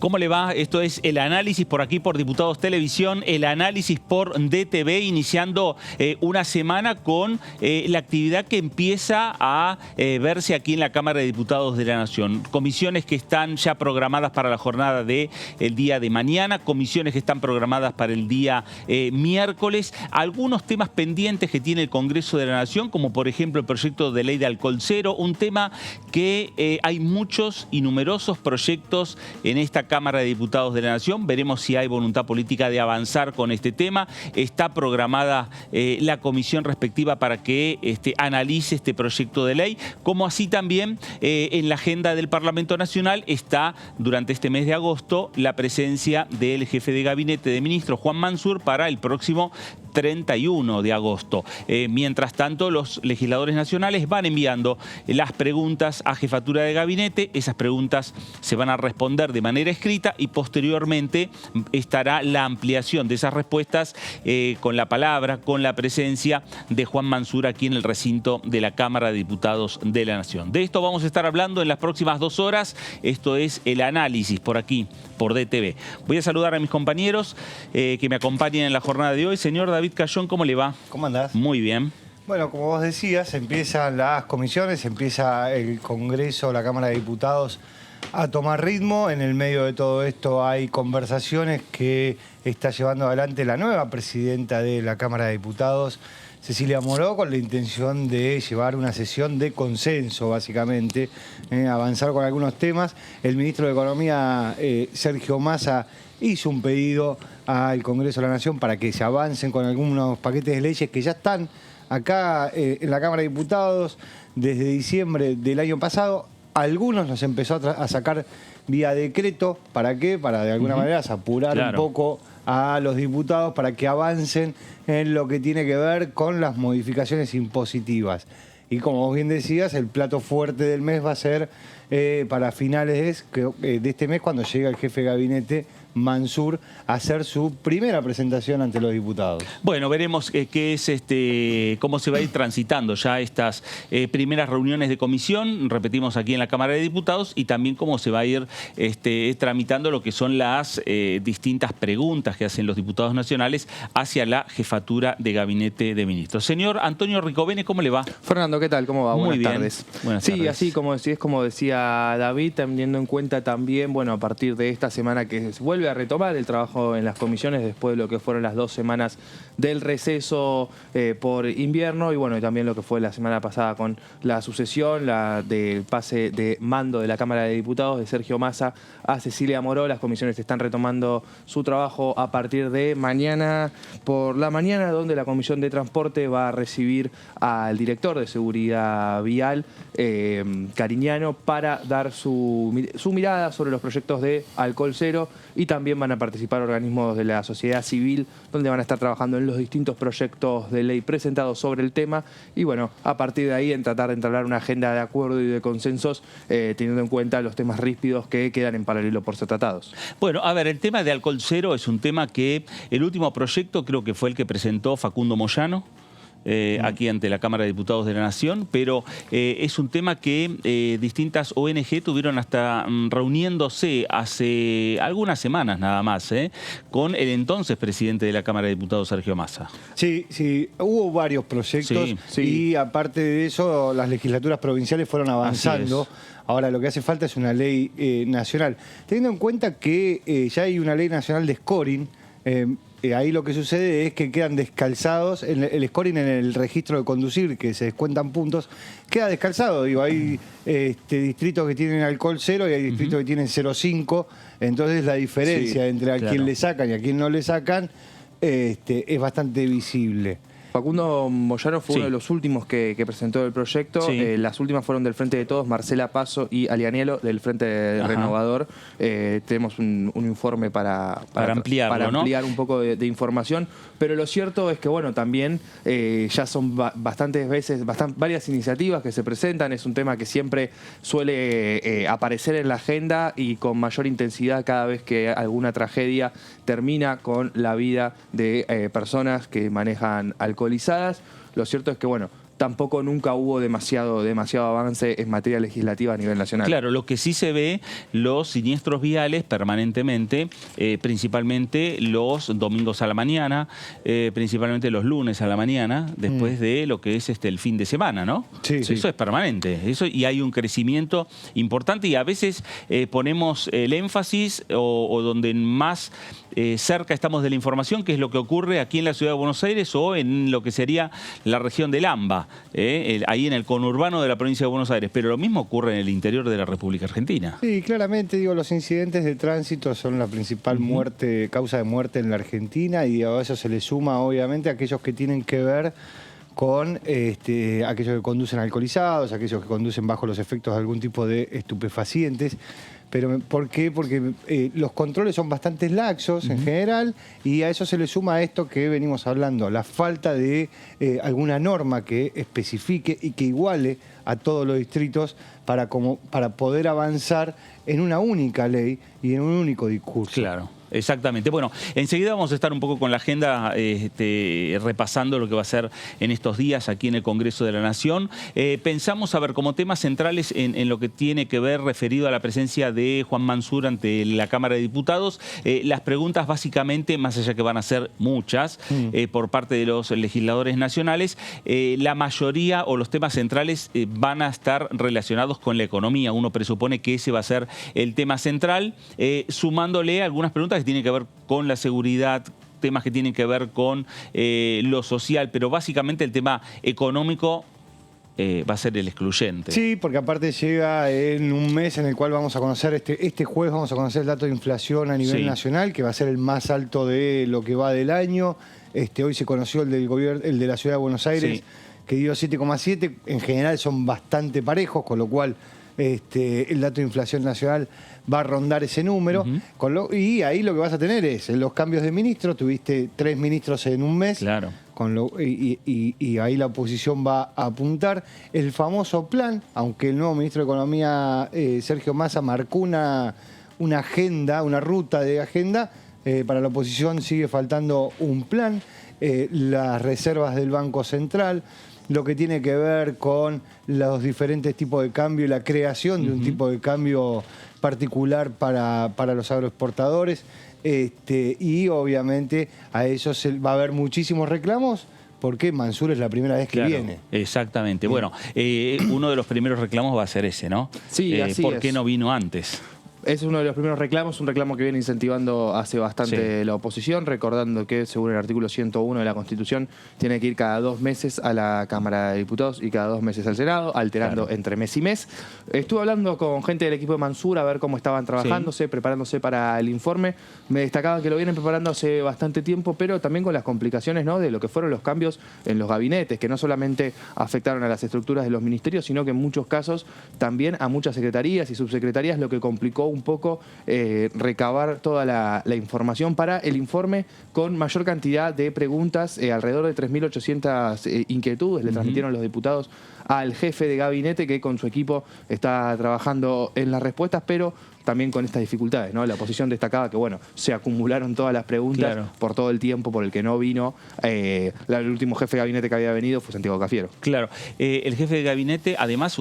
¿Cómo le va? Esto es el análisis por aquí por Diputados Televisión, el análisis por DTV, iniciando una semana con la actividad que empieza a verse aquí en la Cámara de Diputados de la Nación. Comisiones que están ya programadas para la jornada del día de mañana, comisiones que están programadas para el día miércoles, algunos temas pendientes que tiene el Congreso de la Nación, como por ejemplo el proyecto de ley de alcohol cero, un tema que hay muchos y numerosos proyectos en esta Cámara de Diputados de la Nación. Veremos si hay voluntad política de avanzar con este tema. Está programada la comisión respectiva para que analice este proyecto de ley, como así también en la agenda del Parlamento Nacional está durante este mes de agosto la presencia del jefe de gabinete de ministros, Juan Mansur, para el próximo 31 de agosto. Mientras tanto, los legisladores nacionales van enviando las preguntas a jefatura de gabinete. Esas preguntas se van a responder de manera escrita y posteriormente estará la ampliación de esas respuestas con la palabra, con la presencia de Juan Mansur aquí en el recinto de la Cámara de Diputados de la Nación. De esto vamos a estar hablando en las próximas 2 horas. Esto es el análisis por aquí, por DTV. Voy a saludar a mis compañeros que me acompañan en la jornada de hoy. Señor David Cayón, ¿cómo le va? ¿Cómo andás? Muy bien. Bueno, como vos decías, empiezan las comisiones, empieza el Congreso, la Cámara de Diputados a tomar ritmo. En el medio de todo esto hay conversaciones que está llevando adelante la nueva presidenta de la Cámara de Diputados, Cecilia Moró, con la intención de llevar una sesión de consenso, básicamente, avanzar con algunos temas. El ministro de Economía, Sergio Massa, hizo un pedido al Congreso de la Nación para que se avancen con algunos paquetes de leyes que ya están acá en la Cámara de Diputados desde diciembre del año pasado. Algunos los empezó a sacar vía decreto. ¿Para qué? Para de alguna manera apurar un poco a los diputados para que avancen en lo que tiene que ver con las modificaciones impositivas. Y como vos bien decías, el plato fuerte del mes va a ser para finales de este mes, cuando llega el jefe de gabinete, Mansur, a hacer su primera presentación ante los diputados. Bueno, veremos cómo se va a ir transitando ya estas primeras reuniones de comisión, repetimos aquí en la Cámara de Diputados, y también cómo se va a ir tramitando lo que son las distintas preguntas que hacen los diputados nacionales hacia la jefatura de gabinete de ministros. Señor Antonio Ricovene, ¿cómo le va? Fernando, ¿qué tal? ¿Cómo va? Muy Buenas bien. tardes. Buenas sí, tardes. así como decía David, teniendo en cuenta también, bueno, a partir de esta semana que se vuelve a retomar el trabajo en las comisiones después de lo que fueron las 2 semanas del receso por invierno, y bueno, y también lo que fue la semana pasada con la sucesión, del pase de mando de la Cámara de Diputados de Sergio Massa a Cecilia Moró. Las comisiones están retomando su trabajo a partir de mañana por la mañana, donde la Comisión de Transporte va a recibir al director de Seguridad Vial, Cariñano, para dar su mirada sobre los proyectos de alcohol cero, y también van a participar organismos de la sociedad civil, donde van a estar trabajando en los distintos proyectos de ley presentados sobre el tema, y bueno, a partir de ahí en tratar de entablar una agenda de acuerdo y de consensos, teniendo en cuenta los temas ríspidos que quedan en paralelo por ser tratados. Bueno, a ver, el tema de alcohol cero es un tema que el último proyecto creo que fue el que presentó Facundo Moyano, aquí ante la Cámara de Diputados de la Nación, pero es un tema que distintas ONG tuvieron hasta reuniéndose hace algunas semanas nada más, con el entonces presidente de la Cámara de Diputados, Sergio Massa. Sí, hubo varios proyectos y aparte de eso las legislaturas provinciales fueron avanzando. Ahora lo que hace falta es una ley nacional. Teniendo en cuenta que ya hay una ley nacional de scoring, ahí lo que sucede es que quedan descalzados, el scoring en el registro de conducir, que se descuentan puntos, queda descalzado. Digo, hay distritos que tienen alcohol cero y hay distritos que tienen 0,5, entonces la diferencia entre a quien le sacan y a quien no le sacan es bastante visible. Facundo Moyano fue uno de los últimos que presentó el proyecto. Las últimas fueron del Frente de Todos, Marcela Paso y Alianielo, del Frente Renovador. Tenemos un informe para ampliar un poco de información. Pero lo cierto es que, bueno, también ya son varias iniciativas que se presentan. Es un tema que siempre suele aparecer en la agenda y con mayor intensidad cada vez que alguna tragedia termina con la vida de personas que manejan alcoholizadas. Lo cierto es que, bueno, tampoco nunca hubo demasiado avance en materia legislativa a nivel nacional. Claro, lo que sí se ve, los siniestros viales permanentemente, principalmente los domingos a la mañana, principalmente los lunes a la mañana, después de lo que es el fin de semana, ¿no? Sí. Eso es permanente, y hay un crecimiento importante y a veces ponemos el énfasis o donde más cerca estamos de la información, que es lo que ocurre aquí en la ciudad de Buenos Aires o en lo que sería la región del AMBA, ahí en el conurbano de la provincia de Buenos Aires, pero lo mismo ocurre en el interior de la República Argentina. Sí, claramente, los incidentes de tránsito son la principal causa de muerte en la Argentina, y a eso se le suma, obviamente, aquellos que tienen que ver con aquellos que conducen alcoholizados, aquellos que conducen bajo los efectos de algún tipo de estupefacientes. Pero ¿por qué? Porque los controles son bastante laxos en general, y a eso se le suma esto que venimos hablando, la falta de alguna norma que especifique y que iguale a todos los distritos para poder avanzar en una única ley y en un único discurso. Claro. Exactamente. Bueno, enseguida vamos a estar un poco con la agenda repasando lo que va a ser en estos días aquí en el Congreso de la Nación. Pensamos, a ver, como temas centrales en lo que tiene que ver referido a la presencia de Juan Mansur ante la Cámara de Diputados, las preguntas básicamente, más allá que van a ser muchas por parte de los legisladores nacionales, la mayoría o los temas centrales van a estar relacionados con la economía. Uno presupone que ese va a ser el tema central, sumándole algunas preguntas que tienen que ver con la seguridad, temas que tienen que ver con lo social, pero básicamente el tema económico va a ser el excluyente. Sí, porque aparte llega en un mes en el cual vamos a conocer, este jueves vamos a conocer el dato de inflación a nivel nacional, que va a ser el más alto de lo que va del año. Hoy se conoció el del gobierno, el de la Ciudad de Buenos Aires, que dio 7,7. En general son bastante parejos, con lo cual el dato de inflación nacional va a rondar ese número. Y ahí lo que vas a tener es los cambios de ministros. Tuviste 3 ministros en un mes. Claro. Y ahí la oposición va a apuntar el famoso plan, aunque el nuevo ministro de Economía, Sergio Massa, marcó una agenda, una ruta de agenda. Para la oposición sigue faltando un plan. Las reservas del Banco Central, lo que tiene que ver con los diferentes tipos de cambio y la creación de un tipo de cambio particular para los agroexportadores. Y obviamente a eso va a haber muchísimos reclamos, porque Mansur es la primera vez que viene. Exactamente. Bueno, uno de los primeros reclamos va a ser ese, ¿no? Sí, así ¿Por es. qué no vino antes? Es uno de los primeros reclamos, un reclamo que viene incentivando hace bastante la oposición, recordando que según el artículo 101 de la Constitución tiene que ir cada 2 meses a la Cámara de Diputados y cada 2 meses al Senado, alterando entre mes y mes. Estuve hablando con gente del equipo de Mansur a ver cómo estaban trabajándose, preparándose para el informe. Me destacaban que lo vienen preparando hace bastante tiempo, pero también con las complicaciones, ¿no?, de lo que fueron los cambios en los gabinetes, que no solamente afectaron a las estructuras de los ministerios, sino que en muchos casos también a muchas secretarías y subsecretarías, lo que complicó un poco recabar toda la información para el informe, con mayor cantidad de preguntas, alrededor de 3.800 inquietudes le transmitieron los diputados al jefe de gabinete, que con su equipo está trabajando en las respuestas, pero también con estas dificultades, ¿no? La oposición destacaba que, bueno, se acumularon todas las preguntas por todo el tiempo por el que no vino. El último jefe de gabinete que había venido fue Santiago Cafiero. Claro. El jefe de gabinete, además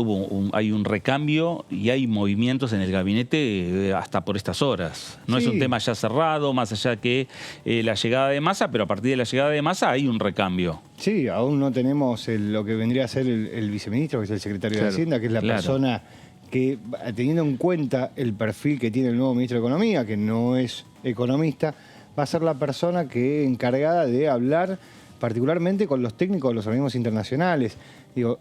hay un recambio y hay movimientos en el gabinete hasta por estas horas. No es un tema ya cerrado, más allá que la llegada de Massa, pero a partir de la llegada de Massa hay un recambio. Sí, aún no tenemos lo que vendría a ser el viceministro, que es el secretario de Hacienda, que es la persona que, teniendo en cuenta el perfil que tiene el nuevo ministro de Economía, que no es economista, va a ser la persona encargada de hablar particularmente con los técnicos de los organismos internacionales. Digo,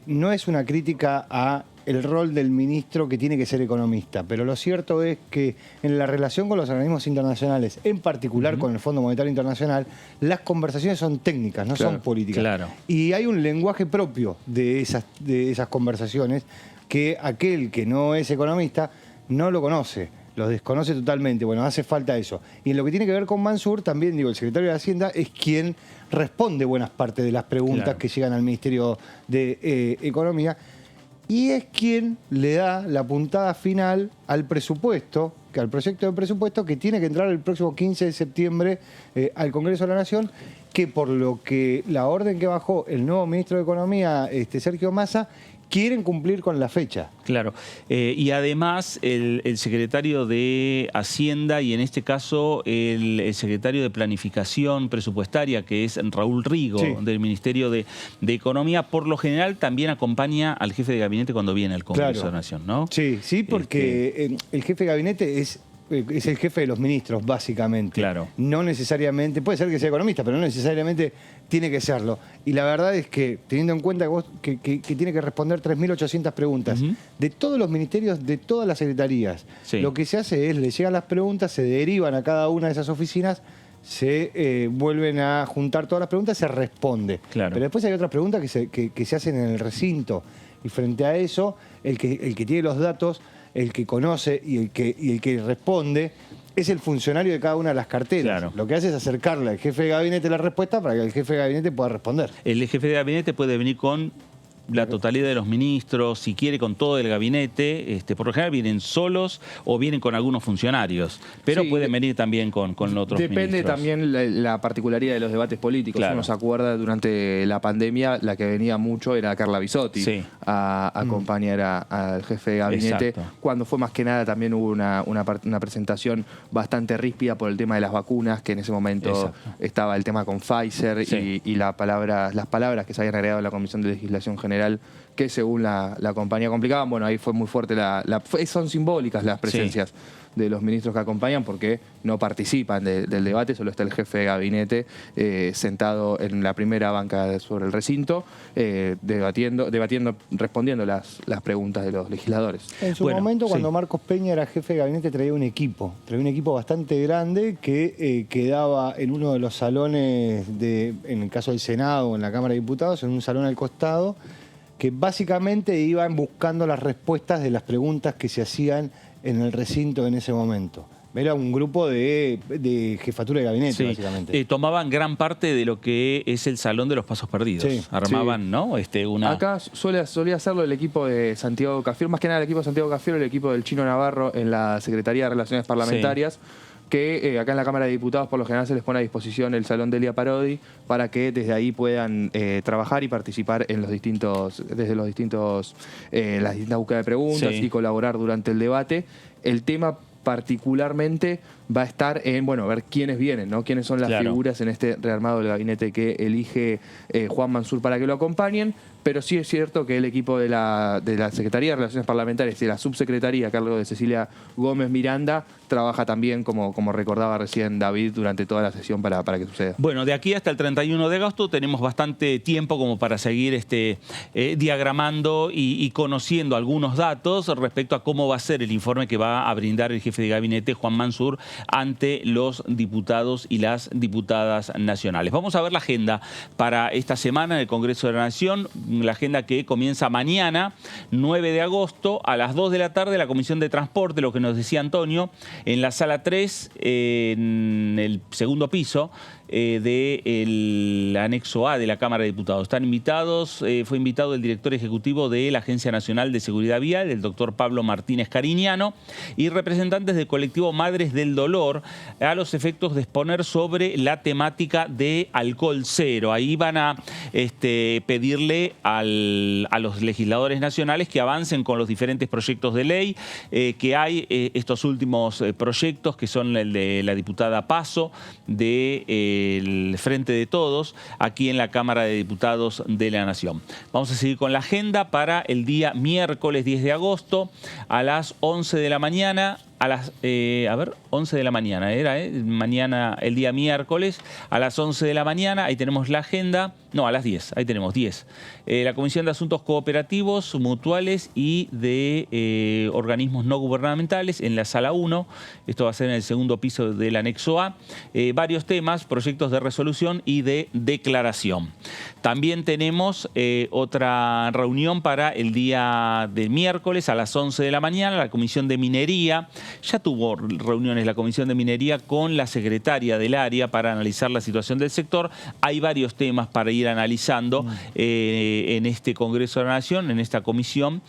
no es una crítica a el rol del ministro, que tiene que ser economista, pero lo cierto es que en la relación con los organismos internacionales, en particular con el Fondo Monetario Internacional, las conversaciones son técnicas, no son políticas. Y hay un lenguaje propio de esas conversaciones que aquel que no es economista no lo conoce, lo desconoce totalmente. Bueno, hace falta eso. Y en lo que tiene que ver con Mansur, también digo, el secretario de Hacienda es quien responde buenas partes de las preguntas que llegan al Ministerio de Economía. y es quien le da la puntada final al presupuesto, al proyecto de presupuesto que tiene que entrar el próximo 15 de septiembre al Congreso de la Nación, que por lo que la orden que bajó el nuevo ministro de Economía, Sergio Massa, quieren cumplir con la fecha. Claro, y además el secretario de Hacienda y en este caso el secretario de Planificación Presupuestaria, que es Raúl Rigo, sí, del Ministerio de Economía, por lo general también acompaña al jefe de gabinete cuando viene al Congreso de la Nación, ¿no? Sí, sí, porque el jefe de gabinete es el jefe de los ministros, básicamente. Claro. No necesariamente, puede ser que sea economista, pero no necesariamente tiene que serlo. Y la verdad es que, teniendo en cuenta que tiene que responder 3.800 preguntas de todos los ministerios, de todas las secretarías, lo que se hace es, le llegan las preguntas, se derivan a cada una de esas oficinas, se vuelven a juntar todas las preguntas, se responde. Claro. Pero después hay otras preguntas que se hacen en el recinto. Y frente a eso, el que tiene los datos, el que conoce y el que responde es el funcionario de cada una de las carteras. Claro. Lo que hace es acercarle al jefe de gabinete la respuesta para que el jefe de gabinete pueda responder. El jefe de gabinete puede venir con la totalidad de los ministros, si quiere con todo el gabinete, por lo general vienen solos o vienen con algunos funcionarios, pero sí, pueden venir también con otros depende ministros. También la particularidad de los debates políticos. Claro. Uno se acuerda durante la pandemia, la que venía mucho era Carla Bisotti a acompañar al jefe de gabinete. Exacto. Cuando fue más que nada también hubo una presentación bastante ríspida por el tema de las vacunas, que en ese momento estaba el tema con Pfizer y las palabras que se habían agregado en la Comisión de Legislación General, que según la compañía complicaban. Bueno, ahí fue muy fuerte son simbólicas las presencias de los ministros que acompañan, porque no participan del debate, solo está el jefe de gabinete sentado en la primera banca sobre el recinto, debatiendo, respondiendo las preguntas de los legisladores. En su momento, cuando Marcos Peña era jefe de gabinete, traía un equipo bastante grande que quedaba en uno de los salones, en el caso del Senado o en la Cámara de Diputados, en un salón al costado, que básicamente iban buscando las respuestas de las preguntas que se hacían en el recinto en ese momento. Era un grupo de jefatura de gabinete, básicamente. Tomaban gran parte de lo que es el Salón de los Pasos Perdidos. Armaban, ¿no? Acá solía hacerlo el equipo de Santiago Cafiero, más que nada el equipo de Santiago Cafiero, el equipo del Chino Navarro en la Secretaría de Relaciones Parlamentarias, que acá en la Cámara de Diputados por lo general se les pone a disposición el Salón Delia Parodi para que desde ahí puedan trabajar y participar en las distintas búsquedas de preguntas y colaborar durante el debate. El tema particularmente va a estar en, ver quiénes vienen, ¿no? Quiénes son las figuras en este rearmado del gabinete que elige Juan Mansur para que lo acompañen. Pero sí es cierto que el equipo de la Secretaría de Relaciones Parlamentarias y de la Subsecretaría a cargo de Cecilia Gómez Miranda trabaja también, como recordaba recién David, durante toda la sesión para que suceda. Bueno, de aquí hasta el 31 de agosto tenemos bastante tiempo como para seguir diagramando y conociendo algunos datos respecto a cómo va a ser el informe que va a brindar el jefe de gabinete, Juan Mansur, ante los diputados y las diputadas nacionales. Vamos a ver la agenda para esta semana en el Congreso de la Nación. La agenda que comienza mañana, 9 de agosto, a las 2 de la tarde, la Comisión de Transporte, lo que nos decía Antonio, en la sala 3, en el segundo piso del anexo A de la Cámara de Diputados. Están invitados, fue invitado el director ejecutivo de la Agencia Nacional de Seguridad Vial, el doctor Pablo Martínez Cariñano, y representantes del colectivo Madres del Dolor, a los efectos de exponer sobre la temática de alcohol cero. Ahí van a pedirle a los legisladores nacionales que avancen con los diferentes proyectos de ley que hay, estos últimos proyectos que son el de la diputada Paso, del Frente de Todos, aquí en la Cámara de Diputados de la Nación. Vamos a seguir con la agenda para el día miércoles 10 de agosto a las 11 de la mañana. A las 11 de la mañana era, mañana, el día miércoles, a las 11 de la mañana, ahí tenemos la agenda, no, a las 10, ahí tenemos 10. La Comisión de Asuntos Cooperativos, Mutuales y de Organismos No Gubernamentales en la Sala 1, esto va a ser en el segundo piso del anexo A, varios temas, proyectos de resolución y de declaración. También tenemos otra reunión para el día de miércoles a las 11 de la mañana, la Comisión de Minería, Ya tuvo reuniones la Comisión de Minería con la secretaria del área para analizar la situación del sector. Hay varios temas para ir analizando en este Congreso de la Nación, en esta comisión,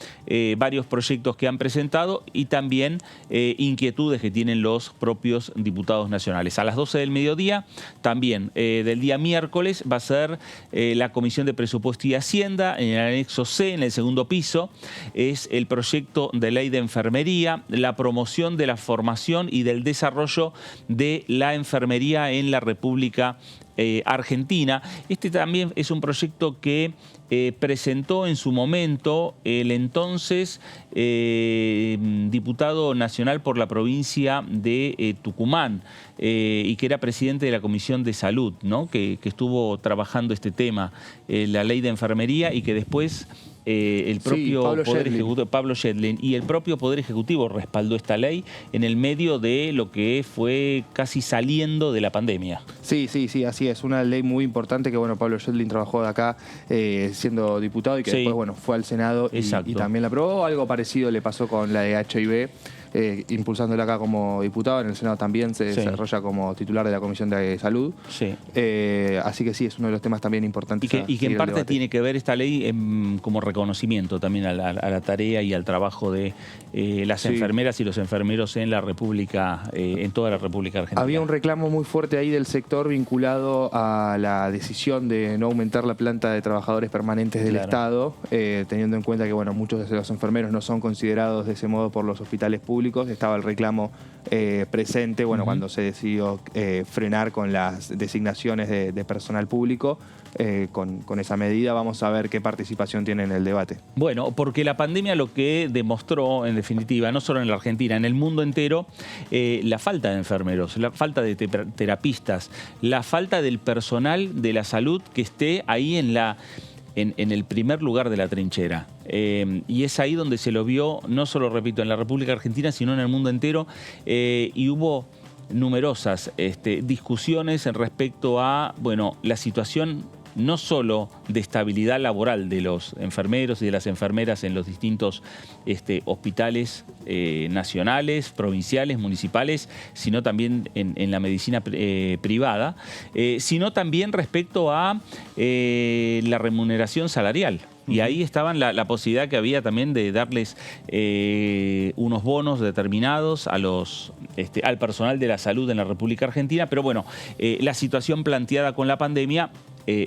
varios proyectos que han presentado y también inquietudes que tienen los propios diputados nacionales. A las 12 del mediodía, también del día miércoles, va a ser la Comisión de Presupuesto y Hacienda, en el anexo C, en el segundo piso, es el proyecto de ley de enfermería, la promoción de la formación y del desarrollo de la enfermería en la República Argentina. Este también es un proyecto que presentó en su momento el entonces diputado nacional por la provincia de Tucumán y que era presidente de la Comisión de Salud, ¿no? que estuvo trabajando este tema, la ley de enfermería, y que después el propio Poder Ejecutivo, Pablo Yedlin, y el propio Poder Ejecutivo respaldó esta ley en el medio de lo que fue casi saliendo de la pandemia. Sí, así es. Una ley muy importante que, bueno, Pablo Yedlin trabajó de acá siendo diputado y que después, bueno, fue al Senado y también la aprobó. Algo parecido le pasó con la de HIV, impulsándola acá como diputado. En el Senado también se desarrolla como titular de la Comisión de Salud. Así que sí, es uno de los temas también importantes. Y que en parte tiene que ver esta ley como reconocimiento también a la tarea y al trabajo de las enfermeras y los enfermeros en la República, en toda la República Argentina. Había un reclamo muy fuerte ahí del sector vinculado a la decisión de no aumentar la planta de trabajadores permanentes del Estado, teniendo en cuenta que, bueno, muchos de los enfermeros no son considerados de ese modo por los hospitales públicos. Estaba el reclamo presente, bueno, cuando se decidió frenar con las designaciones de personal público. Con esa medida vamos a ver qué participación tiene en el debate. Bueno, porque la pandemia lo que demostró, en definitiva, no solo en la Argentina, en el mundo entero, la falta de enfermeros, la falta de terapistas, la falta del personal de la salud que esté ahí en el primer lugar de la trinchera. Y es ahí donde se lo vio, no solo, repito, en la República Argentina, sino en el mundo entero, y hubo numerosas discusiones en respecto a, bueno, la situación no solo de estabilidad laboral de los enfermeros y de las enfermeras en los distintos hospitales nacionales, provinciales, municipales, sino también en la medicina privada, sino también respecto a la remuneración salarial. Y ahí estaban la posibilidad que había también de darles unos bonos determinados al personal de la salud en la República Argentina. Pero bueno, la situación planteada con la pandemia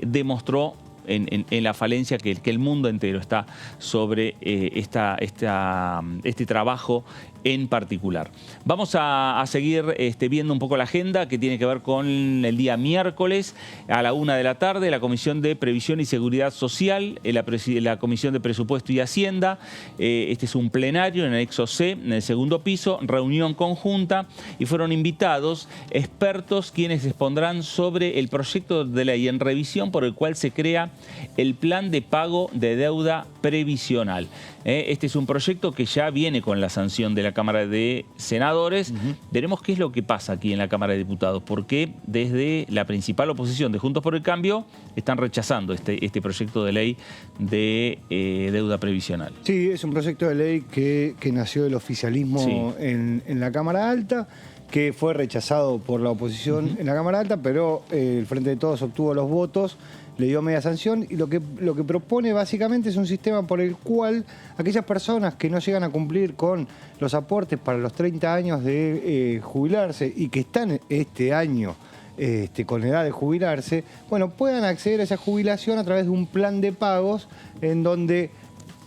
demostró en la falencia que el mundo entero está sobre este trabajo en particular. Vamos a seguir viendo un poco la agenda que tiene que ver con el día miércoles a la 1 de la tarde, la Comisión de Previsión y Seguridad Social, la Comisión de Presupuesto y Hacienda. Este es un plenario en el anexo C, en el segundo piso, reunión conjunta, y fueron invitados expertos quienes expondrán sobre el proyecto de ley en revisión por el cual se crea el plan de pago de deuda previsional. Este es un proyecto que ya viene con la sanción de la Cámara de Senadores. Veremos qué es lo que pasa aquí en la Cámara de Diputados, porque desde la principal oposición de Juntos por el Cambio están rechazando este proyecto de ley de deuda previsional. Sí, es un proyecto de ley que nació del oficialismo en la Cámara Alta, que fue rechazado por la oposición en la Cámara Alta, pero el Frente de Todos obtuvo los votos, le dio media sanción, y lo que propone básicamente es un sistema por el cual aquellas personas que no llegan a cumplir con los aportes para los 30 años de jubilarse y que están este año con edad de jubilarse, bueno, puedan acceder a esa jubilación a través de un plan de pagos en donde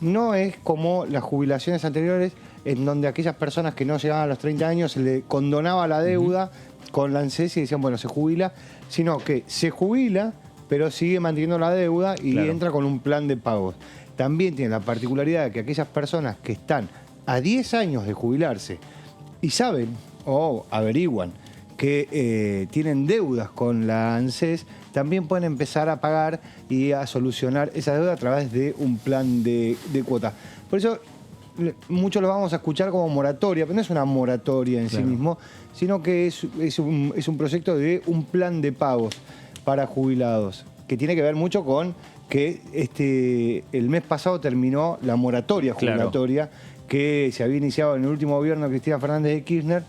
no es como las jubilaciones anteriores, en donde aquellas personas que no llegaban a los 30 años se le condonaba la deuda con la ANSES y decían, bueno, se jubila, sino que se jubila, pero sigue manteniendo la deuda y entra con un plan de pagos. También tiene la particularidad de que aquellas personas que están a 10 años de jubilarse y saben o averiguan que tienen deudas con la ANSES, también pueden empezar a pagar y a solucionar esa deuda a través de un plan de cuota. Por eso muchos lo vamos a escuchar como moratoria, pero no es una moratoria en sí mismo, sino que es un proyecto de un plan de pagos para jubilados, que tiene que ver mucho con que el mes pasado terminó la moratoria jubilatoria que se había iniciado en el último gobierno de Cristina Fernández de Kirchner.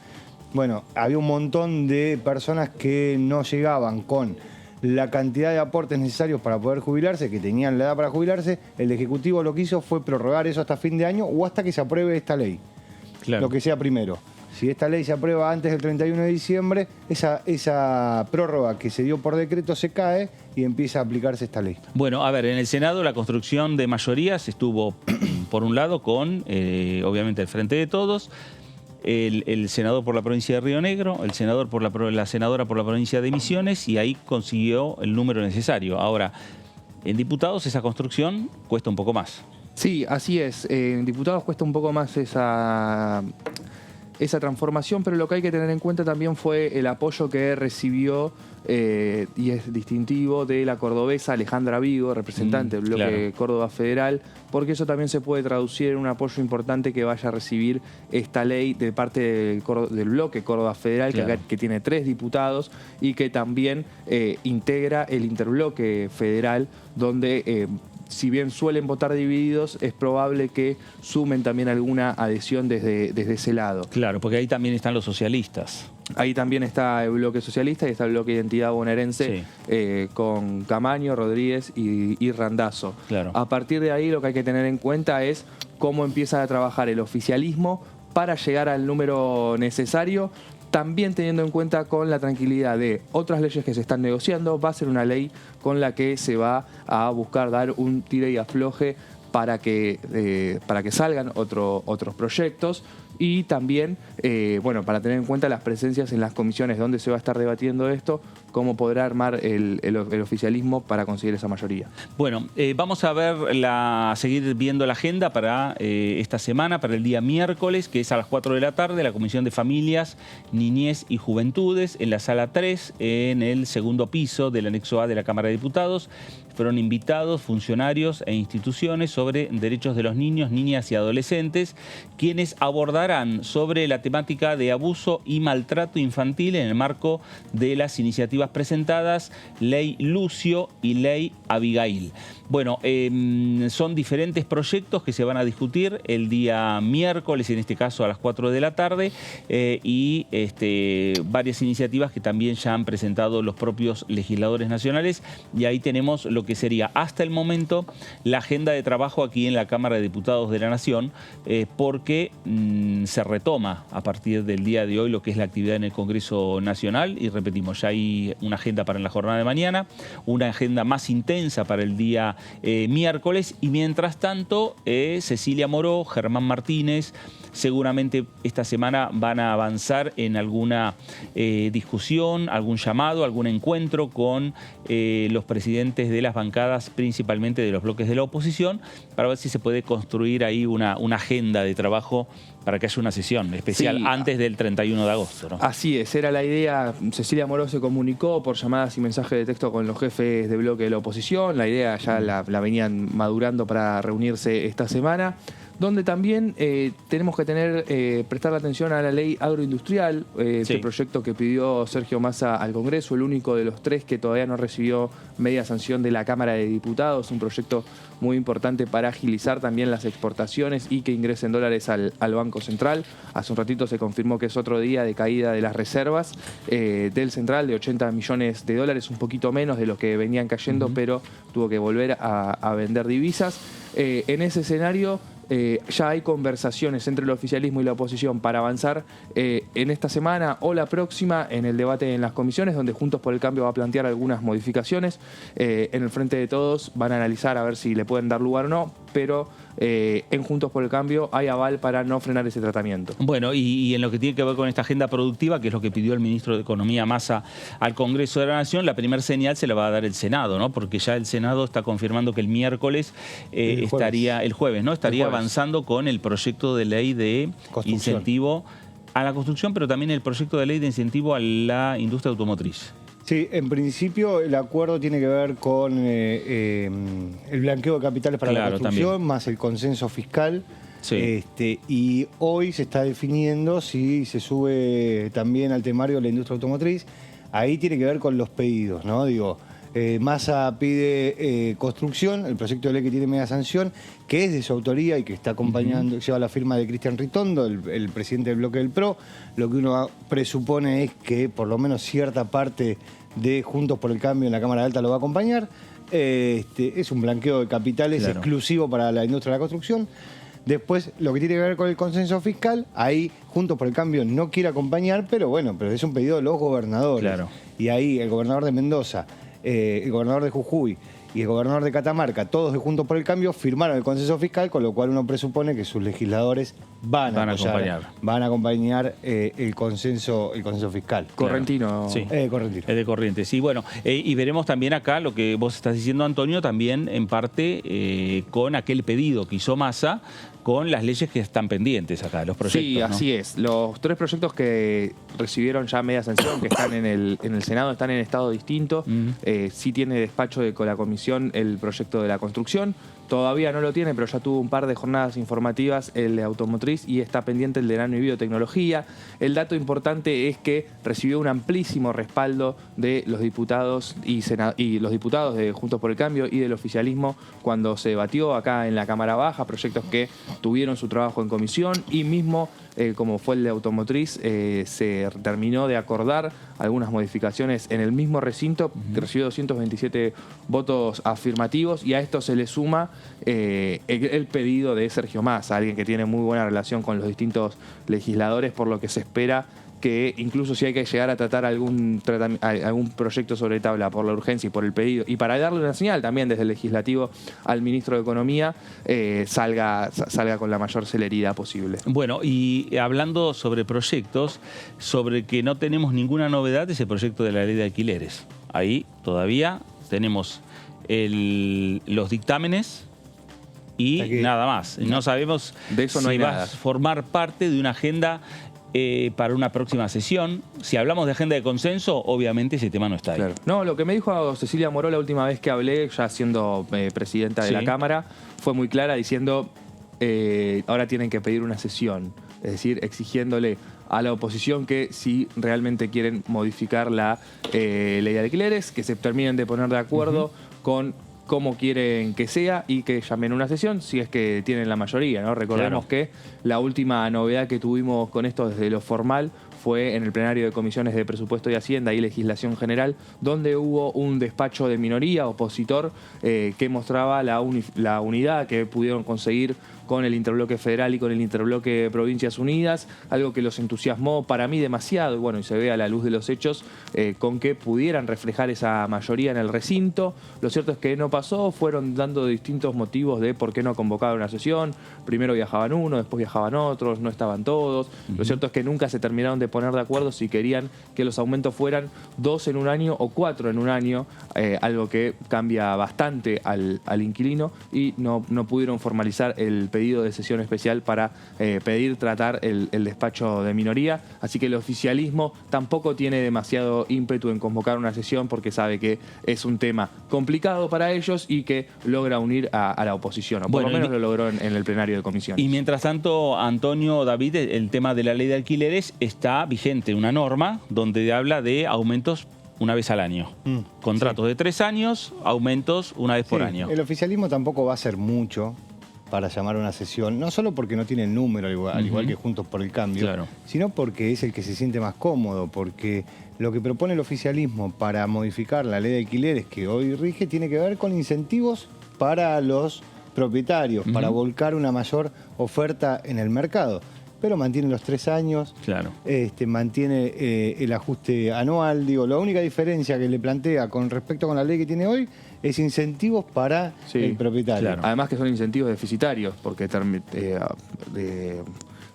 Bueno, había un montón de personas que no llegaban con la cantidad de aportes necesarios para poder jubilarse, que tenían la edad para jubilarse. El Ejecutivo lo que hizo fue prorrogar eso hasta fin de año o hasta que se apruebe esta ley. Claro. Lo que sea primero. Si esta ley se aprueba antes del 31 de diciembre, esa prórroga que se dio por decreto se cae y empieza a aplicarse esta ley. Bueno, a ver, en el Senado la construcción de mayorías estuvo, por un lado, con, obviamente, el Frente de Todos, el senador por la provincia de Río Negro, el senador por la senadora por la provincia de Misiones, y ahí consiguió el número necesario. Ahora, en diputados esa construcción cuesta un poco más. Sí, así es. En diputados cuesta un poco más esa transformación, pero lo que hay que tener en cuenta también fue el apoyo que recibió, y es distintivo, de la cordobesa Alejandra Vigo, representante del bloque Córdoba Federal, porque eso también se puede traducir en un apoyo importante que vaya a recibir esta ley de parte del bloque Córdoba Federal, que tiene 3 diputados y que también integra el interbloque federal, donde si bien suelen votar divididos, es probable que sumen también alguna adhesión desde ese lado. Claro, porque ahí también están los socialistas. Ahí también está el bloque socialista y está el bloque Identidad Bonaerense, con Camaño, Rodríguez y Randazzo. Claro. A partir de ahí lo que hay que tener en cuenta es cómo empieza a trabajar el oficialismo para llegar al número necesario, también teniendo en cuenta con la tranquilidad de otras leyes que se están negociando. Va a ser una ley con la que se va a buscar dar un tire y afloje para que salgan otros proyectos, y también, bueno, para tener en cuenta las presencias en las comisiones donde se va a estar debatiendo esto, cómo podrá armar el oficialismo para conseguir esa mayoría. Bueno, vamos a seguir viendo la agenda para esta semana, para el día miércoles, que es a las 4 de la tarde, la Comisión de Familias, Niñez y Juventudes, en la sala 3, en el segundo piso del anexo A de la Cámara de Diputados. Fueron invitados funcionarios e instituciones sobre derechos de los niños, niñas y adolescentes, quienes abordarán sobre la temática de abuso y maltrato infantil en el marco de las iniciativas presentadas, Ley Lucio y Ley Abigail. Bueno, son diferentes proyectos que se van a discutir el día miércoles, en este caso a las 4 de la tarde, y varias iniciativas que también ya han presentado los propios legisladores nacionales, y ahí tenemos lo que sería hasta el momento la agenda de trabajo aquí en la Cámara de Diputados de la Nación, porque se retoma a partir del día de hoy lo que es la actividad en el Congreso Nacional, y repetimos, ya hay una agenda para la jornada de mañana, una agenda más intensa para el día miércoles, y mientras tanto Cecilia Moró, Germán Martínez, seguramente esta semana van a avanzar en alguna discusión, algún llamado, algún encuentro con los presidentes de las bancadas, principalmente de los bloques de la oposición, para ver si se puede construir ahí una agenda de trabajo para que haya una sesión especial antes del 31 de agosto, ¿no? Así es, era la idea. Cecilia Moró se comunicó por llamadas y mensajes de texto con los jefes de bloque de la oposición. La idea ya la venían madurando para reunirse esta semana, donde también tenemos que prestar atención a la ley agroindustrial, este proyecto que pidió Sergio Massa al Congreso, el único de los 3 que todavía no recibió media sanción de la Cámara de Diputados, un proyecto muy importante para agilizar también las exportaciones y que ingresen dólares al Banco Central. Hace un ratito se confirmó que es otro día de caída de las reservas del Central de 80 millones de dólares, un poquito menos de lo que venían cayendo, pero tuvo que volver a vender divisas. En ese escenario ya hay conversaciones entre el oficialismo y la oposición para avanzar en esta semana o la próxima en el debate en las comisiones, donde Juntos por el Cambio va a plantear algunas modificaciones. En el Frente de Todos van a analizar a ver si le pueden dar lugar o no, pero en Juntos por el Cambio hay aval para no frenar ese tratamiento. Bueno, y en lo que tiene que ver con esta agenda productiva, que es lo que pidió el ministro de Economía Massa al Congreso de la Nación, la primera señal se la va a dar el Senado, ¿no? Porque ya el Senado está confirmando que el miércoles estaría avanzando con el proyecto de ley de incentivo a la construcción, pero también el proyecto de ley de incentivo a la industria automotriz. Sí, en principio el acuerdo tiene que ver con el blanqueo de capitales para la construcción, también, más el consenso fiscal. Sí. Y hoy se está definiendo si se sube también al temario la industria automotriz. Ahí tiene que ver con los pedidos, ¿no? Digo, Massa pide construcción, el proyecto de ley que tiene media sanción, que es de su autoría y que está acompañando, lleva la firma de Cristian Ritondo, el presidente del bloque del PRO. Lo que uno presupone es que por lo menos cierta parte de Juntos por el Cambio en la Cámara Alta lo va a acompañar. Es un blanqueo de capitales exclusivo para la industria de la construcción. Después, lo que tiene que ver con el consenso fiscal, ahí Juntos por el Cambio no quiere acompañar, pero bueno, pero es un pedido de los gobernadores. Claro. Y ahí el gobernador de Mendoza, el gobernador de Jujuy y el gobernador de Catamarca, todos de Juntos por el Cambio, firmaron el consenso fiscal, con lo cual uno presupone que sus legisladores van a acompañar el consenso fiscal. Correntino. Sí. Correntino. Es de Corrientes. Sí, bueno, y veremos también acá lo que vos estás diciendo, Antonio, también en parte con aquel pedido que hizo Massa con las leyes que están pendientes acá, los proyectos. Sí, así es. Los 3 proyectos que recibieron ya media sanción, que están en el Senado, están en estado distinto. Sí tiene despacho con la comisión el proyecto de la construcción. Todavía no lo tiene, pero ya tuvo un par de jornadas informativas el de automotriz y está pendiente el de nano y biotecnología. El dato importante es que recibió un amplísimo respaldo de los diputados y los diputados de Juntos por el Cambio y del oficialismo cuando se debatió acá en la Cámara Baja, proyectos que tuvieron su trabajo en comisión y mismo como fue el de automotriz, se terminó de acordar algunas modificaciones en el mismo recinto, que recibió 227 votos afirmativos, y a esto se le suma el pedido de Sergio Massa, alguien que tiene muy buena relación con los distintos legisladores, por lo que se espera que incluso si hay que llegar a tratar algún proyecto sobre tabla por la urgencia y por el pedido, y para darle una señal también desde el legislativo al ministro de Economía, salga con la mayor celeridad posible. Bueno, y hablando sobre proyectos, sobre que no tenemos ninguna novedad es el proyecto de la ley de alquileres. Ahí todavía tenemos los dictámenes y nada más. No sabemos de eso no hay va nada. a formar parte de una agenda para una próxima sesión. Si hablamos de agenda de consenso, obviamente ese tema no está ahí. Claro. No, lo que me dijo Cecilia Moró la última vez que hablé, ya siendo presidenta de la Cámara, fue muy clara diciendo ahora tienen que pedir una sesión, es decir, exigiéndole a la oposición que si realmente quieren modificar la ley de alquileres, que se terminen de poner de acuerdo con cómo quieren que sea y que llamen una sesión si es que tienen la mayoría, ¿no? Recordemos que la última novedad que tuvimos con esto desde lo formal fue en el plenario de comisiones de presupuesto y Hacienda y legislación general, donde hubo un despacho de minoría opositor que mostraba la unidad que pudieron conseguir con el interbloque federal y con el interbloque Provincias Unidas, algo que los entusiasmó para mí demasiado, y bueno, y se ve a la luz de los hechos con que pudieran reflejar esa mayoría en el recinto. Lo cierto es que no pasó, fueron dando distintos motivos de por qué no convocaron una sesión. Primero viajaban uno, después viajaban otros, no estaban todos. Lo cierto es que nunca se terminaron de poner de acuerdo si querían que los aumentos fueran 2 en un año o 4 en un año, algo que cambia bastante al inquilino, y no pudieron formalizar el pedido de sesión especial para pedir tratar el despacho de minoría. Así que el oficialismo tampoco tiene demasiado ímpetu en convocar una sesión porque sabe que es un tema complicado para ellos y que logra unir a la oposición, o por lo menos lo logró en el plenario de comisiones. Y mientras tanto, Antonio, David, el tema de la ley de alquileres está vigente, una norma donde habla de aumentos una vez al año. Contratos de 3 años, aumentos una vez por año. El oficialismo tampoco va a hacer mucho para llamar a una sesión, no solo porque no tiene el número, al igual que Juntos por el Cambio, sino porque es el que se siente más cómodo, porque lo que propone el oficialismo para modificar la ley de alquileres que hoy rige tiene que ver con incentivos para los propietarios, para volcar una mayor oferta en el mercado. Pero mantiene los 3 años, mantiene el ajuste anual. Digo, la única diferencia que le plantea con respecto con la ley que tiene hoy es incentivos para el propietario. Claro. Además que son incentivos deficitarios, porque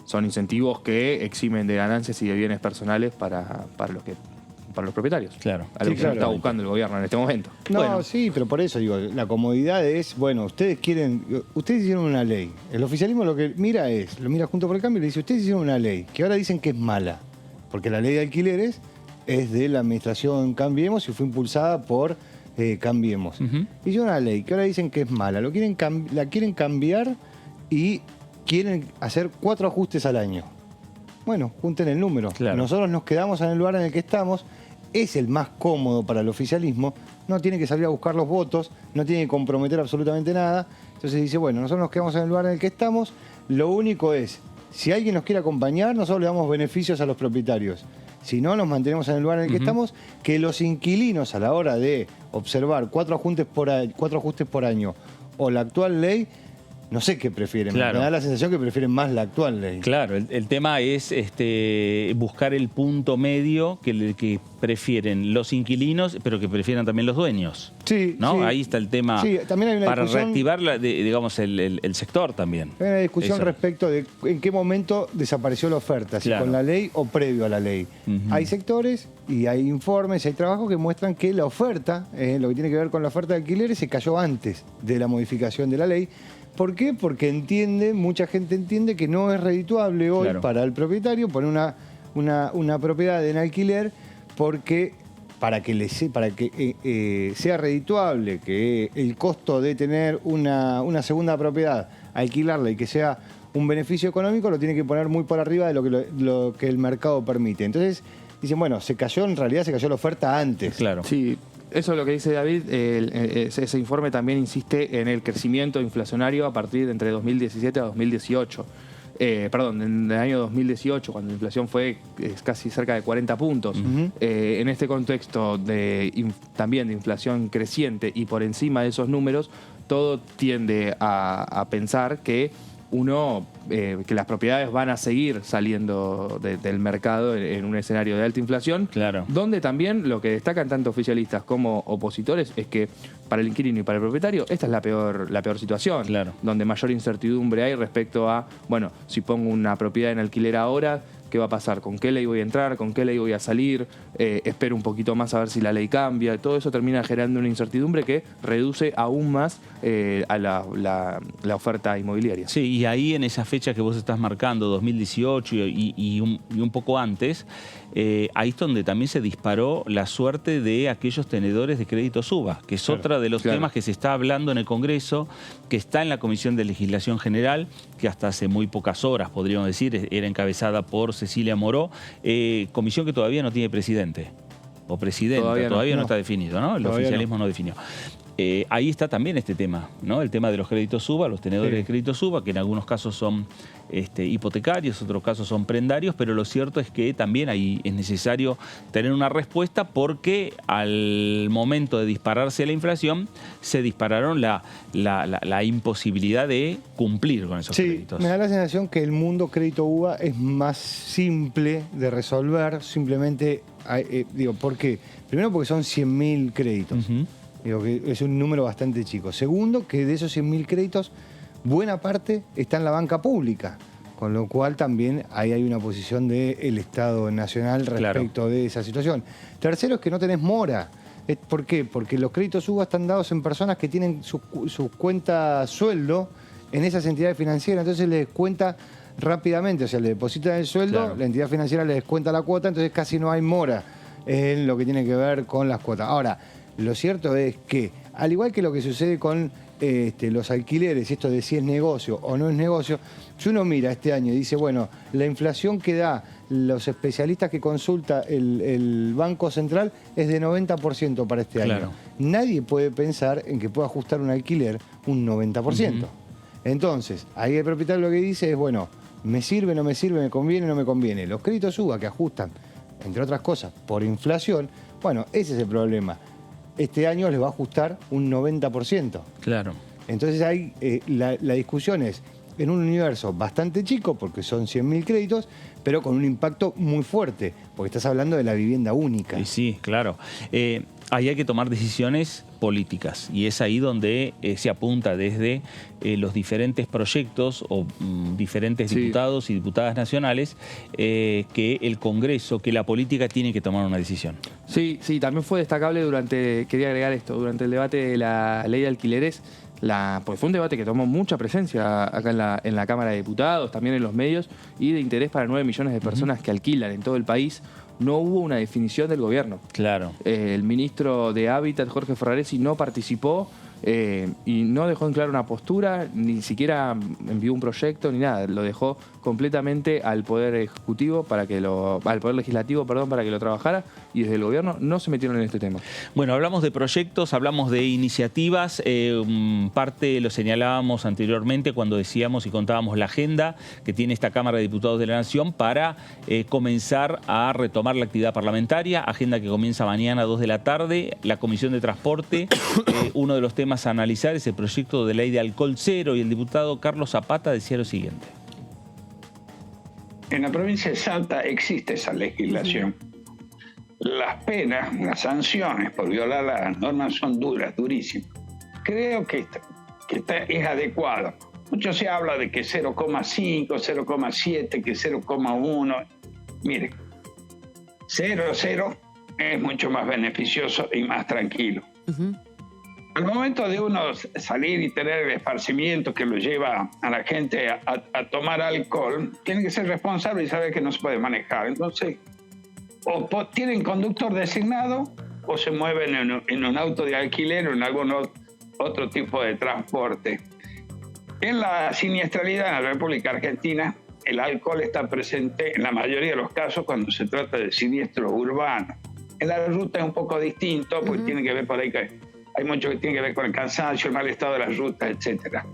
son incentivos que eximen de ganancias y de bienes personales para los propietarios. Claro. A lo que está buscando el gobierno en este momento. No, sí, pero por eso digo, la comodidad es, bueno, ustedes hicieron una ley. El oficialismo lo que mira lo mira Junto por el Cambio y le dice, ustedes hicieron una ley que ahora dicen que es mala, porque la ley de alquileres es de la administración Cambiemos y fue impulsada por Cambiemos. Hicieron una ley que ahora dicen que es mala, la quieren cambiar y quieren hacer 4 ajustes al año. Bueno, junten el número. Nosotros nos quedamos en el lugar en el que estamos. Es el más cómodo para el oficialismo, no tiene que salir a buscar los votos, no tiene que comprometer absolutamente nada. Entonces dice, bueno, nosotros nos quedamos en el lugar en el que estamos, lo único es, si alguien nos quiere acompañar, nosotros le damos beneficios a los propietarios. Si no, nos mantenemos en el lugar en el que estamos, que los inquilinos a la hora de observar 4 ajustes por año o la actual ley, no sé qué prefieren. Claro. Me da la sensación que prefieren más la actual ley. Claro, el tema es buscar el punto medio que prefieren los inquilinos, pero que prefieran también los dueños. Sí, ¿no? sí. Ahí está el tema Sí, también hay una para discusión, reactivar digamos, el sector también. hay una discusión Eso. respecto de en qué momento desapareció la oferta, si Claro. con la ley o previo a la ley. Hay sectores y hay informes, hay trabajos que muestran que la oferta, lo que tiene que ver con la oferta de alquileres, se cayó antes de la modificación de la ley. ¿Por qué? Porque mucha gente entiende que no es redituable hoy para el propietario poner una propiedad en alquiler, porque para que sea redituable, que el costo de tener una segunda propiedad, alquilarla y que sea un beneficio económico, lo tiene que poner muy por arriba de lo que el mercado permite. Entonces dicen, bueno, en realidad se cayó la oferta antes. Claro. Sí, eso es lo que dice David. Ese informe también insiste en el crecimiento inflacionario a partir de entre 2017 a 2018. En el año 2018, cuando la inflación fue casi cerca de 40 puntos. En este contexto también de inflación creciente y por encima de esos números, todo tiende a pensar que que las propiedades van a seguir saliendo del mercado en un escenario de alta inflación, donde también lo que destacan tanto oficialistas como opositores es que para el inquilino y para el propietario esta es la peor situación, donde mayor incertidumbre hay respecto a, bueno, si pongo una propiedad en alquiler ahora, ¿qué va a pasar? ¿Con qué ley voy a entrar? ¿Con qué ley voy a salir? Espero un poquito más a ver si la ley cambia. Todo eso termina generando una incertidumbre que reduce aún más a la oferta inmobiliaria. Sí, y ahí en esa fecha que vos estás marcando, 2018 y un poco antes, ahí es donde también se disparó la suerte de aquellos tenedores de crédito SUBA, que es otra de los temas que se está hablando en el Congreso, que está en la Comisión de Legislación General, que hasta hace muy pocas horas, podríamos decir, era encabezada por Cecilia Moró, comisión que todavía no tiene presidente, o presidenta, todavía no está definido, ¿no? El oficialismo no definió. Ahí está también este tema, ¿no? El tema de los créditos SUBA, los tenedores de crédito SUBA, que en algunos casos son hipotecarios, otros casos son prendarios, pero lo cierto es que también ahí es necesario tener una respuesta, porque al momento de dispararse la inflación, se dispararon la imposibilidad de cumplir con esos créditos. Me da la sensación que el mundo crédito UBA es más simple de resolver, simplemente, ¿por qué? Primero porque son 100.000 créditos. Digo que es un número bastante chico. Segundo, que de esos 100.000 créditos, buena parte está en la banca pública, con lo cual también ahí hay una posición del Estado Nacional respecto de esa situación. Tercero, es que no tenés mora. ¿Por qué? Porque los créditos UBA están dados en personas que tienen su cuenta sueldo en esas entidades financieras, entonces les descuenta rápidamente, o sea, le depositan el sueldo, la entidad financiera le descuenta la cuota, entonces casi no hay mora en lo que tiene que ver con las cuotas. Ahora, lo cierto es que, al igual que lo que sucede con los alquileres, esto de si es negocio o no es negocio, si uno mira este año y dice, bueno, la inflación que da los especialistas que consulta el Banco Central es de 90% para este año. Nadie puede pensar en que pueda ajustar un alquiler un 90%. Entonces, ahí el propietario lo que dice es, bueno, ¿me sirve, no me sirve, me conviene, no me conviene? Los créditos UBA que ajustan, entre otras cosas, por inflación, bueno, ese es el problema. Este año les va a ajustar un 90%. Entonces ahí la discusión es en un universo bastante chico, porque son 100.000 créditos, pero con un impacto muy fuerte, porque estás hablando de la vivienda única. Sí, claro. Ahí hay que tomar decisiones políticas, y es ahí donde se apunta desde los diferentes proyectos o diferentes diputados y diputadas nacionales, que el Congreso, que la política tiene que tomar una decisión. Sí, también fue destacable quería agregar esto, durante el debate de la ley de alquileres, pues fue un debate que tomó mucha presencia acá en la Cámara de Diputados, también en los medios, y de interés para 9 millones de personas que alquilan en todo el país. No hubo una definición del gobierno. El ministro de Hábitat, Jorge Ferraresi, no participó y no dejó en claro una postura, ni siquiera envió un proyecto ni nada. Lo dejó completamente al Poder Ejecutivo al Poder Legislativo, perdón, para que lo trabajara, y desde el gobierno no se metieron en este tema. Bueno, hablamos de proyectos, hablamos de iniciativas, parte lo señalábamos anteriormente cuando decíamos y contábamos la agenda que tiene esta Cámara de Diputados de la Nación para comenzar a retomar la actividad parlamentaria, agenda que comienza mañana a 2 de la tarde, la Comisión de Transporte, uno de los temas a analizar es el proyecto de ley de alcohol cero, y el diputado Carlos Zapata decía lo siguiente. En la provincia de Salta existe esa legislación. Las penas, las sanciones por violar las normas son duras, durísimas. Creo que es adecuado. Mucho se habla de que 0,5, 0,7, que 0,1. Mire, 0,0 es mucho más beneficioso y más tranquilo. Al momento de uno salir y tener el esparcimiento que lo lleva a la gente a tomar alcohol, tiene que ser responsable y saber que no se puede manejar. Entonces, o tienen conductor designado o se mueven en un auto de alquiler o en algún otro tipo de transporte. En la siniestralidad en la República Argentina, el alcohol está presente en la mayoría de los casos cuando se trata de siniestros urbanos. En la ruta es un poco distinto, porque tiene que ver por ahí que hay mucho que tiene que ver con el cansancio, el mal estado de las rutas, etc.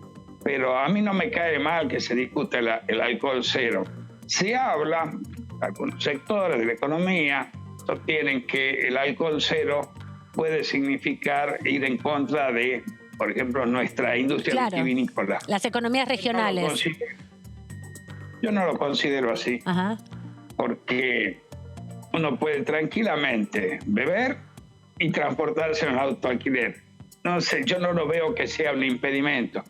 Pero a mí no me cae mal que se discute el alcohol cero. Se habla, algunos sectores de la economía sostienen que el alcohol cero puede significar ir en contra de, por ejemplo, nuestra industria vitivinícola. Las economías regionales. Yo no lo considero así. Porque uno puede tranquilamente beber y transportarse en un auto alquiler. No sé, yo no lo veo que sea un impedimento.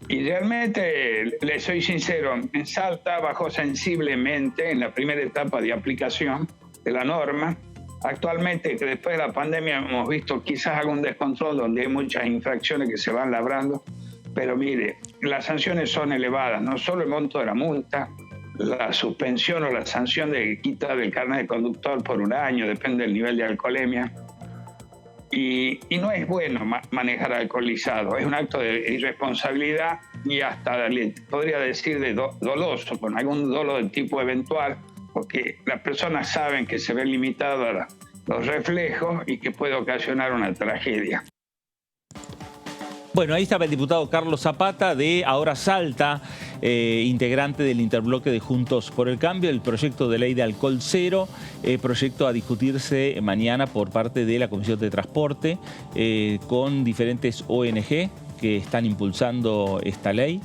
Y realmente, le soy sincero, en Salta bajó sensiblemente en la primera etapa de aplicación de la norma. Actualmente, que después de la pandemia hemos visto quizás algún descontrol donde hay muchas infracciones que se van labrando, pero mire, las sanciones son elevadas, no solo el monto de la multa, la suspensión o la sanción de quita del carnet de conductor por un año, depende del nivel de alcoholemia. Y no es bueno manejar alcoholizado, es un acto de irresponsabilidad y hasta podría decir de doloso, con algún dolo del tipo eventual, porque las personas saben que se ven limitados a los reflejos y que puede ocasionar una tragedia. Bueno, ahí estaba el diputado Carlos Zapata de Ahora Salta, integrante del interbloque de Juntos por el Cambio, el proyecto de ley de alcohol cero, proyecto a discutirse mañana por parte de la Comisión de Transporte con diferentes ONG que están impulsando esta ley,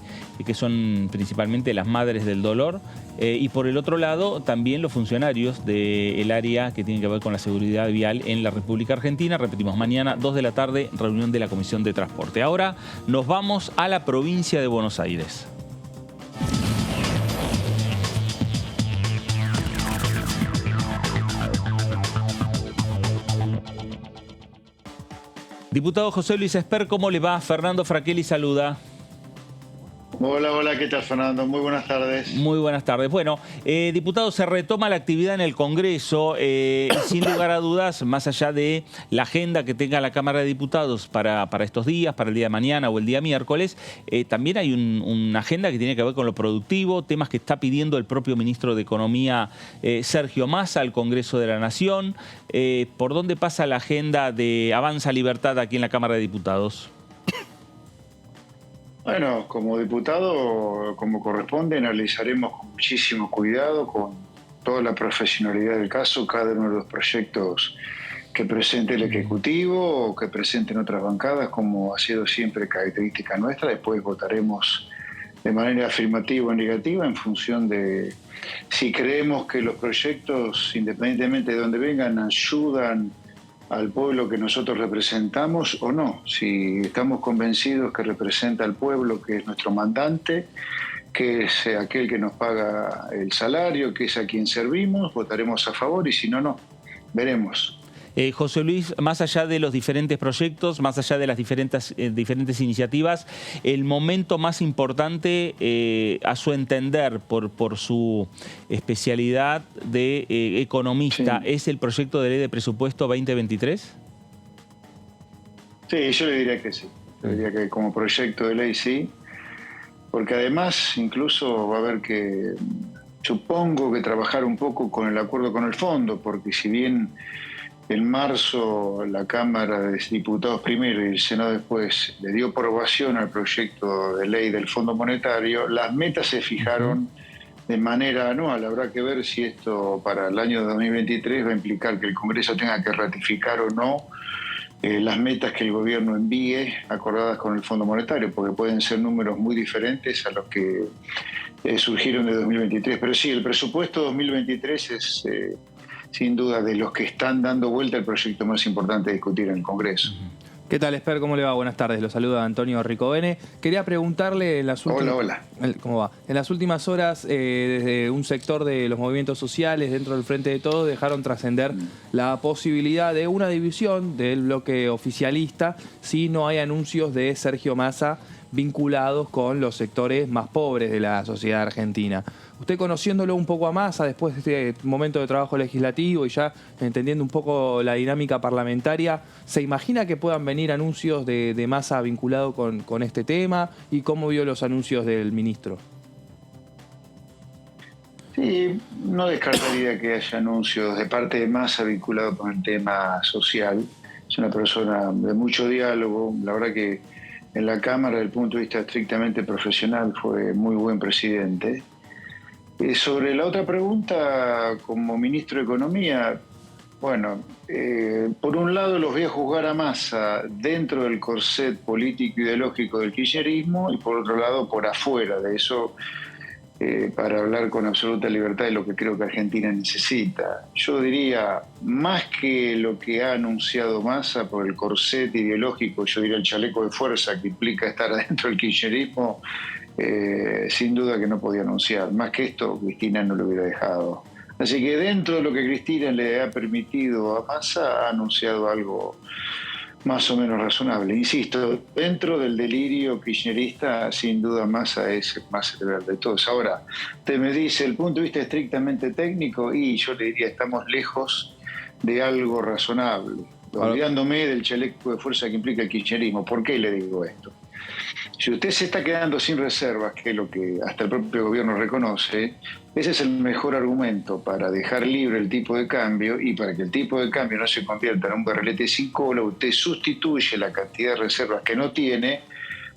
que son principalmente las Madres del Dolor, y por el otro lado también los funcionarios del área que tiene que ver con la seguridad vial en la República Argentina. Repetimos, mañana 2 de la tarde, reunión de la Comisión de Transporte. Ahora nos vamos a la provincia de Buenos Aires. Diputado José Luis Esper, ¿cómo le va? Fernando Fraquelli saluda. Hola, ¿qué tal, Fernando? Muy buenas tardes. Muy buenas tardes. Bueno, diputado, se retoma la actividad en el Congreso. Sin lugar a dudas, más allá de la agenda que tenga la Cámara de Diputados para estos días, para el día de mañana o el día miércoles, también hay una agenda que tiene que ver con lo productivo, temas que está pidiendo el propio ministro de Economía, Sergio Massa, al Congreso de la Nación. ¿Por dónde pasa la agenda de Avanza Libertad aquí en la Cámara de Diputados? Bueno, como diputado, como corresponde, analizaremos con muchísimo cuidado, con toda la profesionalidad del caso, cada uno de los proyectos que presente el Ejecutivo o que presenten otras bancadas, como ha sido siempre característica nuestra. Después votaremos de manera afirmativa o negativa en función de si creemos que los proyectos, independientemente de dónde vengan, ayudan al pueblo que nosotros representamos o no. Si estamos convencidos que representa al pueblo, que es nuestro mandante, que es aquel que nos paga el salario, que es a quien servimos, votaremos a favor, y si no, no. Veremos. José Luis, más allá de los diferentes proyectos, más allá de las diferentes iniciativas, el momento más importante, a su entender, por su especialidad de economista, sí, ¿es el proyecto de ley de presupuesto 2023? Sí, yo le diría que sí. Yo diría que como proyecto de ley sí, porque además incluso va a haber que, supongo que trabajar un poco con el acuerdo con el fondo, porque si bien en marzo la Cámara de Diputados primero y el Senado después le dio aprobación al proyecto de ley del Fondo Monetario, las metas se fijaron de manera anual. Habrá que ver si esto para el año 2023 va a implicar que el Congreso tenga que ratificar o no las metas que el gobierno envíe acordadas con el Fondo Monetario, porque pueden ser números muy diferentes a los que surgieron de 2023. Pero sí, el presupuesto 2023 es sin duda de los que están dando vuelta el proyecto más importante a discutir en el Congreso. ¿Qué tal, Esper? ¿Cómo le va? Buenas tardes. Lo saluda Antonio Ricovene. Quería preguntarle en las últimas... Hola. ¿Cómo va? En las últimas horas, desde un sector de los movimientos sociales dentro del Frente de Todos dejaron trascender la posibilidad de una división del bloque oficialista si no hay anuncios de Sergio Massa vinculados con los sectores más pobres de la sociedad argentina. Usted, conociéndolo un poco a Massa después de este momento de trabajo legislativo y ya entendiendo un poco la dinámica parlamentaria, ¿se imagina que puedan venir anuncios de Massa vinculado con este tema? ¿Y cómo vio los anuncios del ministro? Sí, no descartaría que haya anuncios de parte de Massa vinculados con el tema social. Es una persona de mucho diálogo. La verdad que en la Cámara, desde el punto de vista estrictamente profesional, fue muy buen presidente. Sobre la otra pregunta, como ministro de Economía, bueno, por un lado los voy a juzgar a Massa dentro del corset político ideológico del kirchnerismo y por otro lado por afuera de eso, para hablar con absoluta libertad de lo que creo que Argentina necesita. Yo diría, más que lo que ha anunciado Massa por el corset ideológico, yo diría el chaleco de fuerza que implica estar adentro del kirchnerismo, sin duda que no podía anunciar. Más que esto, Cristina no lo hubiera dejado. Así que dentro de lo que Cristina le ha permitido a Massa, ha anunciado algo más o menos razonable. Insisto, dentro del delirio kirchnerista, sin duda Massa es el más cerebral de todos. Ahora, usted me dice, el punto de vista estrictamente técnico, y yo le diría, estamos lejos de algo razonable. Olvidándome del chaleco de fuerza que implica el kirchnerismo. ¿Por qué le digo esto? Si usted se está quedando sin reservas, que es lo que hasta el propio gobierno reconoce, ese es el mejor argumento para dejar libre el tipo de cambio, y para que el tipo de cambio no se convierta en un barrilete sin cola, usted sustituye la cantidad de reservas que no tiene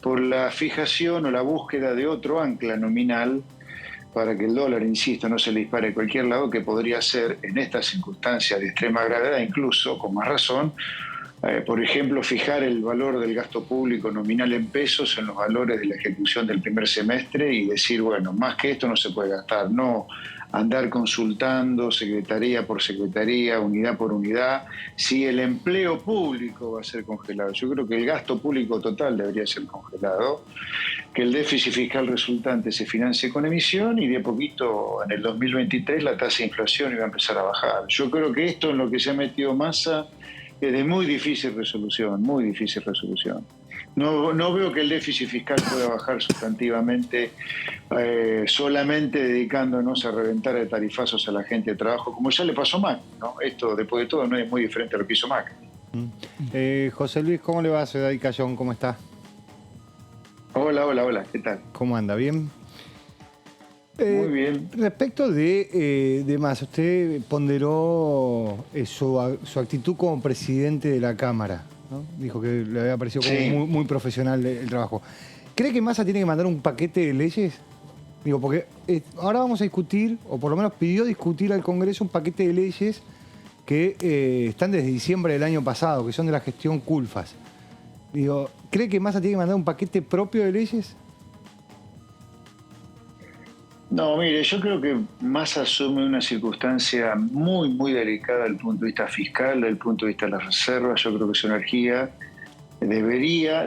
por la fijación o la búsqueda de otro ancla nominal para que el dólar, insisto, no se le dispare a cualquier lado, que podría ser en estas circunstancias de extrema gravedad, incluso con más razón, por ejemplo, fijar el valor del gasto público nominal en pesos en los valores de la ejecución del primer semestre y decir, bueno, más que esto no se puede gastar, no andar consultando secretaría por secretaría, unidad por unidad, si el empleo público va a ser congelado. Yo creo que el gasto público total debería ser congelado, que el déficit fiscal resultante se financie con emisión y de poquito en el 2023 la tasa de inflación iba a empezar a bajar. Yo creo que esto en lo que se ha metido Massa es de muy difícil resolución, muy difícil resolución. No veo que el déficit fiscal pueda bajar sustantivamente solamente dedicándonos a reventar de tarifazos a la gente de trabajo, como ya le pasó a Macri, ¿no? Esto, después de todo, no es muy diferente a lo que hizo Macri. José Luis, ¿cómo le va? Soy David Cayón, ¿cómo está? Hola, ¿qué tal? ¿Cómo anda? ¿Bien? Muy bien. Respecto de Massa, usted ponderó su actitud como presidente de la Cámara, ¿no? Dijo que le había parecido como muy profesional el trabajo. ¿Cree que Massa tiene que mandar un paquete de leyes? Digo, porque ahora vamos a discutir, o por lo menos pidió discutir al Congreso un paquete de leyes que están desde diciembre del año pasado, que son de la gestión Culfas. Digo, ¿cree que Massa tiene que mandar un paquete propio de leyes? No, mire, yo creo que Massa asume una circunstancia muy, muy delicada desde el punto de vista fiscal, desde el punto de vista de las reservas. Yo creo que su energía debería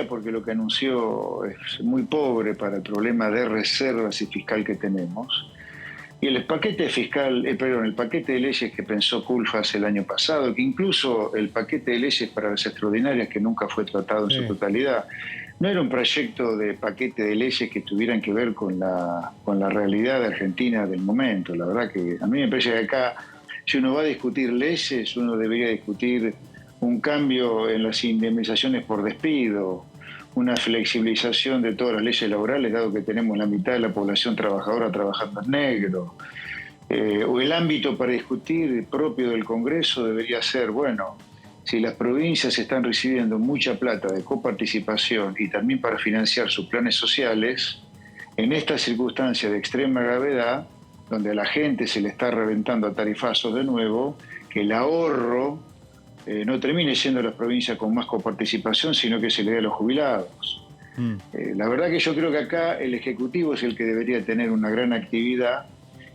porque lo que anunció es muy pobre para el problema de reservas y fiscal que tenemos. Y el paquete de leyes que pensó Culfas el año pasado, que incluso el paquete de leyes para las extraordinarias, que nunca fue tratado en su totalidad, no era un proyecto de paquete de leyes que tuvieran que ver con la realidad de Argentina del momento. La verdad que a mí me parece que acá, si uno va a discutir leyes, uno debería discutir un cambio en las indemnizaciones por despido, una flexibilización de todas las leyes laborales, dado que tenemos la mitad de la población trabajadora trabajando en negro. O el ámbito para discutir propio del Congreso debería ser, bueno, si las provincias están recibiendo mucha plata de coparticipación y también para financiar sus planes sociales, en esta circunstancia de extrema gravedad, donde a la gente se le está reventando a tarifazos de nuevo, que el ahorro no termine siendo a las provincias con más coparticipación, sino que se le dé a los jubilados. La verdad que yo creo que acá el Ejecutivo es el que debería tener una gran actividad,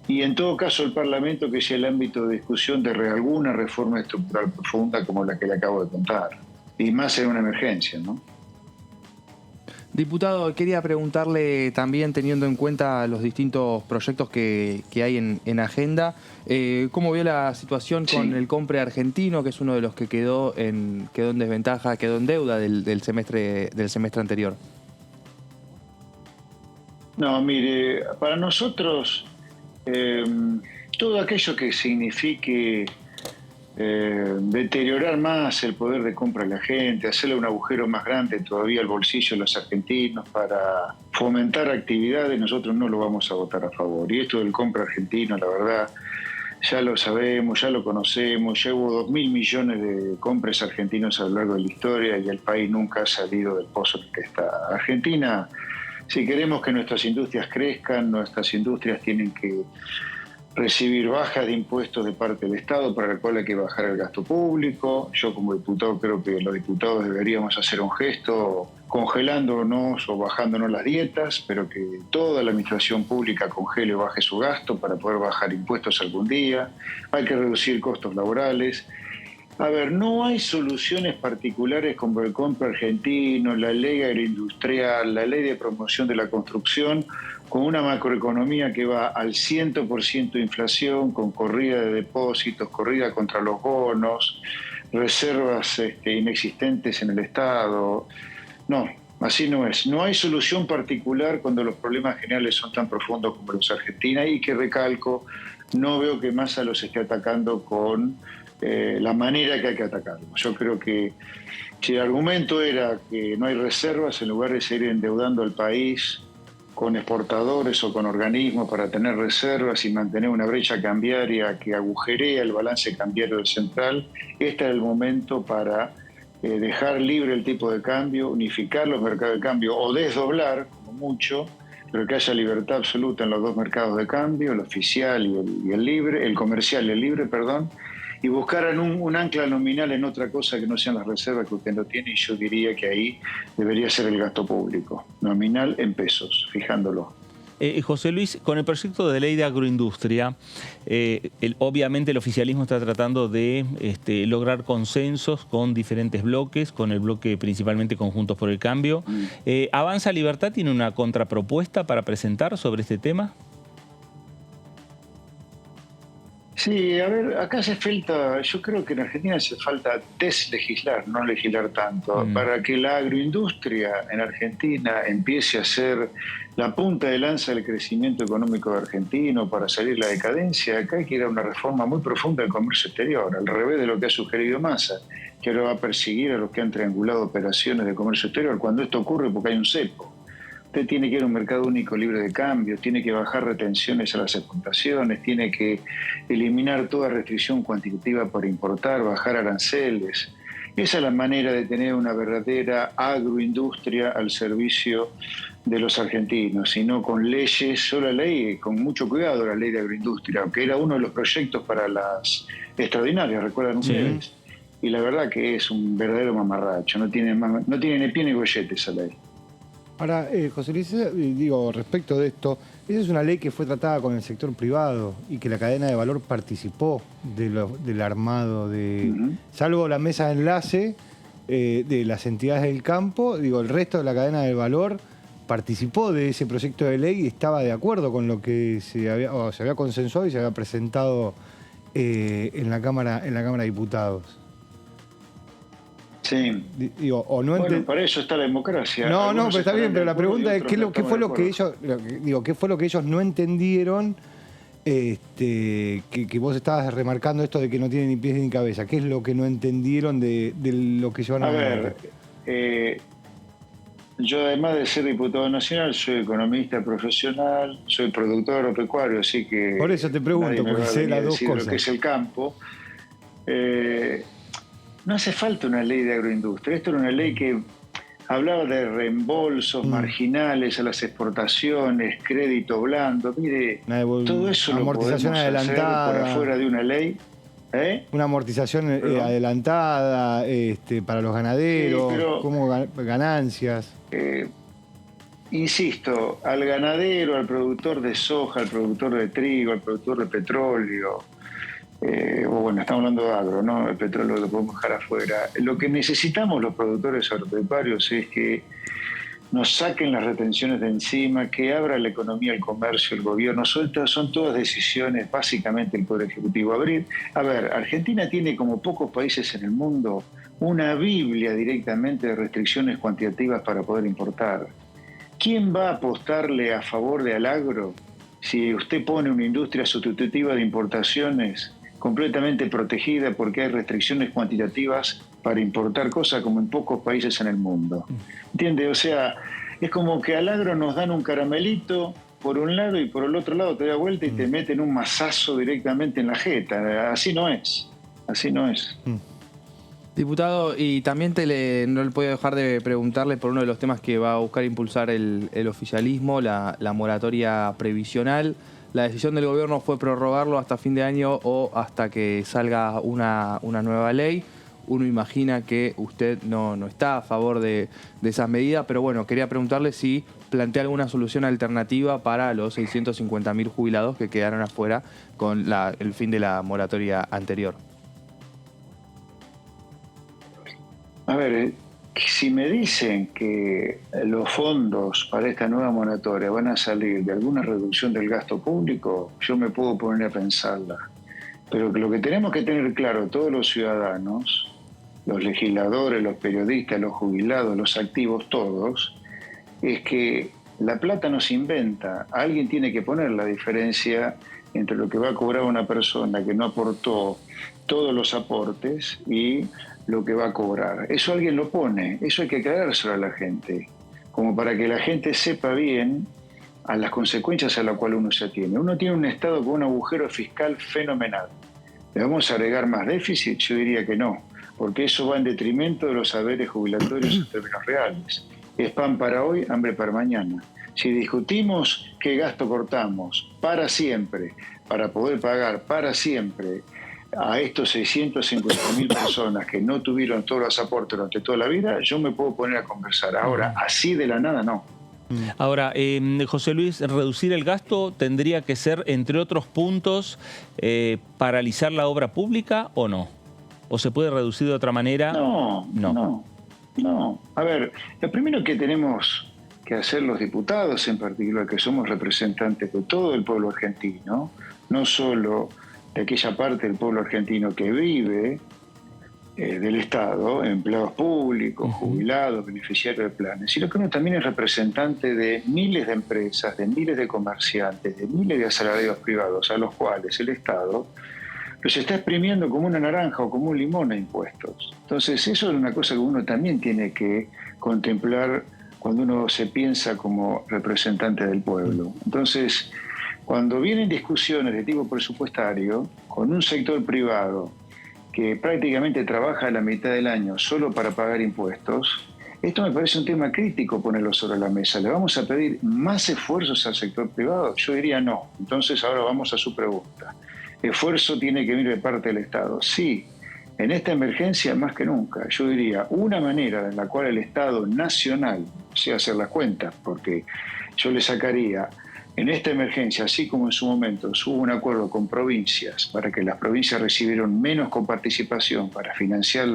y en todo caso el Parlamento que sea el ámbito de discusión de alguna reforma estructural profunda como la que le acabo de contar, y más en una emergencia, ¿no? Diputado, quería preguntarle también, teniendo en cuenta los distintos proyectos que hay en agenda, ¿cómo vio la situación con el Compre Argentino, que es uno de los que quedó en desventaja, quedó en deuda del semestre anterior? No, mire, para nosotros todo aquello que signifique deteriorar más el poder de compra de la gente, hacerle un agujero más grande todavía al bolsillo de los argentinos para fomentar actividades, nosotros no lo vamos a votar a favor. Y esto del Compra Argentino, la verdad, ya lo sabemos, ya lo conocemos, ya hubo 2.000 millones de compras argentinos a lo largo de la historia y el país nunca ha salido del pozo en el que está. Argentina, si queremos que nuestras industrias crezcan, nuestras industrias tienen que recibir bajas de impuestos de parte del Estado, para la cual hay que bajar el gasto público. Yo como diputado creo que los diputados deberíamos hacer un gesto congelándonos o bajándonos las dietas, pero que toda la administración pública congele o baje su gasto para poder bajar impuestos algún día. Hay que reducir costos laborales. A ver, no hay soluciones particulares como el Compra Argentino, la ley agroindustrial, la ley de promoción de la construcción, con una macroeconomía que va al 100% de inflación, con corrida de depósitos, corrida contra los bonos, reservas inexistentes en el Estado. No, así no es. No hay solución particular cuando los problemas generales son tan profundos como los de Argentina, y que, recalco, no veo que Massa los esté atacando con la manera que hay que atacarlos. Yo creo que si el argumento era que no hay reservas, en lugar de seguir endeudando al país con exportadores o con organismos para tener reservas y mantener una brecha cambiaria que agujerea el balance cambiario del central, este es el momento para dejar libre el tipo de cambio, unificar los mercados de cambio o desdoblar, como mucho, pero que haya libertad absoluta en los dos mercados de cambio, el oficial y el libre, el comercial y el libre, perdón, y buscaran un ancla nominal en otra cosa que no sean las reservas que usted no tiene, y yo diría que ahí debería ser el gasto público, nominal en pesos, fijándolo. José Luis, con el proyecto de ley de agroindustria, obviamente el oficialismo está tratando de lograr consensos con diferentes bloques, con el bloque principalmente Juntos por el Cambio. ¿Avanza Libertad tiene una contrapropuesta para presentar sobre este tema? Sí, a ver, acá hace falta, yo creo que en Argentina hace falta deslegislar, no legislar tanto, para que la agroindustria en Argentina empiece a ser la punta de lanza del crecimiento económico de argentino, para salir de la decadencia. Acá hay que ir a una reforma muy profunda del comercio exterior, al revés de lo que ha sugerido Massa, que ahora va a perseguir a los que han triangulado operaciones de comercio exterior, cuando esto ocurre porque hay un cepo. Usted tiene que ir a un mercado único libre de cambio, tiene que bajar retenciones a las exportaciones, tiene que eliminar toda restricción cuantitativa para importar, bajar aranceles. Esa es la manera de tener una verdadera agroindustria al servicio de los argentinos, y no con leyes, solo la ley, con mucho cuidado la ley de agroindustria, que era uno de los proyectos para las extraordinarias, ¿recuerdan ustedes? Sí. Y la verdad que es un verdadero mamarracho, no tiene ni pie ni gollete esa ley. Ahora, José Luis, digo, respecto de esto, esa es una ley que fue tratada con el sector privado y que la cadena de valor participó del armado de... Salvo la mesa de enlace de las entidades del campo, digo, el resto de la cadena de valor participó de ese proyecto de ley y estaba de acuerdo con lo que se había consensuado y se había presentado en la Cámara de Diputados. Sí. Digo, o no para eso está la democracia. No, pero está bien, pero la pregunta es qué fue lo que ellos no entendieron, que vos estabas remarcando esto de que no tiene ni pies ni cabeza. ¿Qué es lo que no entendieron de lo que llevan a ver? yo además de ser diputado nacional, soy economista profesional, soy productor agropecuario, así que... Por eso te pregunto, porque sé las dos cosas. Lo que es el campo. No hace falta una ley de agroindustria. Esto era una ley que hablaba de reembolsos marginales a las exportaciones, crédito blando. Mire, todo eso lo podemos hacer por afuera de una ley. Una amortización adelantada para los ganaderos, sí, como ganancias. Insisto, al ganadero, al productor de soja, al productor de trigo, al productor de petróleo, bueno, estamos hablando de agro, ¿no? El petróleo lo podemos dejar afuera. Lo que necesitamos los productores agropecuarios es que nos saquen las retenciones de encima, que abra la economía, el comercio, el gobierno. Son todas decisiones, básicamente el Poder Ejecutivo. A ver, Argentina tiene, como pocos países en el mundo, una biblia directamente de restricciones cuantitativas para poder importar. ¿Quién va a apostarle a favor del agro si usted pone una industria sustitutiva de importaciones completamente protegida porque hay restricciones cuantitativas para importar cosas como en pocos países en el mundo? ¿Entiende? O sea, es como que al agro nos dan un caramelito por un lado y por el otro lado te da vuelta y te meten un mazazo directamente en la jeta. Así no es. Así no es. Diputado, y también no le puedo dejar de preguntarle por uno de los temas que va a buscar impulsar el oficialismo, la moratoria previsional. La decisión del gobierno fue prorrogarlo hasta fin de año o hasta que salga una nueva ley. Uno imagina que usted no está a favor de esas medidas, pero bueno, quería preguntarle si plantea alguna solución alternativa para los 650.000 jubilados que quedaron afuera con el fin de la moratoria anterior. A ver, si me dicen que los fondos para esta nueva moratoria van a salir de alguna reducción del gasto público, yo me puedo poner a pensarla. Pero lo que tenemos que tener claro todos los ciudadanos, los legisladores, los periodistas, los jubilados, los activos, todos, es que la plata no se inventa. Alguien tiene que poner la diferencia entre lo que va a cobrar una persona que no aportó todos los aportes y lo que va a cobrar. Eso alguien lo pone, eso hay que aclarárselo a la gente, como para que la gente sepa bien a las consecuencias a las cuales uno se atiene. Uno tiene un Estado con un agujero fiscal fenomenal. ¿Le vamos a agregar más déficit? Yo diría que no, porque eso va en detrimento de los saberes jubilatorios en términos reales. Es pan para hoy, hambre para mañana. Si discutimos qué gasto cortamos para siempre, para poder pagar para siempre a estos 650.000 personas que no tuvieron todos los aportes durante toda la vida, yo me puedo poner a conversar. Ahora, así de la nada, no. Ahora, José Luis, reducir el gasto tendría que ser, entre otros puntos, paralizar la obra pública o no. ¿O se puede reducir de otra manera? No. A ver, lo primero que tenemos que hacer los diputados en particular, que somos representantes de todo el pueblo argentino, no solo de aquella parte del pueblo argentino que vive del Estado, empleados públicos, jubilados, beneficiarios de planes, sino que uno también es representante de miles de empresas, de miles de comerciantes, de miles de asalariados privados, a los cuales el Estado los está exprimiendo como una naranja o como un limón a impuestos. Entonces, eso es una cosa que uno también tiene que contemplar cuando uno se piensa como representante del pueblo. Entonces, cuando vienen discusiones de tipo presupuestario, con un sector privado que prácticamente trabaja la mitad del año solo para pagar impuestos, esto me parece un tema crítico ponerlo sobre la mesa. ¿Le vamos a pedir más esfuerzos al sector privado? Yo diría no. Entonces ahora vamos a su pregunta. ¿Esfuerzo tiene que venir de parte del Estado? Sí. En esta emergencia más que nunca. Yo diría una manera en la cual el Estado nacional, sea hacer las cuentas, porque yo le sacaría en esta emergencia, así como en su momento hubo un acuerdo con provincias para que las provincias recibieron menos coparticipación para financiar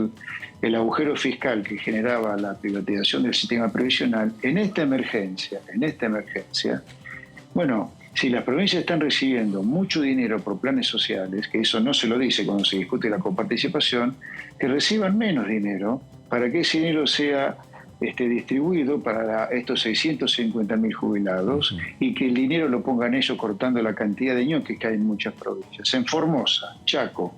el agujero fiscal que generaba la privatización del sistema previsional, en esta emergencia, bueno, si las provincias están recibiendo mucho dinero por planes sociales, que eso no se lo dice cuando se discute la coparticipación, que reciban menos dinero para que ese dinero sea distribuido para estos 650.000 jubilados y que el dinero lo pongan ellos cortando la cantidad de ñoques que hay en muchas provincias. En Formosa, Chaco,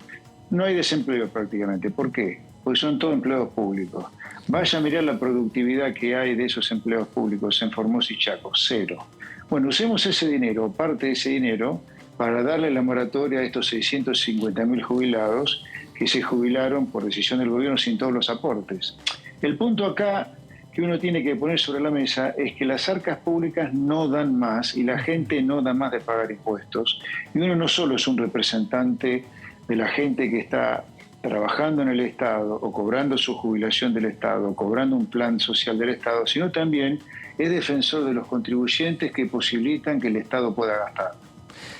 no hay desempleo prácticamente. ¿Por qué? porque son todos empleados públicos. Vaya a mirar la productividad que hay de esos empleados públicos en Formosa y Chaco, 0. Bueno, usemos ese dinero, parte de ese dinero, para darle la moratoria a estos 650.000 jubilados que se jubilaron por decisión del gobierno sin todos los aportes. El punto acá que uno tiene que poner sobre la mesa es que las arcas públicas no dan más y la gente no da más de pagar impuestos. Y uno no solo es un representante de la gente que está trabajando en el Estado o cobrando su jubilación del Estado, o cobrando un plan social del Estado, sino también es defensor de los contribuyentes que posibilitan que el Estado pueda gastar.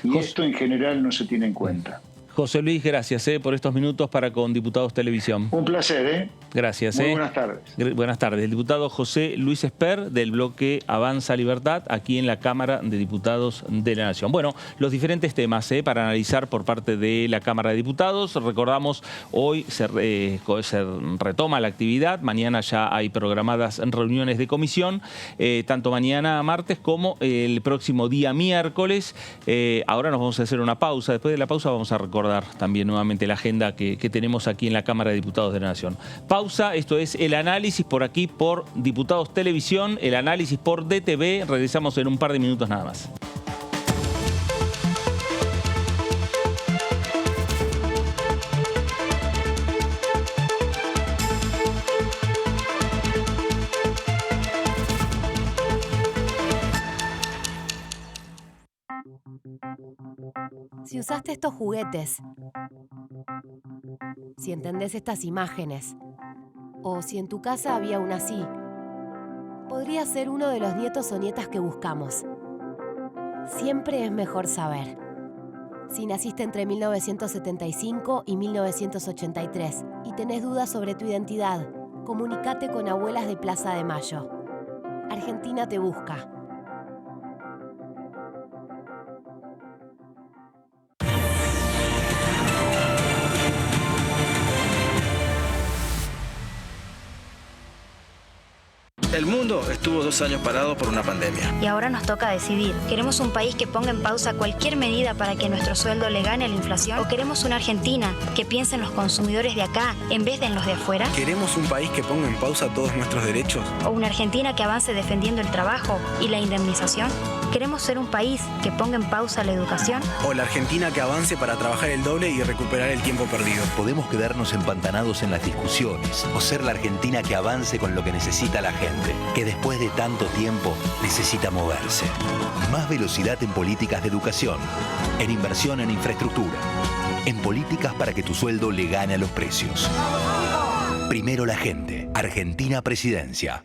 Y esto en general no se tiene en cuenta. José Luis, gracias por estos minutos para con Diputados Televisión. Un placer, Gracias. Muy buenas tardes. Buenas tardes. El diputado José Luis Esper, del bloque Avanza Libertad, aquí en la Cámara de Diputados de la Nación. Bueno, los diferentes temas para analizar por parte de la Cámara de Diputados. Recordamos, hoy se retoma la actividad. Mañana ya hay programadas reuniones de comisión, tanto mañana martes como el próximo día miércoles. Ahora nos vamos a hacer una pausa. Después de la pausa vamos a recordar también nuevamente la agenda que tenemos aquí en la Cámara de Diputados de la Nación. Pausa, esto es el análisis por aquí por Diputados Televisión, el análisis por DTV. Regresamos en un par de minutos nada más. Si usaste estos juguetes, si entendés estas imágenes, o si en tu casa había una así, podría ser uno de los nietos o nietas que buscamos. Siempre es mejor saber. Si naciste entre 1975 y 1983 y tenés dudas sobre tu identidad, comunícate con Abuelas de Plaza de Mayo. Argentina te busca. El mundo estuvo 2 años parado por una pandemia. Y ahora nos toca decidir. ¿Queremos un país que ponga en pausa cualquier medida para que nuestro sueldo le gane a la inflación? ¿O queremos una Argentina que piense en los consumidores de acá en vez de en los de afuera? ¿Queremos un país que ponga en pausa todos nuestros derechos? ¿O una Argentina que avance defendiendo el trabajo y la indemnización? ¿Queremos ser un país que ponga en pausa la educación? ¿O la Argentina que avance para trabajar el doble y recuperar el tiempo perdido? Podemos quedarnos empantanados en las discusiones o ser la Argentina que avance con lo que necesita la gente, que después de tanto tiempo necesita moverse. Más velocidad en políticas de educación, en inversión en infraestructura, en políticas para que tu sueldo le gane a los precios. Primero la gente. Argentina Presidencia.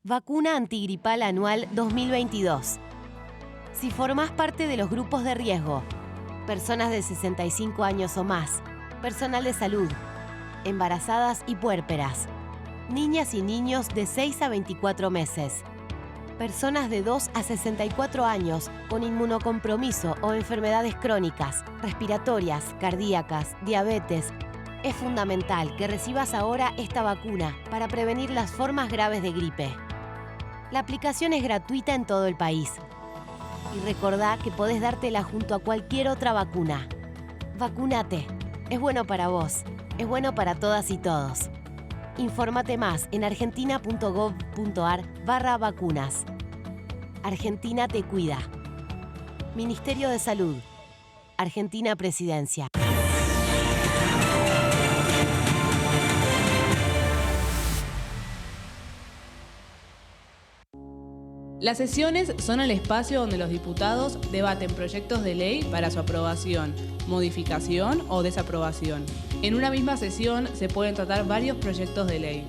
Vacuna antigripal anual 2022. Si formás parte de los grupos de riesgo, personas de 65 años o más, personal de salud, embarazadas y puérperas, niñas y niños de 6 a 24 meses, personas de 2 a 64 años con inmunocompromiso o enfermedades crónicas, respiratorias, cardíacas, diabetes. Es fundamental que recibas ahora esta vacuna para prevenir las formas graves de gripe. La aplicación es gratuita en todo el país. Y recordá que podés dártela junto a cualquier otra vacuna. Vacúnate. Es bueno para vos. Es bueno para todas y todos. Infórmate más en argentina.gov.ar/vacunas. Argentina te cuida. Ministerio de Salud. Argentina Presidencia. Las sesiones son el espacio donde los diputados debaten proyectos de ley para su aprobación, modificación o desaprobación. En una misma sesión se pueden tratar varios proyectos de ley.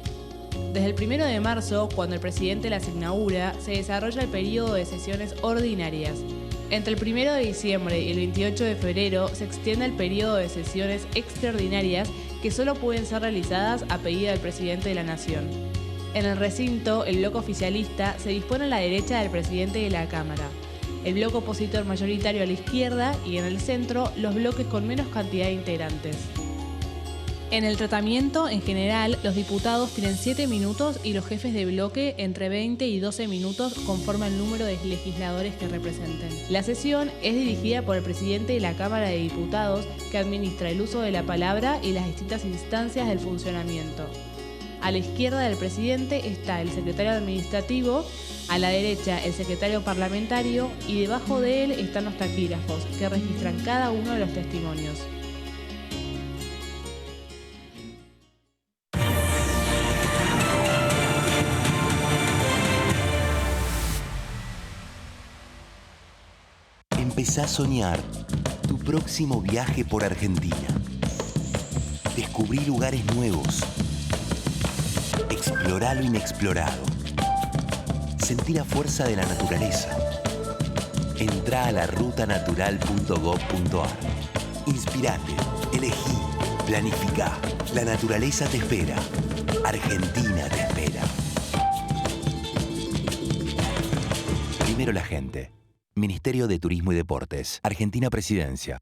Desde el 1 de marzo, cuando el presidente las inaugura, se desarrolla el periodo de sesiones ordinarias. Entre el 1 de diciembre y el 28 de febrero se extiende el periodo de sesiones extraordinarias que solo pueden ser realizadas a pedido del presidente de la Nación. En el recinto, el bloque oficialista se dispone a la derecha del presidente de la Cámara, el bloque opositor mayoritario a la izquierda y en el centro los bloques con menos cantidad de integrantes. En el tratamiento, en general, los diputados tienen 7 minutos y los jefes de bloque entre 20 y 12 minutos conforme al número de legisladores que representen. La sesión es dirigida por el presidente de la Cámara de Diputados, que administra el uso de la palabra y las distintas instancias del funcionamiento. A la izquierda del presidente está el secretario administrativo, a la derecha el secretario parlamentario y debajo de él están los taquígrafos, que registran cada uno de los testimonios. Empezá a soñar tu próximo viaje por Argentina. Descubrí lugares nuevos. Explorá lo inexplorado. Sentí la fuerza de la naturaleza. Entrá a larutanatural.gov.ar. Inspirate, elegí, planificá. La naturaleza te espera. Argentina te espera. Primero la gente. Ministerio de Turismo y Deportes. Argentina Presidencia.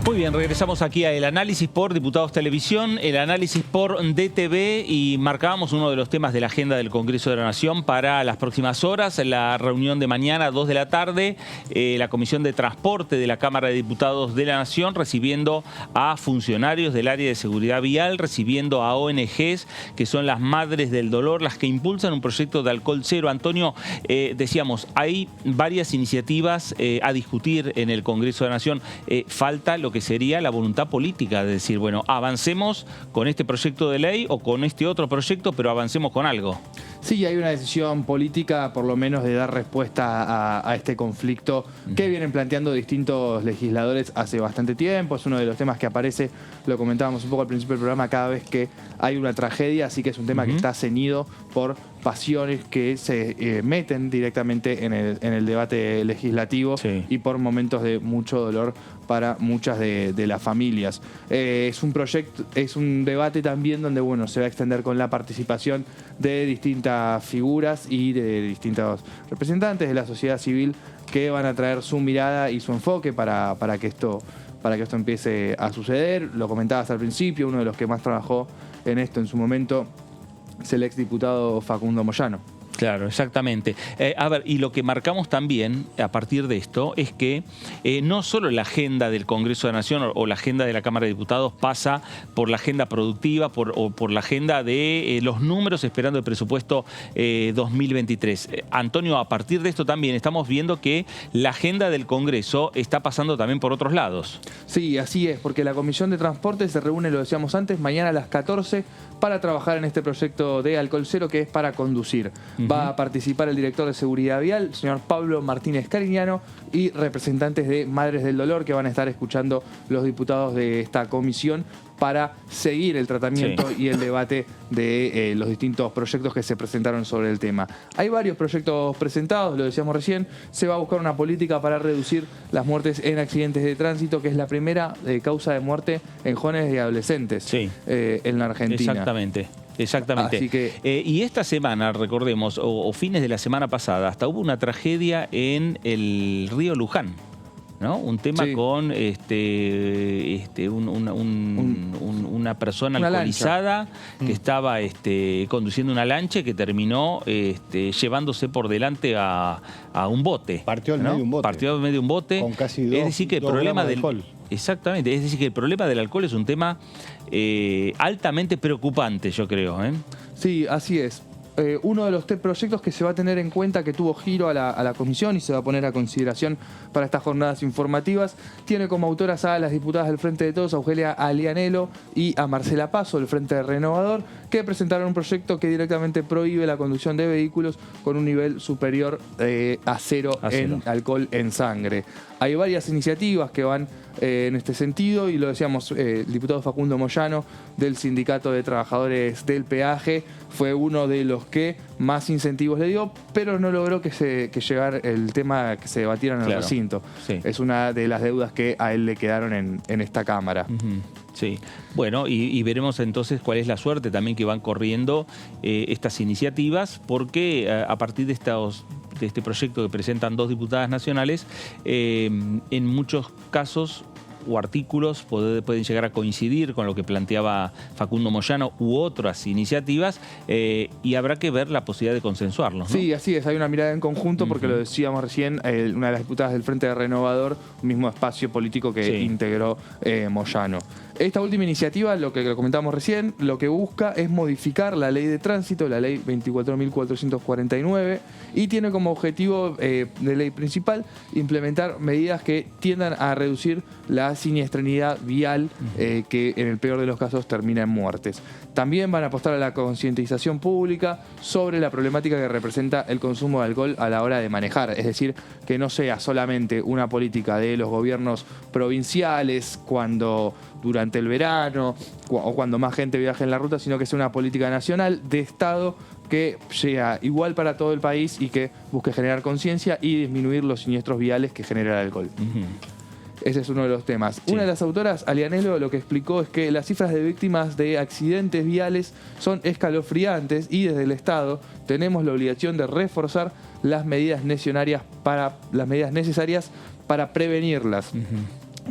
Muy bien, regresamos aquí a El Análisis por Diputados Televisión, El Análisis por DTV y marcábamos uno de los temas de la agenda del Congreso de la Nación para las próximas horas, la reunión de mañana, 2 de la tarde, la Comisión de Transporte de la Cámara de Diputados de la Nación recibiendo a funcionarios del área de seguridad vial, recibiendo a ONGs que son las Madres del Dolor, las que impulsan un proyecto de alcohol cero. Antonio, decíamos, hay varias iniciativas a discutir en el Congreso de la Nación. Falta lo que sería la voluntad política de decir, bueno, avancemos con este proyecto de ley o con este otro proyecto, pero avancemos con algo. Sí, hay una decisión política, por lo menos, de dar respuesta a este conflicto que vienen planteando distintos legisladores hace bastante tiempo. Es uno de los temas que aparece, lo comentábamos un poco al principio del programa, cada vez que hay una tragedia, así que es un tema que está ceñido por pasiones que se meten directamente en el debate legislativo y por momentos de mucho dolor para muchas de las familias. Es un proyecto, es un debate también donde bueno, se va a extender con la participación de distintas figuras y de distintos representantes de la sociedad civil que van a traer su mirada y su enfoque para que esto empiece a suceder. Lo comentabas al principio, uno de los que más trabajó en esto en su momento es el exdiputado Facundo Moyano. Claro, exactamente. A ver, y lo que marcamos también a partir de esto es que no solo la agenda del Congreso de la Nación o la agenda de la Cámara de Diputados pasa por la agenda productiva o por la agenda de los números esperando el presupuesto 2023. Antonio, a partir de esto también estamos viendo que la agenda del Congreso está pasando también por otros lados. Sí, así es, porque la Comisión de Transporte se reúne, lo decíamos antes, mañana a las 14 para trabajar en este proyecto de alcohol cero que es para conducir. Va a participar el director de Seguridad Vial, el señor Pablo Martínez Cariñano, y representantes de Madres del Dolor que van a estar escuchando los diputados de esta comisión para seguir el tratamiento y el debate de los distintos proyectos que se presentaron sobre el tema. Hay varios proyectos presentados, lo decíamos recién. Se va a buscar una política para reducir las muertes en accidentes de tránsito, que es la primera causa de muerte en jóvenes y adolescentes en la Argentina. Exactamente. Exactamente. Así que, y esta semana, recordemos, o fines de la semana pasada, hasta hubo una tragedia en el río Luján, ¿no? Un tema con una persona alcoholizada que estaba conduciendo una lancha que terminó llevándose por delante a un bote. Partió en medio de un bote. Partió en medio de un bote. Con casi es decir, que el problema del alcohol. Exactamente, es decir, que el problema del alcohol es un tema altamente preocupante, yo creo. Sí, así es. uno de los proyectos que se va a tener en cuenta, que tuvo giro a la comisión y se va a poner a consideración para estas jornadas informativas. Tiene como autoras a las diputadas del Frente de Todos, a Eugenia Alianelo y a Marcela Paso, del Frente Renovador, que presentaron un proyecto que directamente prohíbe la conducción de vehículos con un nivel superior a cero en alcohol en sangre. Hay varias iniciativas que van en este sentido y lo decíamos, el diputado Facundo Moyano del Sindicato de Trabajadores del Peaje fue uno de los que más incentivos le dio, pero no logró que llegara el tema que se debatiera en el recinto. Sí. Es una de las deudas que a él le quedaron en esta Cámara. Sí, bueno, y veremos entonces cuál es la suerte también que van corriendo estas iniciativas, porque a partir de este proyecto que presentan 2 diputadas nacionales, en muchos casos o artículos pueden llegar a coincidir con lo que planteaba Facundo Moyano u otras iniciativas, y habrá que ver la posibilidad de consensuarlos, ¿no? Sí, así es, hay una mirada en conjunto porque lo decíamos recién, una de las diputadas del Frente Renovador, mismo espacio político que integró Moyano. Esta última iniciativa, lo que comentamos recién, lo que busca es modificar la ley de tránsito, la ley 24.449, y tiene como objetivo de ley principal implementar medidas que tiendan a reducir la siniestralidad vial, que en el peor de los casos termina en muertes. También van a apostar a la concientización pública sobre la problemática que representa el consumo de alcohol a la hora de manejar, es decir, que no sea solamente una política de los gobiernos provinciales durante el verano o cuando más gente viaje en la ruta, sino que sea una política nacional de Estado que sea igual para todo el país y que busque generar conciencia y disminuir los siniestros viales que genera el alcohol. Ese es uno de los temas. Una de las autoras, Alianelo, lo que explicó es que las cifras de víctimas de accidentes viales son escalofriantes y desde el Estado tenemos la obligación de reforzar las medidas necesarias para prevenirlas.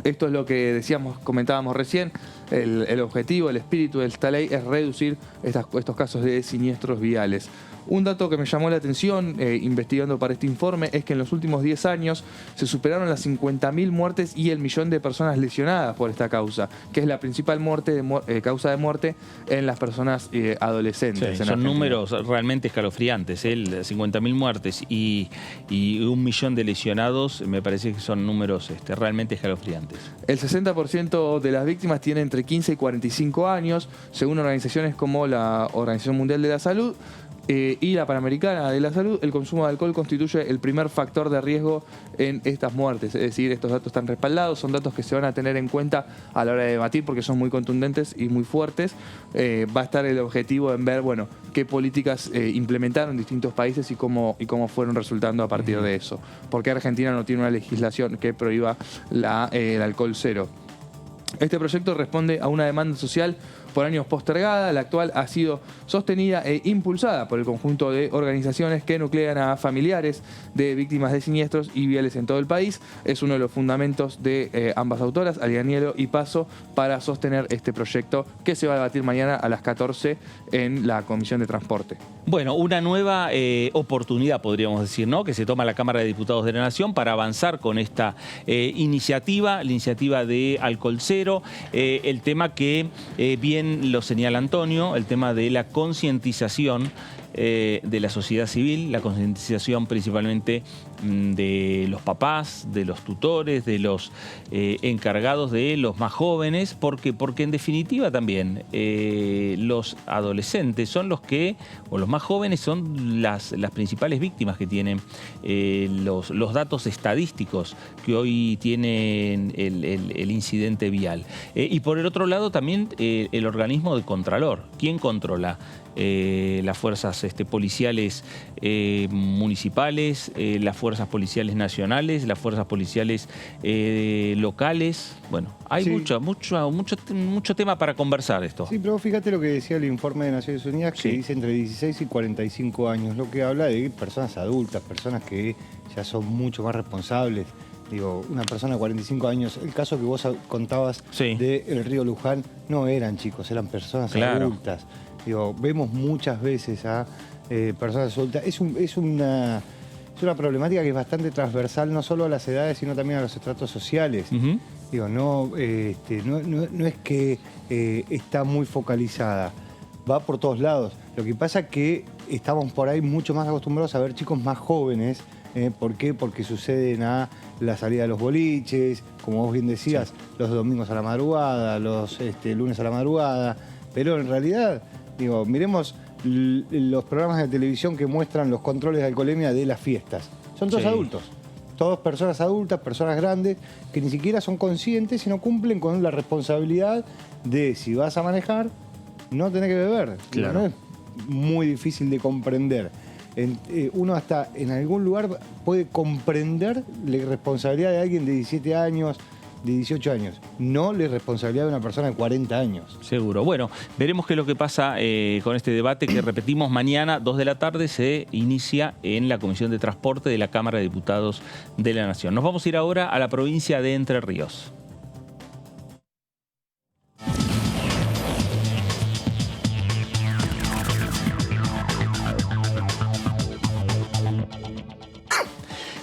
Esto es lo que comentábamos recién. El objetivo, el espíritu de esta ley es reducir estos casos de siniestros viales. Un dato que me llamó la atención investigando para este informe es que en los últimos 10 años se superaron las 50.000 muertes y el 1.000.000 de personas lesionadas por esta causa, que es la principal causa de muerte en las personas adolescentes. Sí, son números realmente escalofriantes. 50.000 muertes y 1.000.000 de lesionados, me parece que son números realmente escalofriantes. El 60% de las víctimas tienen entre 15 y 45 años, según organizaciones como la Organización Mundial de la Salud y la Panamericana de la Salud. El consumo de alcohol constituye el primer factor de riesgo en estas muertes. Es decir, estos datos están respaldados, son datos que se van a tener en cuenta a la hora de debatir porque son muy contundentes y muy fuertes. Va a estar el objetivo en ver, qué políticas implementaron distintos países y cómo fueron resultando a partir de eso. Porque Argentina no tiene una legislación que prohíba el alcohol cero. Este proyecto responde a una demanda social por años postergada. La actual ha sido sostenida e impulsada por el conjunto de organizaciones que nuclean a familiares de víctimas de siniestros y viales en todo el país. Es uno de los fundamentos de ambas autoras, Alianelo y Paso, para sostener este proyecto que se va a debatir mañana a las 14 en la Comisión de Transporte. Bueno, una nueva oportunidad, podríamos decir, ¿no?, que se toma la Cámara de Diputados de la Nación para avanzar con esta iniciativa, la iniciativa de Alcohol Cero, el tema que bien lo señala Antonio, el tema de la concientización de la sociedad civil, la concientización principalmente de los papás, de los tutores, de los encargados de los más jóvenes, porque en definitiva también los adolescentes son los más jóvenes son las principales víctimas que tienen los datos estadísticos que hoy tienen el incidente vial. Y por el otro lado también el organismo de Contralor. ¿Quién controla? Las fuerzas policiales municipales, las fuerzas policiales nacionales, las fuerzas policiales locales. Bueno, hay mucho tema para conversar esto. Sí, pero fíjate lo que decía el informe de Naciones Unidas, que dice entre 16 y 45 años, lo que habla de personas adultas, personas que ya son mucho más responsables. Digo, una persona de 45 años, el caso que vos contabas del río Luján, no eran chicos, eran personas adultas. Digo, vemos muchas veces a personas adultas. Es una problemática que es bastante transversal, no solo a las edades, sino también a los estratos sociales. Digo, no es que está muy focalizada, va por todos lados. Lo que pasa es que estamos por ahí mucho más acostumbrados a ver chicos más jóvenes. ¿Por qué? Porque suceden a la salida de los boliches, como vos bien decías, los domingos a la madrugada, los lunes a la madrugada. Pero en realidad, digo, miremos los programas de televisión que muestran los controles de alcoholemia de las fiestas. Son todos adultos. Todas personas adultas, personas grandes, que ni siquiera son conscientes y no cumplen con la responsabilidad de, si vas a manejar, no tener que beber. Claro. No es muy difícil de comprender. Uno hasta en algún lugar puede comprender la irresponsabilidad de alguien de 17 años, de 18 años, no la irresponsabilidad de una persona de 40 años. Seguro. Bueno, veremos qué es lo que pasa con este debate que repetimos mañana, 2 de la tarde, se inicia en la Comisión de Transporte de la Cámara de Diputados de la Nación. Nos vamos a ir ahora a la provincia de Entre Ríos.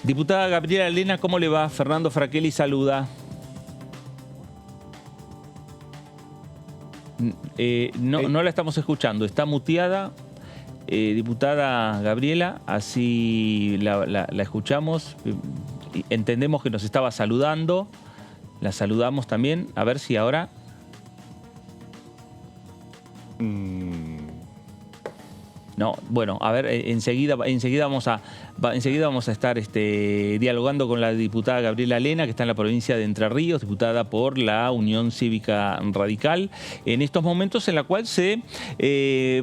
Diputada Gabriela Lena, ¿cómo le va? Fernando Fraquelli saluda. No la estamos escuchando, está muteada. Diputada Gabriela, así la escuchamos. Entendemos que nos estaba saludando. La saludamos también. A ver si ahora... No, bueno, a ver, enseguida vamos a estar dialogando con la diputada Gabriela Lena, que está en la provincia de Entre Ríos, diputada por la Unión Cívica Radical, en estos momentos en la cual se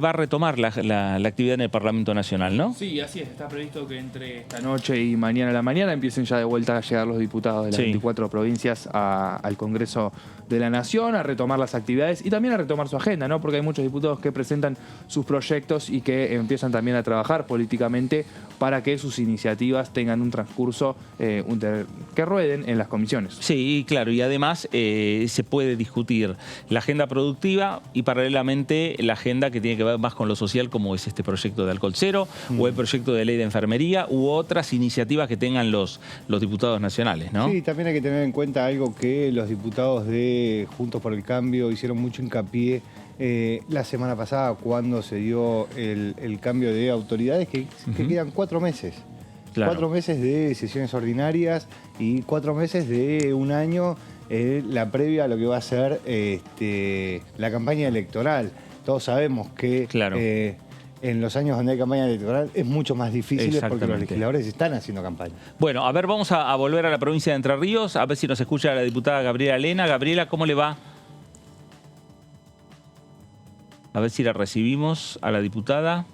va a retomar la actividad en el Parlamento Nacional, ¿no? Sí, así es. Está previsto que entre esta noche y mañana a la mañana empiecen ya de vuelta a llegar los diputados de las 24 provincias al Congreso de la Nación, a retomar las actividades y también a retomar su agenda, ¿no? Porque hay muchos diputados que presentan sus proyectos y que empiezan también a trabajar políticamente para que sus iniciativas tengan un transcurso que rueden en las comisiones. Sí, claro, y además se puede discutir la agenda productiva y paralelamente la agenda que tiene que ver más con lo social, como es este proyecto de alcohol cero o el proyecto de ley de enfermería u otras iniciativas que tengan los diputados nacionales, ¿no? Sí, también hay que tener en cuenta algo que los diputados de Juntos por el Cambio hicieron mucho hincapié la semana pasada cuando se dio el cambio de autoridades, que quedan 4 meses. Claro. 4 meses de sesiones ordinarias y 4 meses de un año la previa a lo que va a ser la campaña electoral. Todos sabemos que en los años donde hay campaña electoral es mucho más difícil porque los legisladores están haciendo campaña. Bueno, a ver, vamos a volver a la provincia de Entre Ríos, a ver si nos escucha la diputada Gabriela Lena. Gabriela, ¿cómo le va? A ver si la recibimos a la diputada,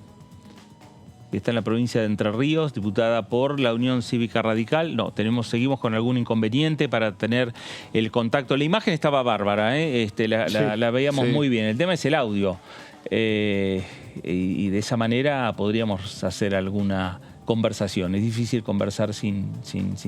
que está en la provincia de Entre Ríos, diputada por la Unión Cívica Radical. No, seguimos con algún inconveniente para tener el contacto. La imagen estaba bárbara, la veíamos muy bien. El tema es el audio. Y de esa manera podríamos hacer alguna conversación. Es difícil conversar sin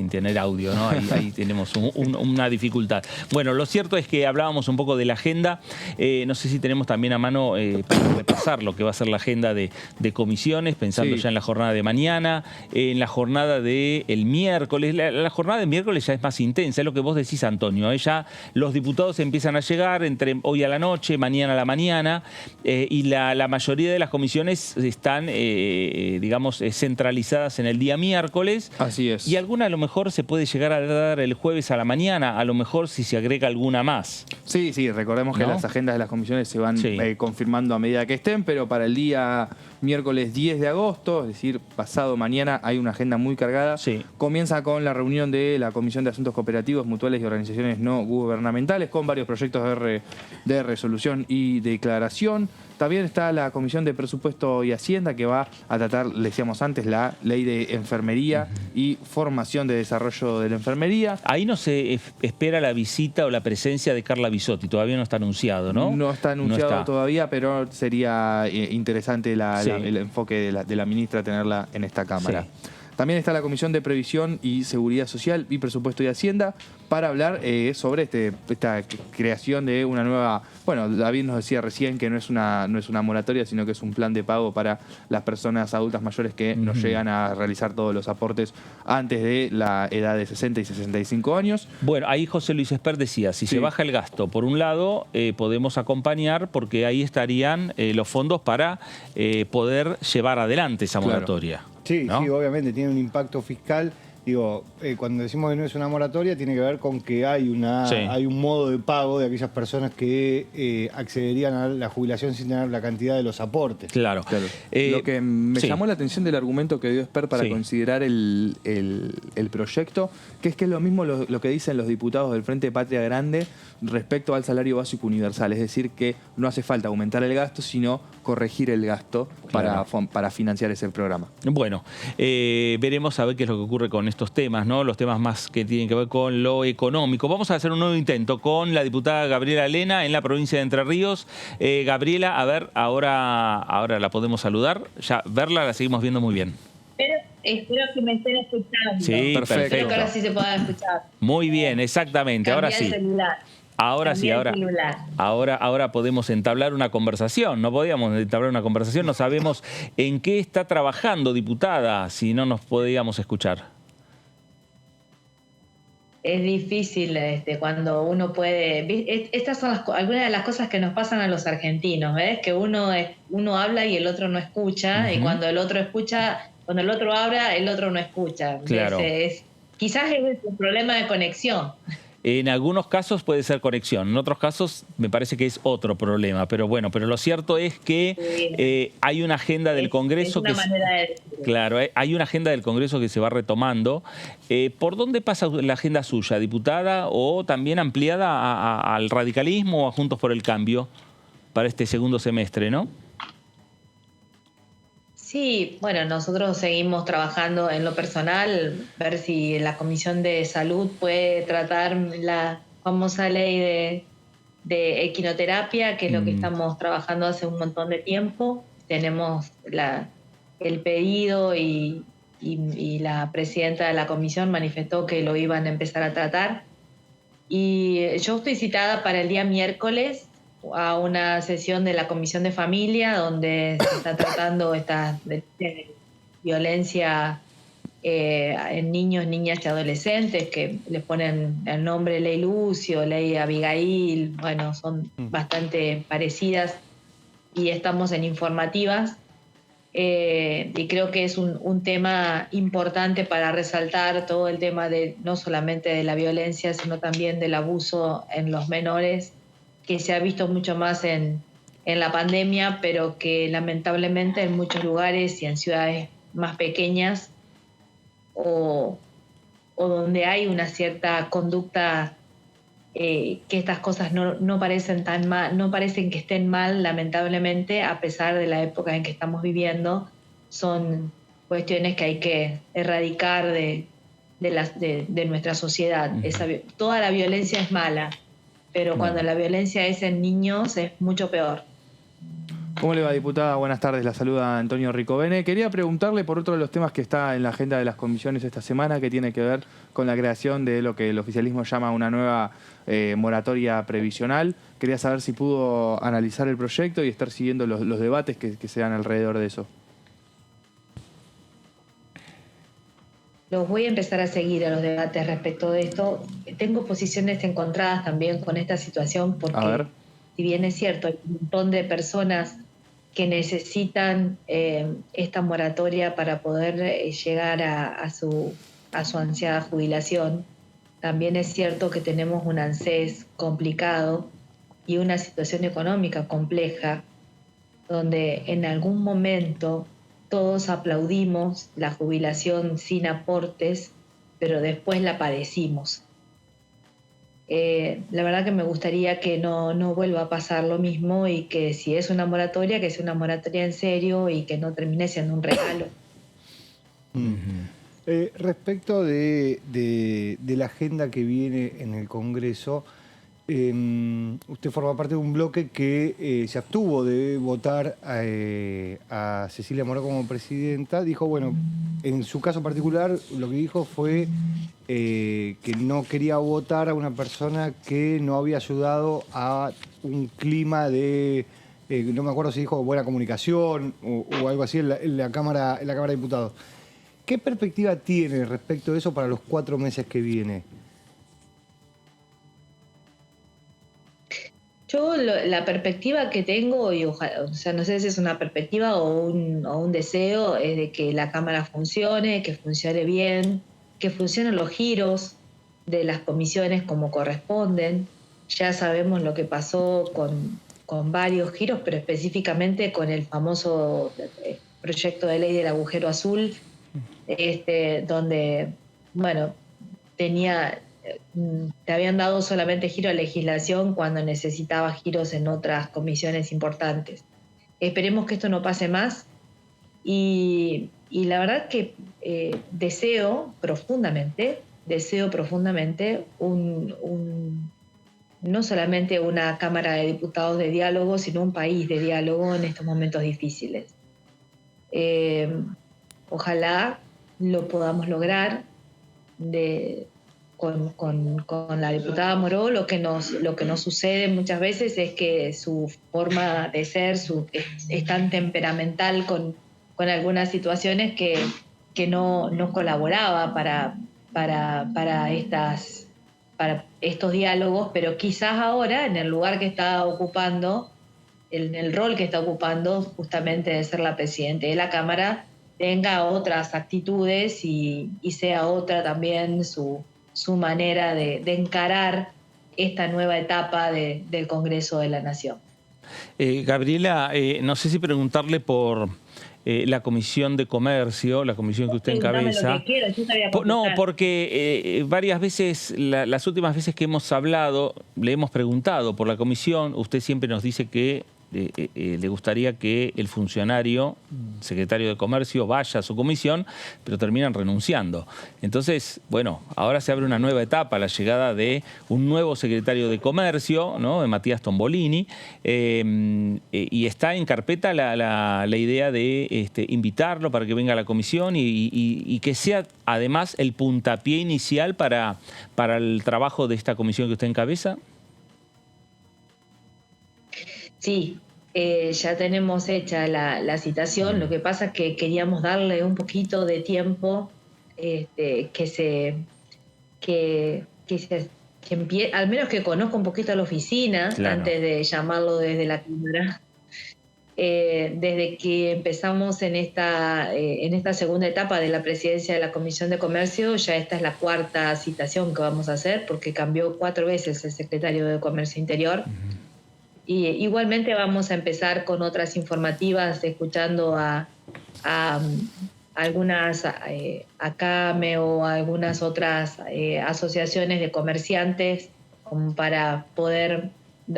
tener audio, ¿no? Ahí tenemos una dificultad. Bueno, lo cierto es que hablábamos un poco de la agenda. No sé si tenemos también a mano para repasar lo que va a ser la agenda de comisiones, pensando ya en la jornada de mañana, en la jornada del miércoles. La jornada del miércoles ya es más intensa, es lo que vos decís, Antonio. Ya los diputados empiezan a llegar entre hoy a la noche, mañana a la mañana, y la mayoría de las comisiones están, digamos, centralizadas en el día miércoles. Así es. Y alguna a lo mejor se puede llegar a dar el jueves a la mañana, a lo mejor si se agrega alguna más. Sí, recordemos que las agendas de las comisiones se van confirmando a medida que estén, pero para el día miércoles 10 de agosto, es decir, pasado mañana, hay una agenda muy cargada. Comienza con la reunión de la Comisión de Asuntos Cooperativos, Mutuales y Organizaciones No Gubernamentales, con varios proyectos de resolución y declaración. También está la Comisión de Presupuesto y Hacienda, que va a tratar, le decíamos antes, la ley de enfermería y formación de desarrollo de la enfermería. Ahí no se espera la visita o la presencia de Carla Bisotti, todavía no está anunciado, ¿no? No está anunciado todavía, pero sería interesante el enfoque de la ministra tenerla en esta Cámara. También está la Comisión de Previsión y Seguridad Social y Presupuesto y Hacienda para hablar sobre esta creación de una nueva... Bueno, David nos decía recién que no es una moratoria, sino que es un plan de pago para las personas adultas mayores que no llegan a realizar todos los aportes antes de la edad de 60 y 65 años. Bueno, ahí José Luis Espert decía, si se baja el gasto, por un lado, podemos acompañar porque ahí estarían los fondos para poder llevar adelante esa moratoria. Sí, ¿no? sí, obviamente tiene un impacto fiscal. Digo, cuando decimos que no es una moratoria, tiene que ver con que hay un modo de pago de aquellas personas que accederían a la jubilación sin tener la cantidad de los aportes. Claro. Lo que me llamó la atención del argumento que dio Espert para considerar el proyecto, que es lo mismo lo que dicen los diputados del Frente Patria Grande respecto al salario básico universal. Es decir, que no hace falta aumentar el gasto, sino corregir el gasto para financiar ese programa. Bueno, veremos a ver qué es lo que ocurre con estos temas, ¿no? Los temas más que tienen que ver con lo económico. Vamos a hacer un nuevo intento con la diputada Gabriela Lena en la provincia de Entre Ríos. Gabriela, a ver, ahora la podemos saludar. Ya verla la seguimos viendo muy bien. Espero que me estén escuchando. Sí, perfecto. Espero que ahora sí se pueda escuchar. Muy bien, exactamente. Cambié Ahora el sí. celular. Ahora sí, ahora podemos entablar una conversación. No podíamos entablar una conversación, no sabemos en qué está trabajando, diputada, si no nos podíamos escuchar. Es difícil cuando uno puede... Estas son algunas de las cosas que nos pasan a los argentinos, ¿ves? Que uno habla y el otro no escucha, y cuando el otro habla, el otro no escucha. Claro. Quizás es un problema de conexión. En algunos casos puede ser conexión, en otros casos me parece que es otro problema, pero bueno, pero lo cierto es que hay una agenda del Congreso es una manera de decirlo. Claro, hay una agenda del Congreso que se va retomando. ¿Por dónde pasa la agenda suya, diputada, o también ampliada al radicalismo o a Juntos por el Cambio para este segundo semestre, no? Sí, bueno, nosotros seguimos trabajando en lo personal, ver si la Comisión de Salud puede tratar la famosa ley de equinoterapia, que es lo que estamos trabajando hace un montón de tiempo. Tenemos el pedido y la presidenta de la comisión manifestó que lo iban a empezar a tratar. Y yo estoy citada para el día miércoles a una sesión de la Comisión de Familia donde se está tratando esta violencia en niños, niñas y adolescentes, que les ponen el nombre Ley Lucio, Ley Abigail, bueno, son bastante parecidas, y estamos en informativas. Y creo que es un tema importante para resaltar todo el tema no solamente de la violencia, sino también del abuso en los menores, que se ha visto mucho más en la pandemia, pero que lamentablemente en muchos lugares y en ciudades más pequeñas o donde hay una cierta conducta que estas cosas no parecen tan mal, no parecen que estén mal, lamentablemente, a pesar de la época en que estamos viviendo, son cuestiones que hay que erradicar de nuestra sociedad. Toda la violencia es mala, pero cuando la violencia es en niños es mucho peor. ¿Cómo le va, diputada? Buenas tardes, la saluda Antonio Ricovene. Quería preguntarle por otro de los temas que está en la agenda de las comisiones esta semana, que tiene que ver con la creación de lo que el oficialismo llama una nueva moratoria previsional. Quería saber si pudo analizar el proyecto y estar siguiendo los debates que se dan alrededor de eso. Los voy a empezar a seguir a los debates respecto de esto. Tengo posiciones encontradas también con esta situación porque, si bien es cierto, hay un montón de personas que necesitan esta moratoria para poder llegar a su ansiada jubilación, también es cierto que tenemos un ANSES complicado y una situación económica compleja, donde en algún momento todos aplaudimos la jubilación sin aportes, pero después la padecimos. La verdad que me gustaría que no vuelva a pasar lo mismo, y que si es una moratoria, que sea una moratoria en serio y que no termine siendo un regalo. Respecto de la agenda que viene en el Congreso, usted forma parte de un bloque que se abstuvo de votar a Cecilia Moró como presidenta. Dijo, bueno, en su caso particular, lo que dijo fue que no quería votar a una persona que no había ayudado a un clima de, no me acuerdo si dijo buena comunicación o algo así en la Cámara de Diputados. ¿Qué perspectiva tiene respecto de eso para los 4 meses que viene? Yo la perspectiva que tengo, y ojalá, o sea, no sé si es una perspectiva o un deseo, es de que la Cámara funcione, que funcione bien, que funcionen los giros de las comisiones como corresponden. Ya sabemos lo que pasó con varios giros, pero específicamente con el famoso proyecto de ley del agujero azul, donde, bueno, te habían dado solamente giro a legislación cuando necesitaba giros en otras comisiones importantes. Esperemos que esto no pase más y la verdad que deseo profundamente no solamente una Cámara de Diputados de diálogo, sino un país de diálogo en estos momentos difíciles. Ojalá lo podamos lograr. Con la diputada Moró, lo que nos sucede muchas veces es que su forma de ser es tan temperamental con algunas situaciones que no colaboraba para estos diálogos, pero quizás ahora, en el lugar que está ocupando, en el rol que está ocupando justamente de ser la presidenta de la Cámara, tenga otras actitudes y sea otra también su manera de encarar esta nueva etapa del Congreso de la Nación. Gabriela, no sé si preguntarle por la Comisión de Comercio, la comisión que usted encabeza. Lo que quiero, yo te voy a contestar. No, porque varias veces, las últimas veces que hemos hablado, le hemos preguntado por la comisión, usted siempre nos dice que le gustaría que el funcionario, secretario de Comercio, vaya a su comisión, pero terminan renunciando. Entonces, bueno, ahora se abre una nueva etapa, la llegada de un nuevo secretario de Comercio, ¿no?, de Matías Tombolini, y está en carpeta la idea de invitarlo para que venga a la comisión y que sea además el puntapié inicial para el trabajo de esta comisión que usted encabeza. Sí, ya tenemos hecha la citación. Lo que pasa es que queríamos darle un poquito de tiempo, al menos que conozca un poquito la oficina, claro, antes de llamarlo desde la Cámara. Desde que empezamos en esta segunda etapa de la presidencia de la Comisión de Comercio, ya esta es la 4ª citación que vamos a hacer, porque cambió 4 veces el secretario de Comercio Interior. Y igualmente vamos a empezar con otras informativas, escuchando a algunas ACAME o algunas otras asociaciones de comerciantes, como para poder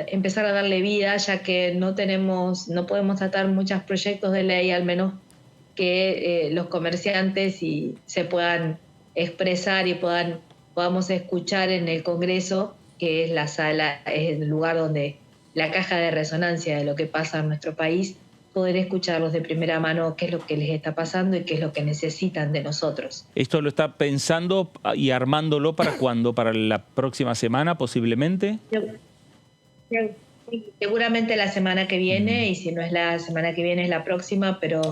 empezar a darle vida, ya que no podemos tratar muchos proyectos de ley, al menos que los comerciantes se puedan expresar y podamos escuchar en el Congreso, que es la sala, es el lugar donde la caja de resonancia de lo que pasa en nuestro país, poder escucharlos de primera mano qué es lo que les está pasando y qué es lo que necesitan de nosotros. ¿Esto lo está pensando y armándolo para cuándo? ¿Para la próxima semana posiblemente? Seguramente la semana que viene, y si no es la semana que viene es la próxima, pero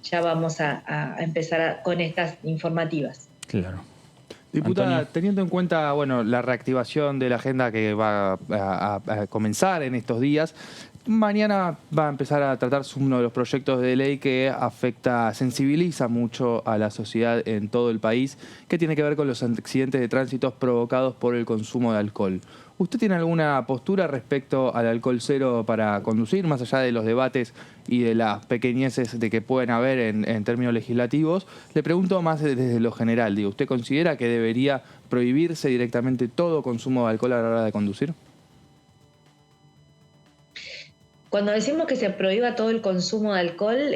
ya vamos a empezar con estas informativas. Claro. Diputada, Antonio, teniendo en cuenta la reactivación de la agenda que va a comenzar en estos días, mañana va a empezar a tratarse uno de los proyectos de ley que sensibiliza mucho a la sociedad en todo el país, que tiene que ver con los accidentes de tránsito provocados por el consumo de alcohol. ¿Usted tiene alguna postura respecto al alcohol cero para conducir, más allá de los debates y de las pequeñeces de que pueden haber en términos legislativos? Le pregunto más desde lo general. Digo, ¿usted considera que debería prohibirse directamente todo consumo de alcohol a la hora de conducir? Cuando decimos que se prohíba todo el consumo de alcohol,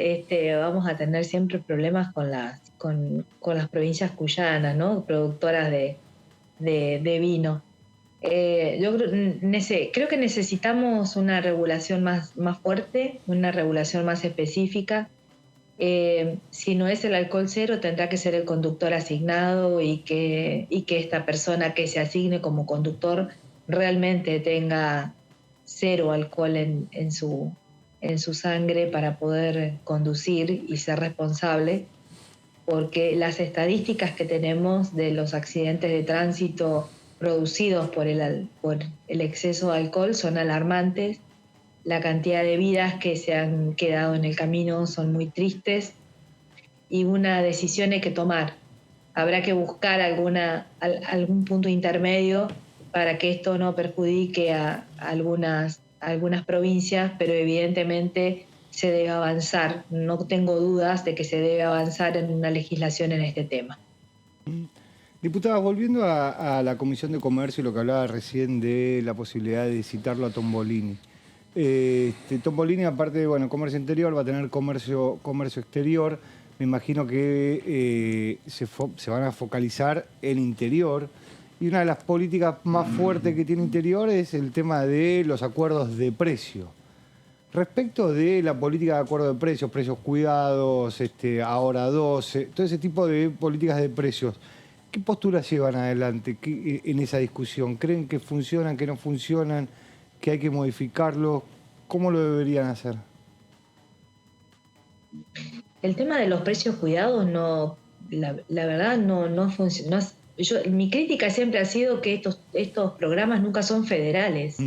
vamos a tener siempre problemas con las provincias cuyanas, ¿no?, productoras de vino. Creo que necesitamos una regulación más fuerte, una regulación más específica. Si no es el alcohol cero, tendrá que ser el conductor asignado y que esta persona que se asigne como conductor realmente tenga cero alcohol en su sangre para poder conducir y ser responsable, porque las estadísticas que tenemos de los accidentes de tránsito producidos por el exceso de alcohol son alarmantes. La cantidad de vidas que se han quedado en el camino son muy tristes y una decisión hay que tomar. Habrá que buscar algún punto intermedio para que esto no perjudique a algunas provincias, pero evidentemente se debe avanzar. No tengo dudas de que se debe avanzar en una legislación en este tema. Diputada, volviendo a la Comisión de Comercio y lo que hablaba recién de la posibilidad de citarlo a Tombolini. Tombolini, aparte de comercio interior, va a tener comercio exterior. Me imagino que se van a focalizar en interior. Y una de las políticas más fuertes que tiene interior es el tema de los acuerdos de precio. Respecto de la política de acuerdo de precios cuidados, ahora 12, todo ese tipo de políticas de precios, ¿qué posturas llevan adelante en esa discusión? ¿Creen que funcionan, que no funcionan, que hay que modificarlo? ¿Cómo lo deberían hacer? El tema de los precios cuidados la verdad no funciona. Mi crítica siempre ha sido que estos programas nunca son federales.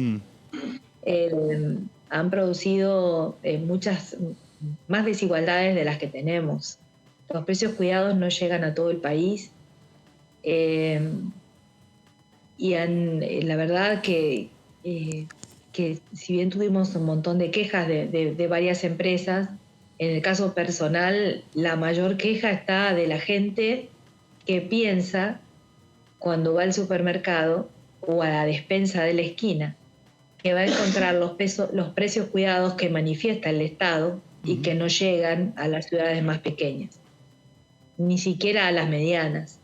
Han producido muchas más desigualdades de las que tenemos. Los precios cuidados no llegan a todo el país. La verdad que si bien tuvimos un montón de quejas de varias empresas, en el caso personal la mayor queja está de la gente que piensa cuando va al supermercado o a la despensa de la esquina que va a encontrar los precios cuidados que manifiesta el Estado y que no llegan a las ciudades más pequeñas, ni siquiera a las medianas.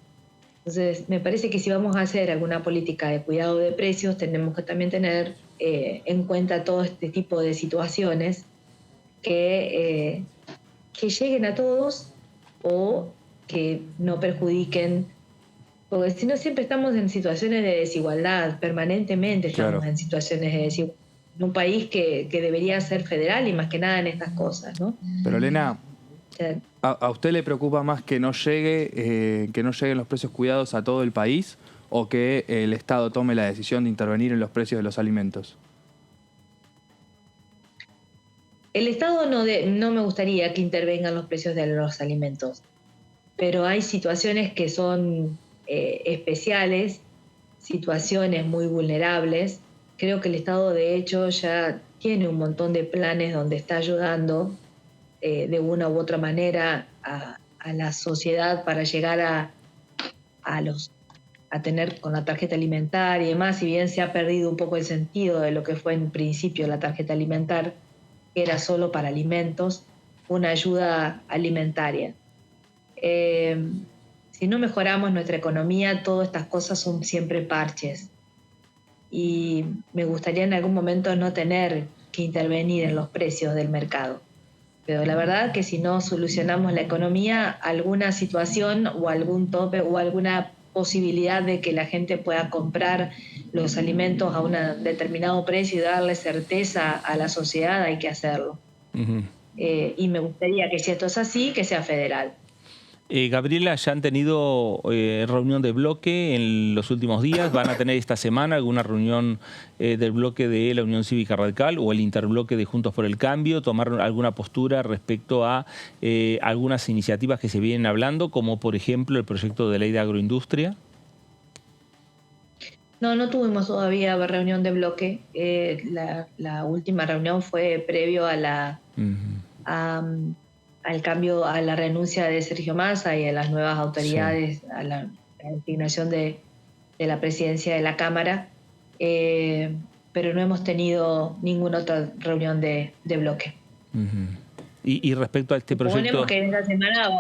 Entonces, me parece que si vamos a hacer alguna política de cuidado de precios, tenemos que también tener en cuenta todo este tipo de situaciones que lleguen a todos o que no perjudiquen, porque si no siempre estamos en situaciones de desigualdad, permanentemente estamos en situaciones de desigualdad. En un país que debería ser federal y más que nada en estas cosas, ¿no? Pero Elena, ¿a usted le preocupa más que no lleguen los precios cuidados a todo el país o que el Estado tome la decisión de intervenir en los precios de los alimentos? El Estado no me gustaría que intervengan los precios de los alimentos, pero hay situaciones que son especiales, situaciones muy vulnerables. Creo que el Estado, de hecho, ya tiene un montón de planes donde está ayudando de una u otra manera a la sociedad para llegar a tener con la tarjeta alimentaria y demás. Si bien se ha perdido un poco el sentido de lo que fue en principio la tarjeta alimentaria, que era solo para alimentos, una ayuda alimentaria. Si no mejoramos nuestra economía, todas estas cosas son siempre parches. Y me gustaría en algún momento no tener que intervenir en los precios del mercado. Pero la verdad que si no solucionamos la economía, alguna situación o algún tope o alguna posibilidad de que la gente pueda comprar los alimentos a un determinado precio y darle certeza a la sociedad, hay que hacerlo. Y me gustaría que si esto es así, que sea federal. Gabriela, ¿ya han tenido reunión de bloque en los últimos días? ¿Van a tener esta semana alguna reunión del bloque de la Unión Cívica Radical o el interbloque de Juntos por el Cambio? ¿Tomar alguna postura respecto a algunas iniciativas que se vienen hablando, como por ejemplo el proyecto de ley de agroindustria? No tuvimos todavía reunión de bloque. La última reunión fue previo a al cambio, a la renuncia de Sergio Massa y a las nuevas autoridades, a la designación de la presidencia de la Cámara, pero no hemos tenido ninguna otra reunión de bloque. Y respecto a este proyecto... Suponemos que esta semana,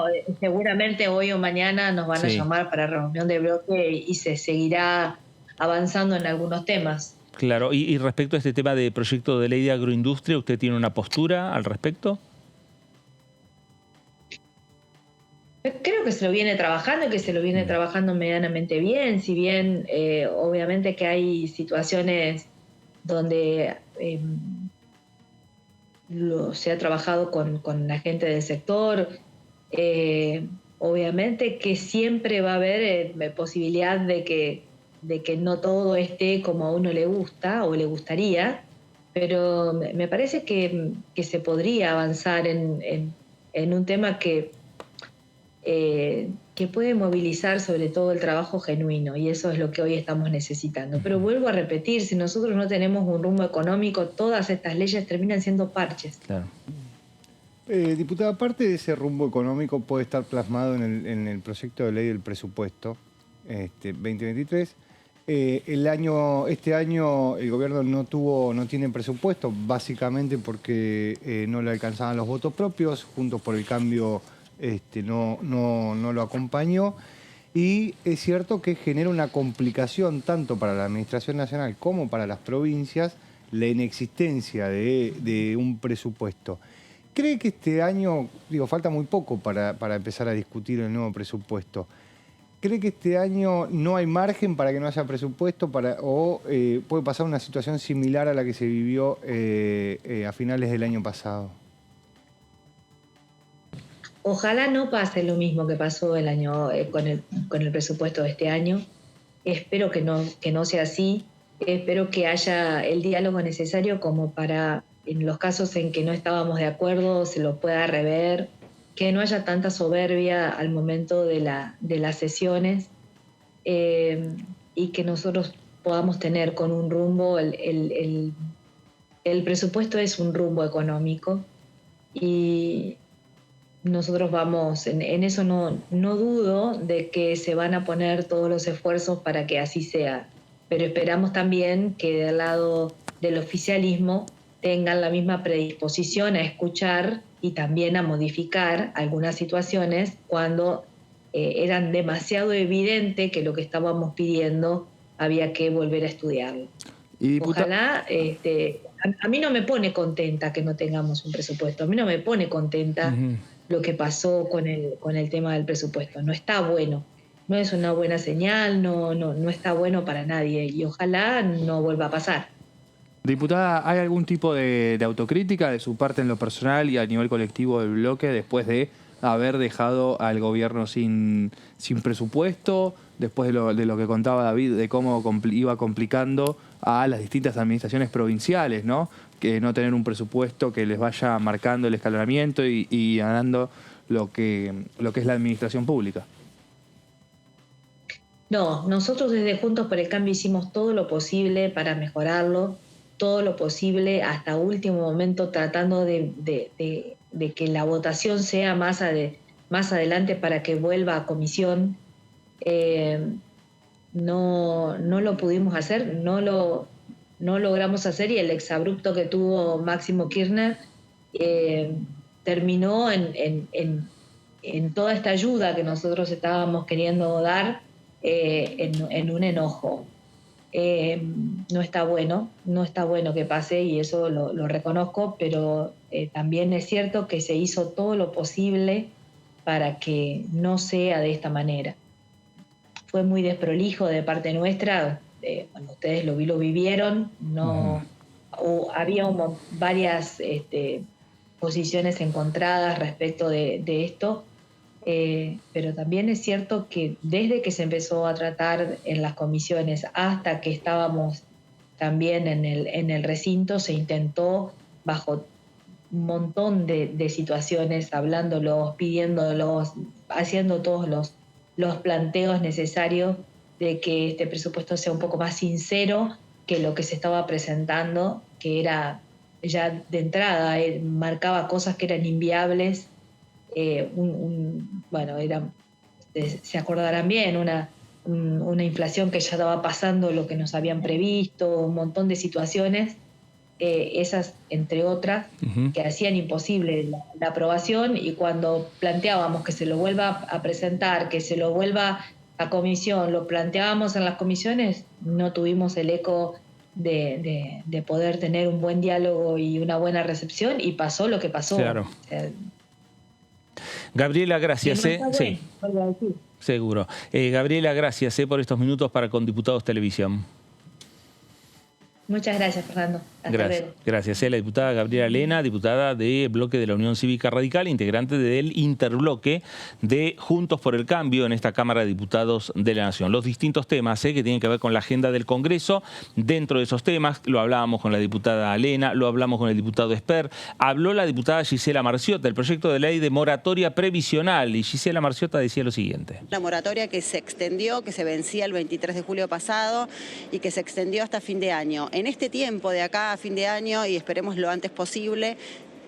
seguramente hoy o mañana, nos van a llamar para reunión de bloque y se seguirá avanzando en algunos temas. Claro, y respecto a este tema de proyecto de ley de agroindustria, ¿usted tiene una postura al respecto? Creo que se lo viene trabajando y que se lo viene trabajando medianamente bien, si bien obviamente que hay situaciones donde se ha trabajado con la gente del sector, obviamente que siempre va a haber posibilidad de que no todo esté como a uno le gusta o le gustaría, pero me parece que se podría avanzar en un tema que puede movilizar sobre todo el trabajo genuino, y eso es lo que hoy estamos necesitando. Pero vuelvo a repetir, si nosotros no tenemos un rumbo económico, todas estas leyes terminan siendo parches. Claro. Diputada, parte de ese rumbo económico puede estar plasmado en el proyecto de ley del presupuesto 2023. Este año el gobierno no tiene presupuesto, básicamente porque no le alcanzaban los votos propios. Juntos por el Cambio no lo acompañó, y es cierto que genera una complicación tanto para la Administración Nacional como para las provincias la inexistencia de un presupuesto. ¿Cree que este año, falta muy poco para empezar a discutir el nuevo presupuesto? ¿Cree que este año no hay margen para que no haya presupuesto o puede pasar una situación similar a la que se vivió a finales del año pasado? Ojalá no pase lo mismo que pasó el año con el presupuesto de este año. Espero que no sea así. Espero que haya el diálogo necesario como para, en los casos en que no estábamos de acuerdo, se lo pueda rever, que no haya tanta soberbia al momento de las sesiones, y que nosotros podamos tener con un rumbo. El presupuesto es un rumbo económico y nosotros vamos, en eso no dudo de que se van a poner todos los esfuerzos para que así sea, pero esperamos también que del lado del oficialismo tengan la misma predisposición a escuchar y también a modificar algunas situaciones cuando eran demasiado evidente que lo que estábamos pidiendo había que volver a estudiarlo. Ojalá, a mí no me pone contenta que no tengamos un presupuesto, a mí no me pone contenta lo que pasó con el tema del presupuesto. No está bueno, no es una buena señal, no está bueno para nadie, y ojalá no vuelva a pasar. Diputada, ¿hay algún tipo de autocrítica de su parte en lo personal y a nivel colectivo del bloque después de haber dejado al gobierno sin presupuesto, después de lo que contaba David, de cómo iba complicando a las distintas administraciones provinciales, ¿no? Que no tener un presupuesto que les vaya marcando el escalonamiento y ganando lo que es la administración pública? No, nosotros desde Juntos por el Cambio hicimos todo lo posible para mejorarlo, todo lo posible hasta último momento, tratando de que la votación sea más adelante para que vuelva a comisión. No lo pudimos hacer, no logramos hacer, y el exabrupto que tuvo Máximo Kirchner terminó en toda esta ayuda que nosotros estábamos queriendo dar en un enojo. No está bueno que pase, y eso lo reconozco, pero también es cierto que se hizo todo lo posible para que no sea de esta manera. Fue muy desprolijo de parte nuestra, ustedes lo vivieron, había varias posiciones encontradas respecto de esto, pero también es cierto que desde que se empezó a tratar en las comisiones hasta que estábamos también en el recinto, se intentó bajo un montón de situaciones, hablándolos, pidiéndolos, haciendo todos los planteos necesarios de que este presupuesto sea un poco más sincero que lo que se estaba presentando, que era ya de entrada, marcaba cosas que eran inviables. Se acordarán bien, una inflación que ya estaba pasando lo que nos habían previsto, un montón de situaciones, esas entre otras, que hacían imposible la aprobación, y cuando planteábamos que se lo vuelva a presentar, que se lo vuelva la comisión, lo planteábamos en las comisiones, no tuvimos el eco de poder tener un buen diálogo y una buena recepción, y pasó lo que pasó. Claro. O sea, Gabriela, gracias. bueno, Sí, seguro. Gabriela, gracias por estos minutos para Con Diputados Televisión. muchas gracias, Fernando. Hasta luego. Gracias. La diputada Gabriela Lena, diputada del bloque de la Unión Cívica Radical, integrante del interbloque de Juntos por el Cambio en esta Cámara de Diputados de la Nación. Los distintos temas que tienen que ver con la agenda del Congreso. Dentro de esos temas, lo hablábamos con la diputada Lena, lo hablamos con el diputado Esper, habló la diputada Gisela Marciota, el proyecto de ley de moratoria previsional. Y Gisela Marciota decía lo siguiente. La moratoria que se extendió, que se vencía el 23 de julio pasado y que se extendió hasta fin de año. En este tiempo de acá a fin de año, y esperemos lo antes posible,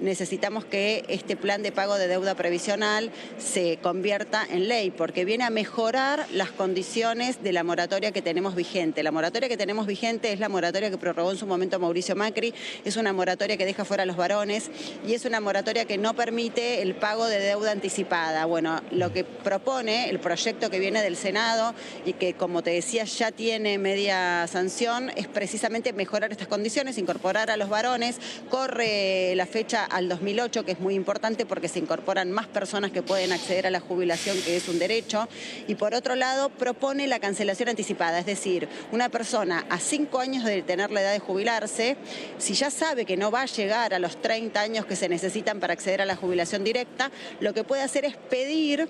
necesitamos que este plan de pago de deuda previsional se convierta en ley, porque viene a mejorar las condiciones de la moratoria que tenemos vigente. La moratoria que tenemos vigente es la moratoria que prorrogó en su momento Mauricio Macri, es una moratoria que deja fuera a los varones y es una moratoria que no permite el pago de deuda anticipada. Bueno, lo que propone el proyecto que viene del Senado y que, como te decía, ya tiene media sanción, es precisamente mejorar estas condiciones, incorporar a los varones. Corre la fecha al 2008, que es muy importante porque se incorporan más personas que pueden acceder a la jubilación, que es un derecho. Y por otro lado, propone la cancelación anticipada, es decir, una persona a 5 años de tener la edad de jubilarse, si ya sabe que no va a llegar a los 30 años que se necesitan para acceder a la jubilación directa, lo que puede hacer es pedir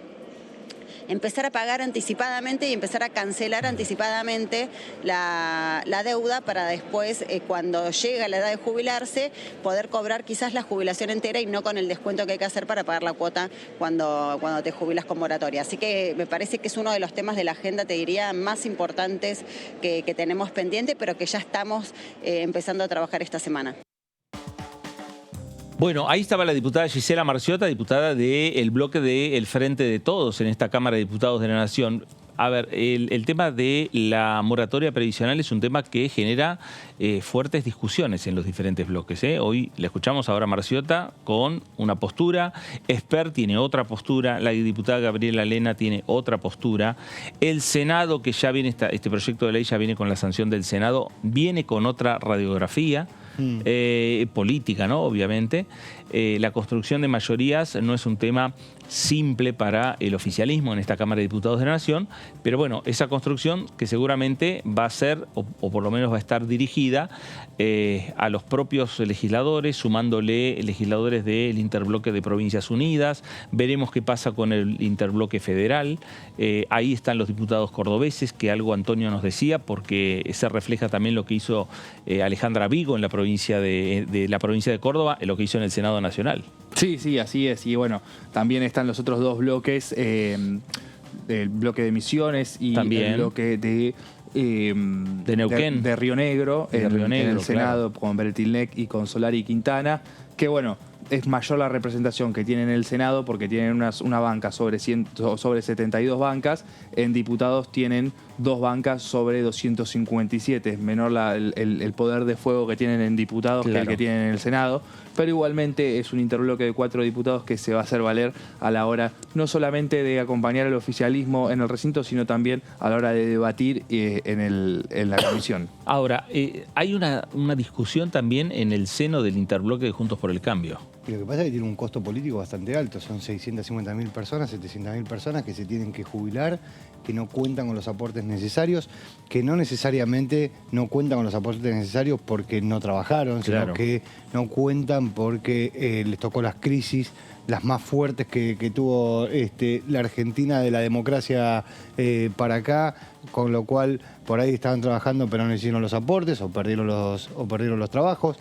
empezar a pagar anticipadamente y empezar a cancelar anticipadamente la deuda para después, cuando llega la edad de jubilarse, poder cobrar quizás la jubilación entera y no con el descuento que hay que hacer para pagar la cuota cuando te jubilas con moratoria. Así que me parece que es uno de los temas de la agenda, te diría, más importantes que tenemos pendiente, pero que ya estamos empezando a trabajar esta semana. Bueno, ahí estaba la diputada Gisela Marciota, diputada del bloque del Frente de Todos en esta Cámara de Diputados de la Nación. A ver, el tema de la moratoria previsional es un tema que genera fuertes discusiones en los diferentes bloques. Hoy le escuchamos ahora a Marciota con una postura, Esper tiene otra postura, la diputada Gabriela Lena tiene otra postura. El Senado, que ya viene, este proyecto de ley ya viene con la sanción del Senado, viene con otra radiografía. Política, ¿no? Obviamente. La construcción de mayorías no es un tema simple para el oficialismo en esta Cámara de Diputados de la Nación, pero bueno, esa construcción que seguramente va a ser, o por lo menos va a estar dirigida a los propios legisladores, sumándole legisladores del interbloque de Provincias Unidas. Veremos qué pasa con el interbloque federal. Ahí están los diputados cordobeses, que algo Antonio nos decía, porque se refleja también lo que hizo Alejandra Vigo en la provincia de la provincia de Córdoba, lo que hizo en el Senado Nacional. Sí, sí, así es. Y bueno, también están los otros dos bloques, el bloque de Misiones y también el bloque de Neuquén, de Río Negro, en el Senado, claro, con Bertilnec y con Solari y Quintana, que bueno, es mayor la representación que tienen en el Senado porque tienen una banca sobre 72 bancas, en diputados tienen 2 bancas sobre 257, es menor el poder de fuego que tienen en diputados, claro, que el que tienen en el Senado, pero igualmente es un interbloque de 4 diputados que se va a hacer valer a la hora no solamente de acompañar al oficialismo en el recinto, sino también a la hora de debatir en la comisión. Ahora, hay una discusión también en el seno del interbloque de Juntos por el Cambio. Y lo que pasa es que tiene un costo político bastante alto, son 650.000 personas, 700.000 personas que se tienen que jubilar, que no cuentan con los aportes necesarios, que no necesariamente no cuentan con los aportes necesarios porque no trabajaron, claro, sino que no cuentan porque les tocó las crisis, las más fuertes que tuvo la Argentina de la democracia para acá, con lo cual por ahí estaban trabajando pero no hicieron los aportes o perdieron los trabajos.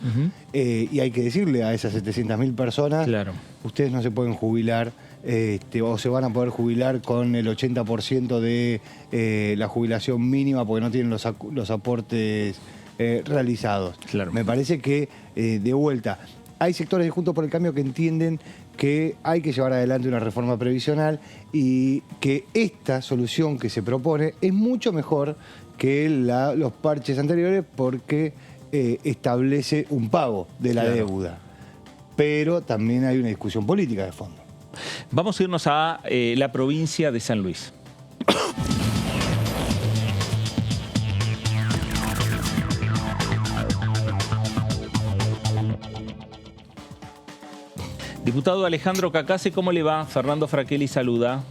Y hay que decirle a esas 700.000 personas, claro, ustedes no se pueden jubilar o se van a poder jubilar con el 80% de la jubilación mínima porque no tienen los aportes realizados. Claro. Me parece que, de vuelta, hay sectores de Juntos por el Cambio que entienden que hay que llevar adelante una reforma previsional y que esta solución que se propone es mucho mejor que los parches anteriores porque establece un pago de la deuda. Pero también hay una discusión política de fondo. Vamos a irnos a la provincia de San Luis. Diputado Alejandro Cacase, ¿cómo le va? Fernando Fraquelli saluda.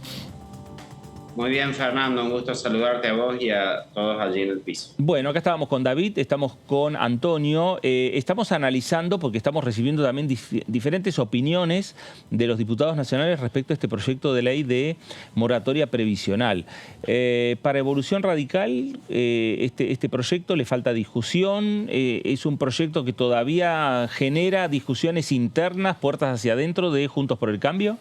Muy bien, Fernando, un gusto saludarte a vos y a todos allí en el piso. Bueno, acá estábamos con David, estamos con Antonio, estamos analizando, porque estamos recibiendo también diferentes opiniones de los diputados nacionales respecto a este proyecto de ley de moratoria previsional. Para Evolución Radical, este proyecto le falta discusión, es un proyecto que todavía genera discusiones internas, puertas hacia adentro de Juntos por el Cambio.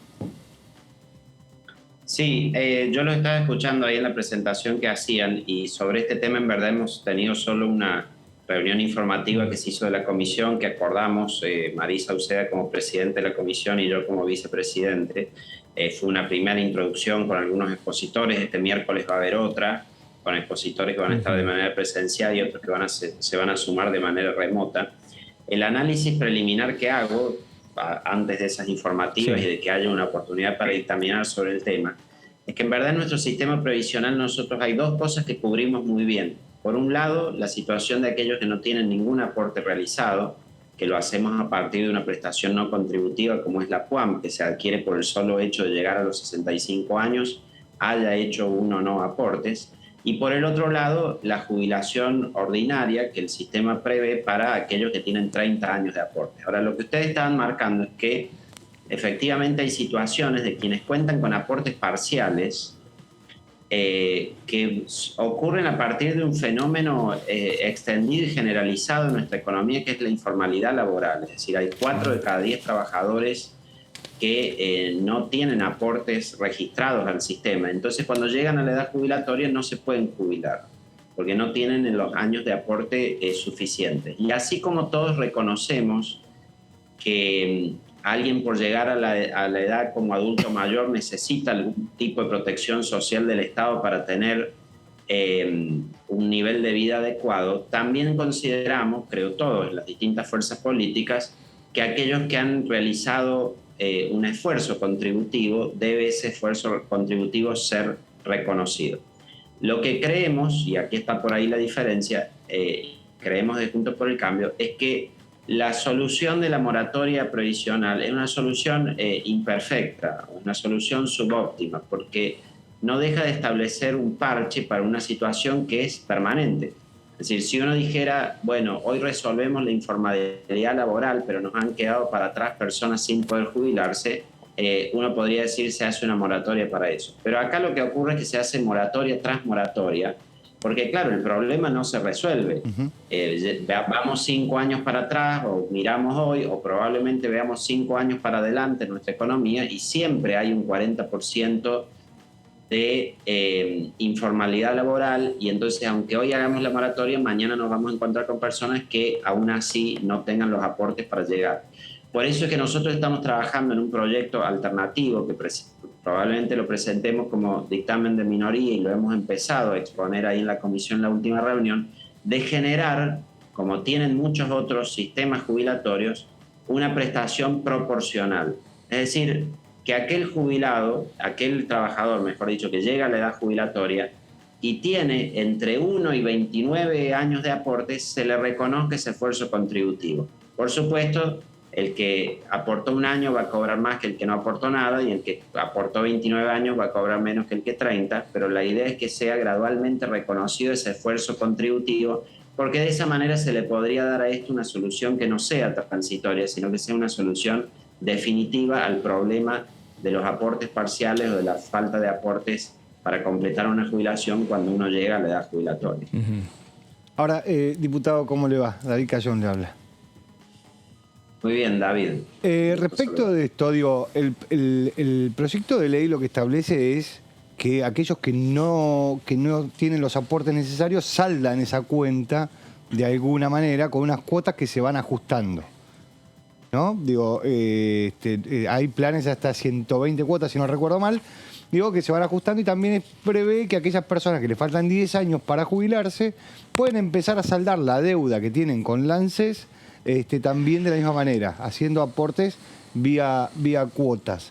Sí, yo lo estaba escuchando ahí en la presentación que hacían y sobre este tema en verdad hemos tenido solo una reunión informativa que se hizo de la comisión, que acordamos, Marisa Uceda como presidente de la comisión y yo como vicepresidente. Fue una primera introducción con algunos expositores, este miércoles va a haber otra, con expositores que van a estar de manera presencial y otros que se van a sumar de manera remota. El análisis preliminar que hago antes de esas informativas y de que haya una oportunidad para dictaminar sobre el tema, es que en verdad en nuestro sistema previsional nosotros hay dos cosas que cubrimos muy bien. Por un lado, la situación de aquellos que no tienen ningún aporte realizado, que lo hacemos a partir de una prestación no contributiva como es la PUAM, que se adquiere por el solo hecho de llegar a los 65 años, haya hecho uno o no aportes. Y por el otro lado, la jubilación ordinaria que el sistema prevé para aquellos que tienen 30 años de aporte. Ahora, lo que ustedes estaban marcando es que efectivamente hay situaciones de quienes cuentan con aportes parciales que ocurren a partir de un fenómeno extendido y generalizado en nuestra economía, que es la informalidad laboral. Es decir, hay 4 de cada 10 trabajadores que no tienen aportes registrados al sistema. Entonces, cuando llegan a la edad jubilatoria no se pueden jubilar, porque no tienen los años de aporte suficientes. Y así como todos reconocemos que alguien por llegar a la edad como adulto mayor necesita algún tipo de protección social del Estado para tener un nivel de vida adecuado, también consideramos, creo todos, las distintas fuerzas políticas, que aquellos que han realizado un esfuerzo contributivo, debe ese esfuerzo contributivo ser reconocido. Lo que creemos, y aquí está por ahí la diferencia, creemos de Juntos por el Cambio, es que la solución de la moratoria previsional es una solución imperfecta, una solución subóptima, porque no deja de establecer un parche para una situación que es permanente. Es decir, si uno dijera, bueno, hoy resolvemos la informalidad laboral, pero nos han quedado para atrás personas sin poder jubilarse, uno podría decir se hace una moratoria para eso. Pero acá lo que ocurre es que se hace moratoria tras moratoria, porque claro, el problema no se resuelve. Vamos 5 años para atrás, o miramos hoy, o probablemente veamos 5 años para adelante en nuestra economía, y siempre hay un 40% de informalidad laboral, y entonces aunque hoy hagamos la moratoria, mañana nos vamos a encontrar con personas que aún así no tengan los aportes para llegar. Por eso es que nosotros estamos trabajando en un proyecto alternativo que probablemente lo presentemos como dictamen de minoría y lo hemos empezado a exponer ahí en la comisión en la última reunión, de generar, como tienen muchos otros sistemas jubilatorios, una prestación proporcional. Es decir, que aquel jubilado, aquel trabajador, mejor dicho, que llega a la edad jubilatoria y tiene entre 1 y 29 años de aportes, se le reconozca ese esfuerzo contributivo. Por supuesto, el que aportó 1 año va a cobrar más que el que no aportó nada, y el que aportó 29 años va a cobrar menos que el que 30, pero la idea es que sea gradualmente reconocido ese esfuerzo contributivo, porque de esa manera se le podría dar a esto una solución que no sea transitoria, sino que sea una solución definitiva al problema de los aportes parciales o de la falta de aportes para completar una jubilación cuando uno llega a la edad jubilatoria. Ahora, diputado, ¿cómo le va? David Cayón le habla. Muy bien, David. Respecto de esto, digo, el proyecto de ley lo que establece es que aquellos que no tienen los aportes necesarios saldan esa cuenta de alguna manera con unas cuotas que se van ajustando, ¿no? Digo, hay planes hasta 120 cuotas, si no recuerdo mal, digo, que se van ajustando, y también prevé que aquellas personas que le faltan 10 años para jubilarse pueden empezar a saldar la deuda que tienen con la ANSES también de la misma manera, haciendo aportes vía cuotas.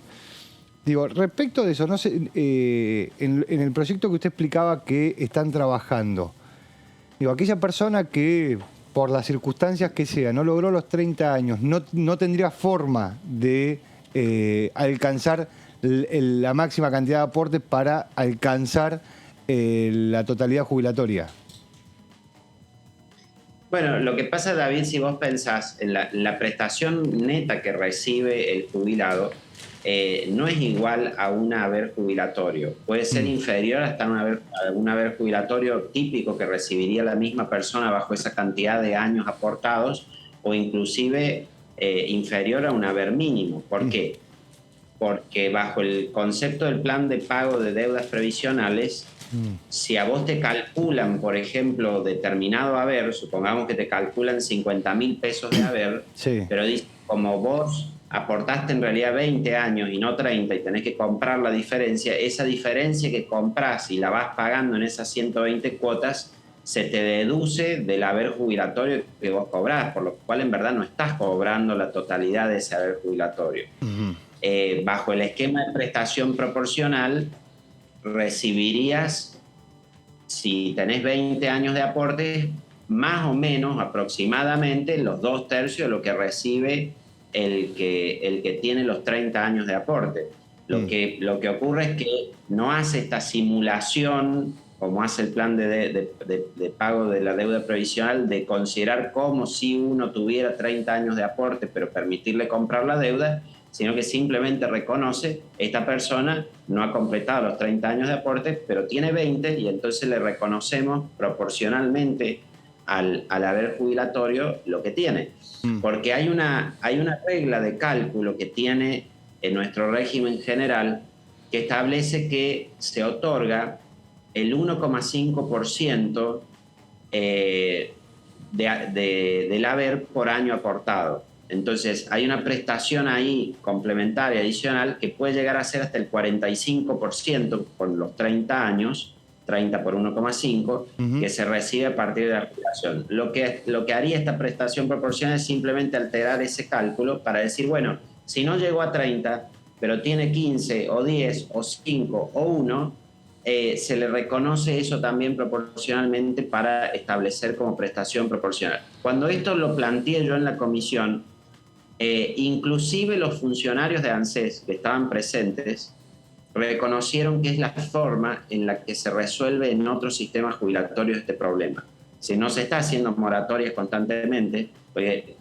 Digo, respecto de eso, no sé, en el proyecto que usted explicaba que están trabajando, digo, aquella persona que por las circunstancias que sea no logró los 30 años, no tendría forma de alcanzar la máxima cantidad de aportes para alcanzar la totalidad jubilatoria? Bueno, lo que pasa, David, si vos pensás en la prestación neta que recibe el jubilado, no es igual a un haber jubilatorio. Puede ser inferior hasta un haber jubilatorio típico que recibiría la misma persona bajo esa cantidad de años aportados, o inclusive inferior a un haber mínimo. ¿Por qué? Porque bajo el concepto del plan de pago de deudas previsionales, si a vos te calculan, por ejemplo, determinado haber, supongamos que te calculan 50.000 pesos de haber, pero como vos aportaste en realidad 20 años y no 30 y tenés que comprar la diferencia, esa diferencia que comprás y la vas pagando en esas 120 cuotas, se te deduce del haber jubilatorio que vos cobrás, por lo cual en verdad no estás cobrando la totalidad de ese haber jubilatorio. Bajo el esquema de prestación proporcional, recibirías, si tenés 20 años de aporte, más o menos aproximadamente los 2/3 de lo que recibe el que tiene los 30 años de aporte. Lo que ocurre es que no hace esta simulación como hace el plan de pago de la deuda previsional, de considerar como si uno tuviera 30 años de aporte pero permitirle comprar la deuda, sino que simplemente reconoce, esta persona no ha completado los 30 años de aporte, pero tiene 20 y entonces le reconocemos proporcionalmente al haber jubilatorio lo que tiene. Porque hay una regla de cálculo que tiene en nuestro régimen general que establece que se otorga el 1,5% del haber por año aportado. Entonces, hay una prestación ahí complementaria, adicional, que puede llegar a ser hasta el 45% con los 30 años, 30 por 1,5, que se recibe a partir de la jubilación. Lo que haría esta prestación proporcional es simplemente alterar ese cálculo para decir, bueno, si no llegó a 30, pero tiene 15 o 10 o 5 o 1, se le reconoce eso también proporcionalmente para establecer como prestación proporcional. Cuando esto lo planteé yo en la comisión, inclusive los funcionarios de ANSES que estaban presentes reconocieron que es la forma en la que se resuelve en otros sistemas jubilatorios este problema. Si no se está haciendo moratorias constantemente,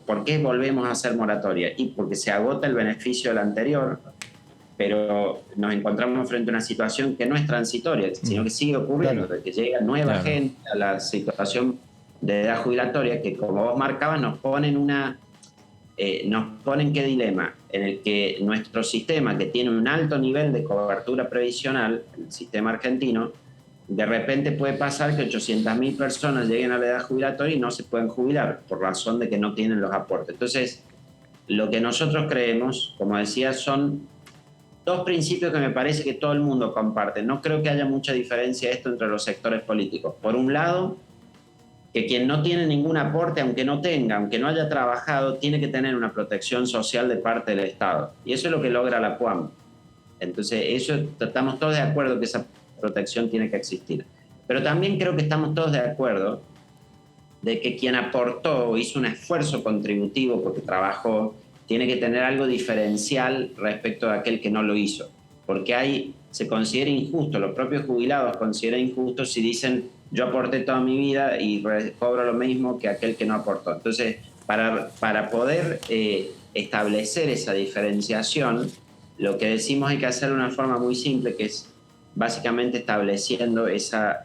¿por qué volvemos a hacer moratoria? Y porque se agota el beneficio del anterior, pero nos encontramos frente a una situación que no es transitoria, sino que sigue ocurriendo, de que llega nueva gente a la situación de edad jubilatoria, que como vos marcabas nos ponen qué dilema, en el que nuestro sistema, que tiene un alto nivel de cobertura previsional, el sistema argentino, de repente puede pasar que 800.000 personas lleguen a la edad jubilatoria y no se pueden jubilar por razón de que no tienen los aportes. Entonces, lo que nosotros creemos, como decía, son dos principios que me parece que todo el mundo comparte. No creo que haya mucha diferencia esto entre los sectores políticos. Por un lado, que quien no tiene ningún aporte, aunque no haya trabajado, tiene que tener una protección social de parte del Estado. Y eso es lo que logra la PUAM. Entonces, estamos todos de acuerdo que esa protección tiene que existir. Pero también creo que estamos todos de acuerdo de que quien aportó o hizo un esfuerzo contributivo porque trabajó, tiene que tener algo diferencial respecto de aquel que no lo hizo. Porque se considera injusto, los propios jubilados consideran injusto si dicen yo aporté toda mi vida y cobro lo mismo que aquel que no aportó. Entonces, para poder establecer esa diferenciación, lo que decimos hay que hacer de una forma muy simple, que es básicamente estableciendo esa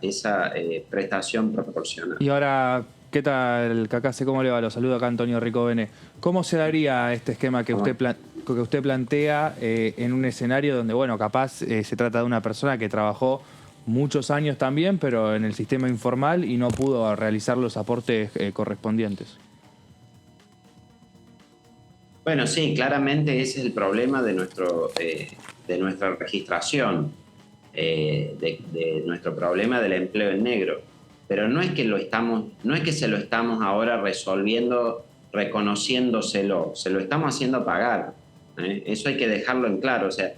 prestación proporcional. Y ahora, ¿qué tal, Cacase? ¿Cómo le va? Lo saludo acá Antonio Ricovene. ¿Cómo se daría este esquema que usted plantea en un escenario donde, bueno, capaz se trata de una persona que trabajó muchos años también, pero en el sistema informal y no pudo realizar los aportes correspondientes? Bueno, sí, claramente ese es el problema de nuestra registración, de nuestro problema del empleo en negro. Pero no es que se lo estamos ahora resolviendo, reconociéndoselo, se lo estamos haciendo pagar. Eso hay que dejarlo en claro. O sea,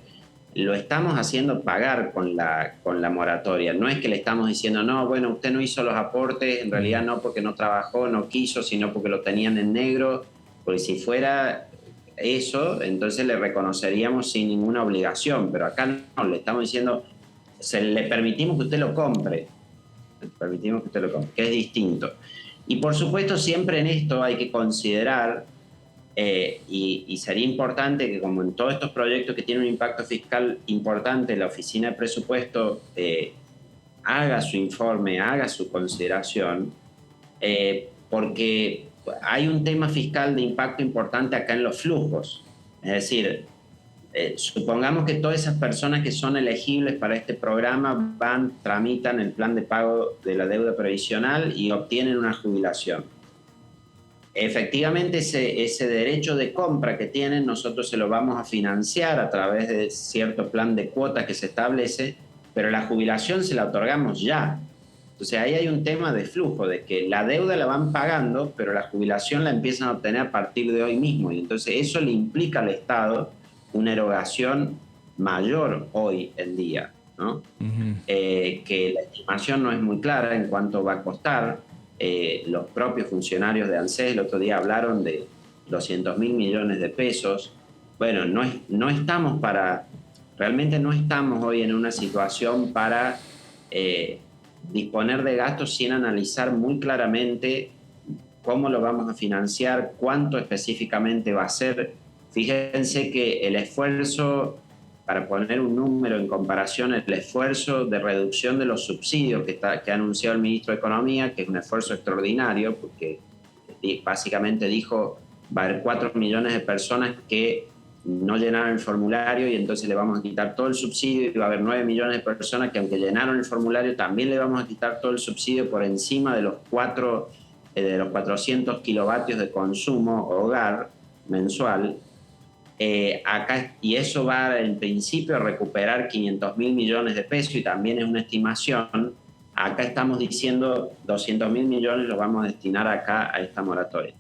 lo estamos haciendo pagar con la moratoria. No es que le estamos diciendo, no, bueno, usted no hizo los aportes, en realidad no porque no trabajó, no quiso, sino porque lo tenían en negro. Porque si fuera eso, entonces le reconoceríamos sin ninguna obligación, pero acá no, le estamos diciendo, le permitimos que usted lo compre, que es distinto. Y por supuesto siempre en esto hay que considerar, y sería importante que como en todos estos proyectos que tienen un impacto fiscal importante, la Oficina de Presupuesto haga su informe, haga su consideración, porque hay un tema fiscal de impacto importante acá en los flujos. Es decir, supongamos que todas esas personas que son elegibles para este programa tramitan el plan de pago de la deuda previsional y obtienen una jubilación. Efectivamente, ese derecho de compra que tienen, nosotros se lo vamos a financiar a través de cierto plan de cuotas que se establece, pero la jubilación se la otorgamos ya. Entonces ahí hay un tema de flujo, de que la deuda la van pagando, pero la jubilación la empiezan a obtener a partir de hoy mismo. Y entonces eso le implica al Estado una erogación mayor hoy en día, ¿no? Que la estimación no es muy clara en cuánto va a costar. Los propios funcionarios de ANSES el otro día hablaron de 200.000 millones de pesos. Bueno, realmente no estamos hoy en una situación para disponer de gastos sin analizar muy claramente cómo lo vamos a financiar, cuánto específicamente va a ser. Fíjense que el esfuerzo, para poner un número en comparación, el esfuerzo de reducción de los subsidios que ha anunciado el ministro de Economía, que es un esfuerzo extraordinario, porque básicamente dijo va a haber 4 millones de personas que no llenaron el formulario y entonces le vamos a quitar todo el subsidio, y va a haber 9 millones de personas que aunque llenaron el formulario también le vamos a quitar todo el subsidio por encima de los 400 kilovatios de consumo hogar mensual. Acá, y eso va en principio a recuperar 500.000 millones de pesos, y también es una estimación. Acá estamos diciendo 200.000 millones los vamos a destinar acá a esta moratoria.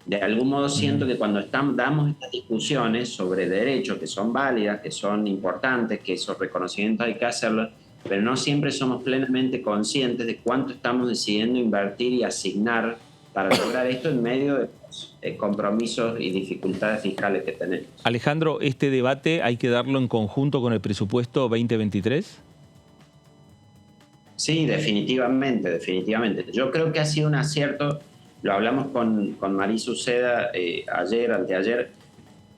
De algún modo siento que cuando damos estas discusiones sobre derechos que son válidas, que son importantes, que esos reconocimientos hay que hacerlos, pero no siempre somos plenamente conscientes de cuánto estamos decidiendo invertir y asignar para lograr esto en medio de los compromisos y dificultades fiscales que tenemos. Alejandro, ¿este debate hay que darlo en conjunto con el presupuesto 2023? Sí, definitivamente. Yo creo que ha sido un acierto. Lo hablamos con Marisa Uceda anteayer,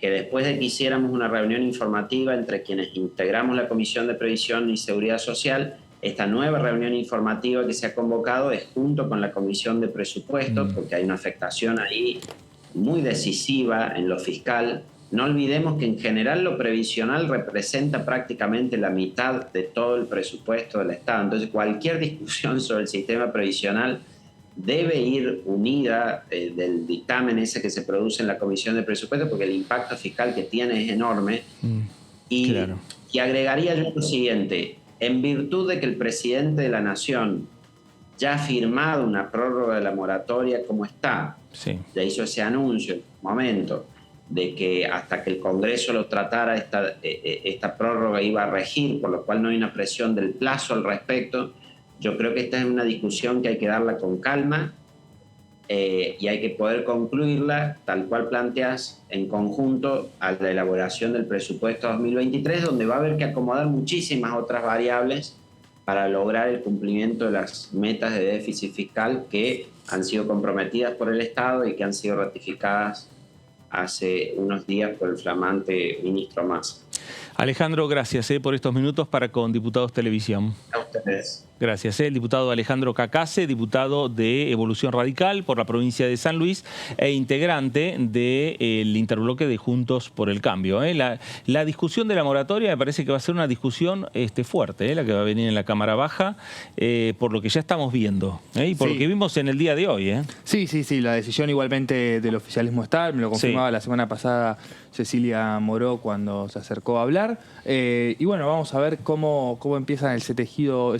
que después de que hiciéramos una reunión informativa entre quienes integramos la Comisión de Previsión y Seguridad Social, esta nueva reunión informativa que se ha convocado es junto con la Comisión de Presupuestos, porque hay una afectación ahí muy decisiva en lo fiscal. No olvidemos que en general lo previsional representa prácticamente la mitad de todo el presupuesto del Estado. Entonces cualquier discusión sobre el sistema previsional debe ir unida del dictamen ese que se produce en la Comisión de Presupuestos, porque el impacto fiscal que tiene es enorme. Y agregaría yo lo siguiente: en virtud de que el presidente de la Nación ya ha firmado una prórroga de la moratoria como está, ya hizo ese anuncio en un momento de que hasta que el Congreso lo tratara esta prórroga iba a regir, por lo cual no hay una presión del plazo al respecto. Yo creo que esta es una discusión que hay que darla con calma y hay que poder concluirla, tal cual planteas, en conjunto a la elaboración del presupuesto 2023, donde va a haber que acomodar muchísimas otras variables para lograr el cumplimiento de las metas de déficit fiscal que han sido comprometidas por el Estado y que han sido ratificadas hace unos días por el flamante ministro Massa. Alejandro, gracias por estos minutos para con Diputados Televisión. A ustedes. Gracias. El diputado Alejandro Cacase, diputado de Evolución Radical por la provincia de San Luis e integrante del interbloque de Juntos por el Cambio. La discusión de la moratoria me parece que va a ser una discusión fuerte, la que va a venir en la Cámara Baja, por lo que ya estamos viendo y por lo que vimos en el día de hoy. Sí, la decisión igualmente del oficialismo está, me lo confirmaba la semana pasada Cecilia Moró cuando se acercó a hablar. Y bueno, vamos a ver cómo empiezan ese tejido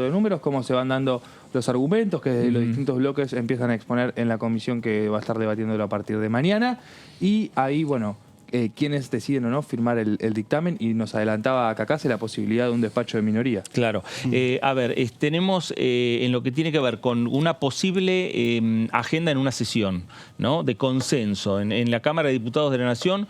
de números, cómo se van dando los argumentos que desde los distintos bloques empiezan a exponer en la comisión que va a estar debatiéndolo a partir de mañana. Y ahí, bueno, quiénes deciden o no firmar el dictamen, y nos adelantaba Cacase la posibilidad de un despacho de minoría. Claro. A ver, tenemos en lo que tiene que ver con una posible agenda en una sesión, ¿no?, de consenso en la Cámara de Diputados de la Nación.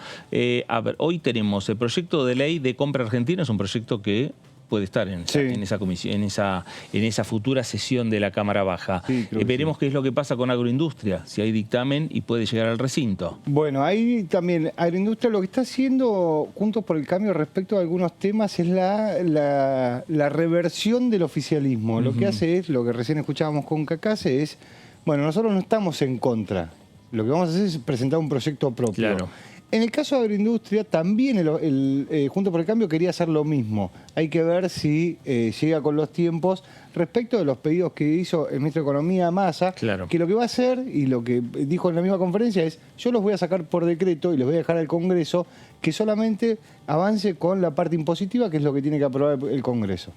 A ver, hoy tenemos el proyecto de ley de compra argentina, es un proyecto que puede estar en esa comisión, en esa futura sesión de la Cámara Baja. Sí, veremos qué es lo que pasa con agroindustria, si hay dictamen y puede llegar al recinto. Bueno, ahí también agroindustria lo que está haciendo Juntos por el Cambio respecto a algunos temas es la reversión del oficialismo. Lo que hace es, lo que recién escuchábamos con Cacase, es, bueno, nosotros no estamos en contra. Lo que vamos a hacer es presentar un proyecto propio. Claro. En el caso de agroindustria, también Juntos por el Cambio quería hacer lo mismo. Hay que ver si llega con los tiempos respecto de los pedidos que hizo el ministro de Economía, Massa, claro, que lo que va a hacer, y lo que dijo en la misma conferencia, es yo los voy a sacar por decreto y los voy a dejar al Congreso que solamente avance con la parte impositiva, que es lo que tiene que aprobar el Congreso.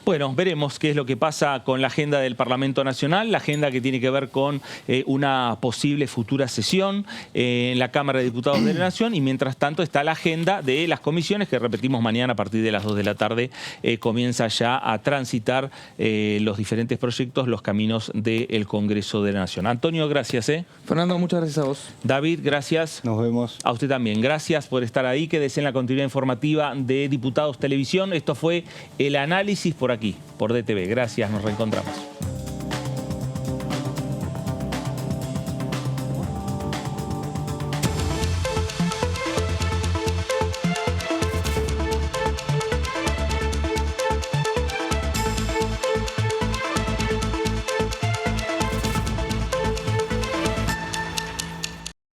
Bueno, veremos qué es lo que pasa con la agenda del Parlamento Nacional, la agenda que tiene que ver con una posible futura sesión en la Cámara de Diputados de la Nación, y mientras tanto está la agenda de las comisiones, que repetimos mañana a partir de las 2 de la tarde comienza ya a transitar los diferentes proyectos, los caminos del Congreso de la Nación. Antonio, gracias. Fernando, muchas gracias a vos. David, gracias. Nos vemos. A usted también, gracias por estar ahí. Quédese en la continuidad informativa de Diputados Televisión. Esto fue el análisis por aquí, por DTV. Gracias, nos reencontramos.